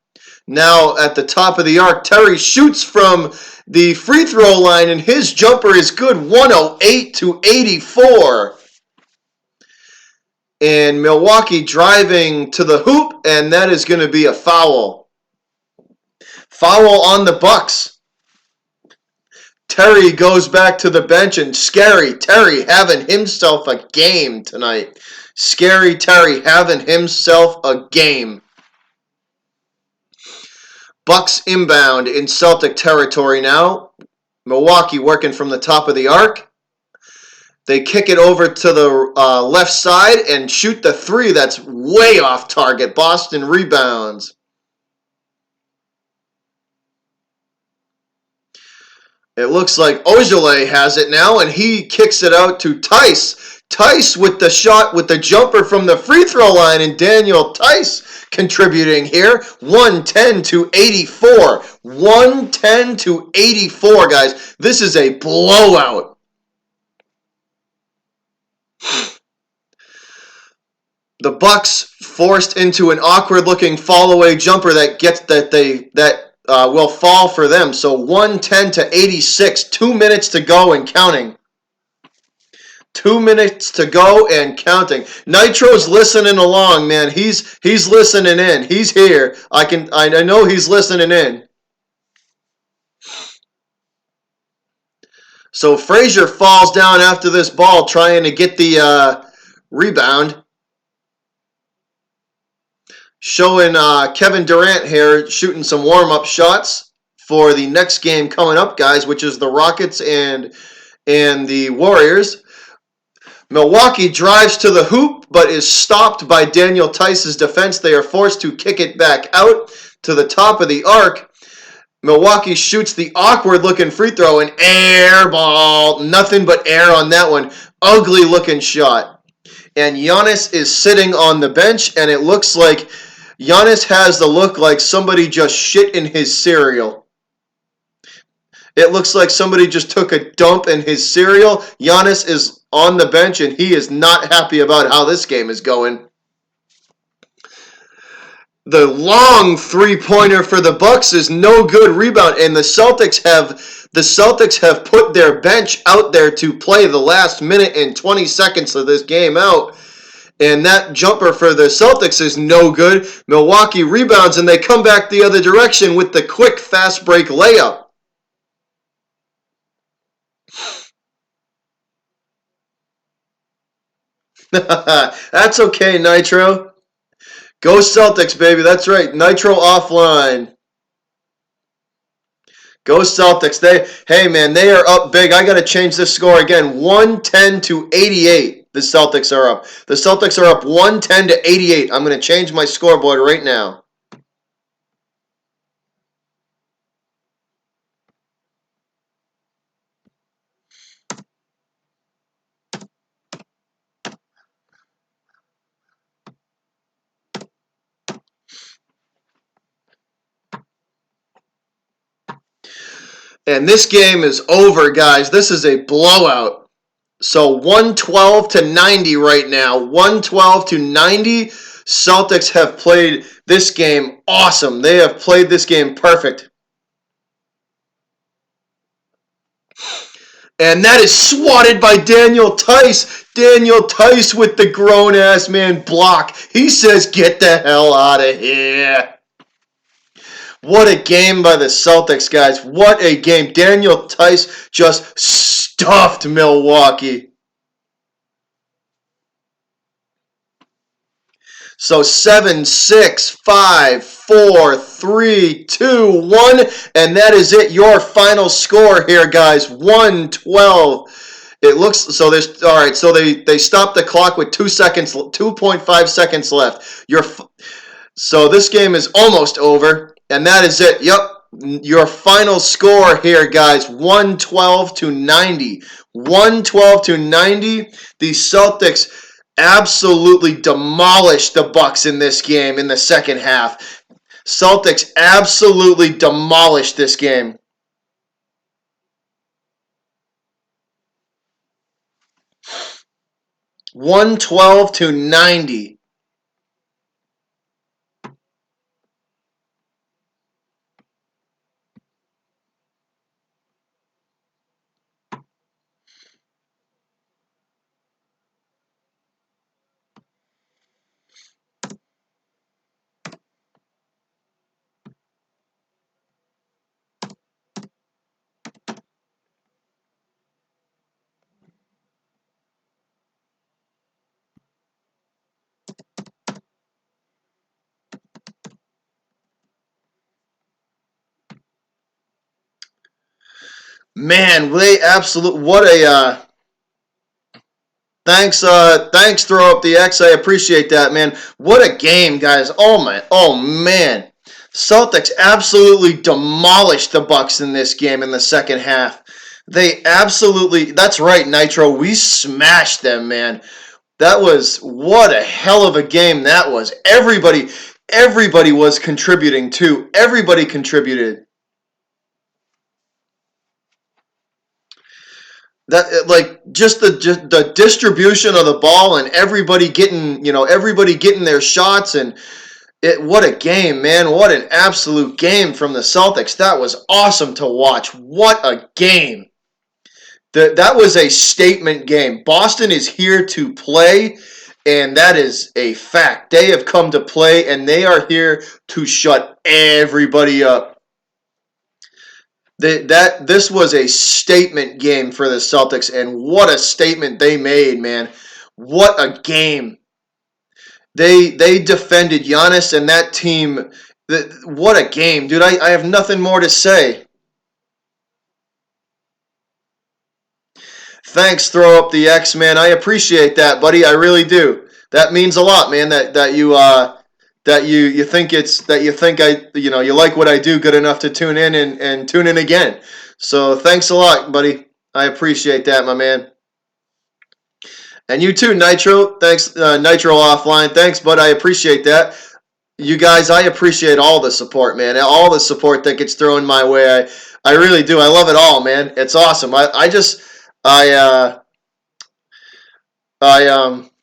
Now at the top of the arc, Terry shoots from the free throw line, and his jumper is good, 108-84. And Milwaukee driving to the hoop, and that is going to be a foul. Foul on the Bucks. Terry goes back to the bench, and Scary Terry having himself a game tonight. Scary Terry having himself a game. Bucks inbound in Celtic territory now. Milwaukee working from the top of the arc. They kick it over to the left side and shoot the three that's way off target. Boston rebounds. It looks like Ojale has it now, and he kicks it out to Tice. Tice with the shot, with the jumper from the free throw line, and Daniel Tice contributing here. 110-84. 110-84, guys. This is a blowout. The Bucks forced into an awkward-looking fall-away jumper that will fall for them. So 110-86. 2 minutes to go and counting. 2 minutes to go and counting. Nitro's listening along, man. He's listening in. He's here. I know he's listening in. So Frazier falls down after this ball, trying to get the rebound. Showing Kevin Durant here shooting some warm-up shots for the next game coming up, guys, which is the Rockets and the Warriors. Milwaukee drives to the hoop, but is stopped by Daniel Tice's defense. They are forced to kick it back out to the top of the arc. Milwaukee shoots the awkward-looking free throw, and air ball. Nothing but air on that one. Ugly-looking shot. And Giannis is sitting on the bench, and it looks like Giannis has the look like somebody just shit in his cereal. It looks like somebody just took a dump in his cereal. Giannis is on the bench, and he is not happy about how this game is going. The long three-pointer for the Bucks is no good rebound, and the Celtics have put their bench out there to play the last minute and 20 seconds of this game out. And that jumper for the Celtics is no good. Milwaukee rebounds, and they come back the other direction with the quick fast break layup. That's okay, Nitro. Go Celtics, baby. That's right. Nitro offline. Go Celtics. Hey, man, they are up big. I got to change this score again. 110-88. The Celtics are up. The Celtics are up 110-88. I'm going to change my scoreboard right now. And this game is over, guys. This is a blowout. So 112 to 90 right now. 112 to 90. Celtics have played this game awesome. They have played this game perfect. And that is swatted by Daniel Tice. Daniel Tice with the grown-ass man block. He says, get the hell out of here. What a game by the Celtics, guys. What a game. Daniel Tice just stuffed Milwaukee. So 7, 6, 5, 4, 3, 2, 1, and that is it. Your final score here, guys. 112. It looks so. There's all right. So they stopped the clock with 2.5 seconds left. So this game is almost over, and that is it. Yep. Your final score here, guys, 112 to 90. 112 to 90. The Celtics absolutely demolished the Bucks in this game in the second half. Celtics absolutely demolished this game. $112 to $90. Man, they absolutely what a thanks throw up the X. I appreciate that, man. What a game, guys. Oh man. Celtics absolutely demolished the Bucks in this game in the second half. They absolutely that's right, Nitro. We smashed them, man. That was what a hell of a game that was. Everybody was contributing too. Everybody contributed. That like just the distribution of the ball and everybody getting their shots and what a game, man. What an absolute game from the Celtics. That was awesome to watch. What a game. That was a statement game. Boston is here to play, and that is a fact. They have come to play, and they are here to shut everybody up. This was a statement game for the Celtics, and what a statement they made, man. What a game. They defended Giannis and that team. What a game, dude. I have nothing more to say. Thanks, throw up the X, man. I appreciate that, buddy. I really do. That means a lot, man. That you think you like what I do good enough to tune in and tune in again. So thanks a lot, buddy. I appreciate that, my man. And you too, Nitro. Thanks, Nitro Offline. Thanks, bud. I appreciate that. You guys, I appreciate all the support, man. All the support that gets thrown my way. I really do. I love it all, man. It's awesome. I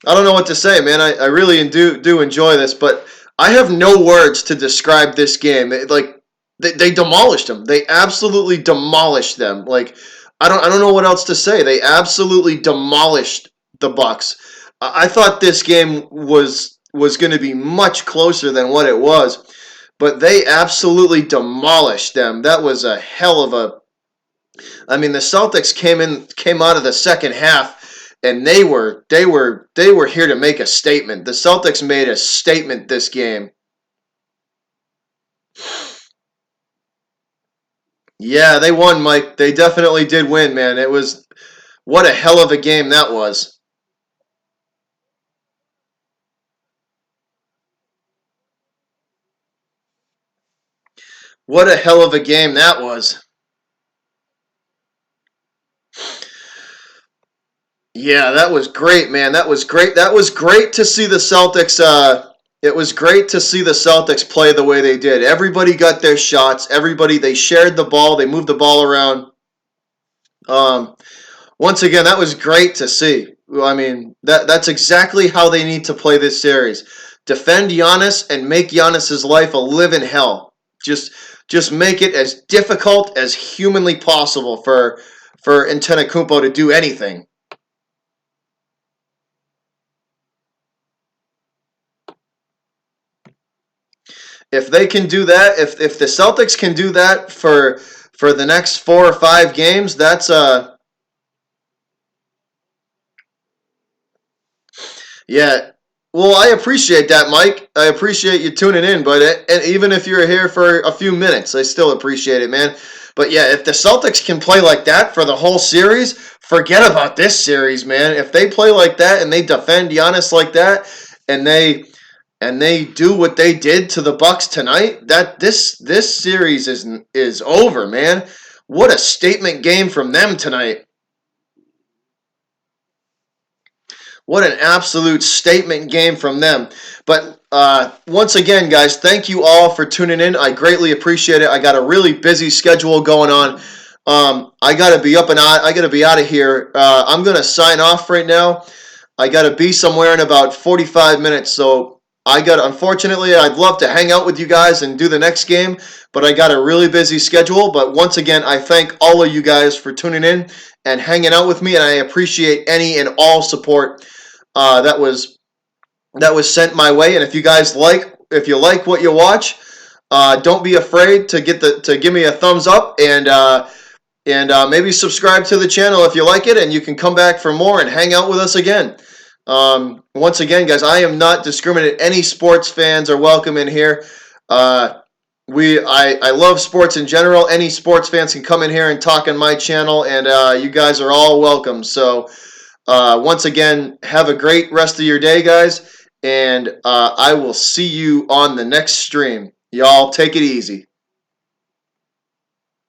don't know what to say, man. I really do enjoy this, but I have no words to describe this game. They demolished them. They absolutely demolished them. Like I don't know what else to say. They absolutely demolished the Bucks. I thought this game was going to be much closer than what it was, but they absolutely demolished them. That was a hell of a. I mean, the Celtics came out of the second half, and they were here to make a statement. The Celtics made a statement this game. Yeah, they won, Mike. They definitely did win, man. It was what a hell of a game that was. What a hell of a game that was. Yeah, that was great, man. That was great. That was great to see the Celtics It was great to see the Celtics play the way they did. Everybody got their shots. Everybody, they shared the ball. They moved the ball around. Um, Once again, that was great to see. I mean, that's exactly how they need to play this series. Defend Giannis and make Giannis's life a living hell. Just just make it as difficult as humanly possible for Antetokounmpo to do anything. If they can do that, if the Celtics can do that for the next 4 or 5 games, that's yeah. Well, I appreciate that, Mike. I appreciate you tuning in, but and even if you're here for a few minutes, I still appreciate it, man. But yeah, if the Celtics can play like that for the whole series, forget about this series, man. If they play like that and they defend Giannis like that, and they do what they did to the Bucks tonight, that this series is over, man. What a statement game from them tonight. What an absolute statement game from them. But once again, guys, thank you all for tuning in. I greatly appreciate it. I got a really busy schedule going on. I got to be up and out. I got to be out of here. I'm going to sign off right now. I got to be somewhere in about 45 minutes. So unfortunately, I'd love to hang out with you guys and do the next game, but I got a really busy schedule. But once again, I thank all of you guys for tuning in and hanging out with me, and I appreciate any and all support that was sent my way. And if you like what you watch, don't be afraid to give me a thumbs up and maybe subscribe to the channel if you like it, and you can come back for more and hang out with us again. Once again, guys, I am not discriminating. Any sports fans are welcome in here. I love sports in general. Any sports fans can come in here and talk on my channel, and you guys are all welcome. So once again, have a great rest of your day, guys, and I will see you on the next stream. Y'all take it easy.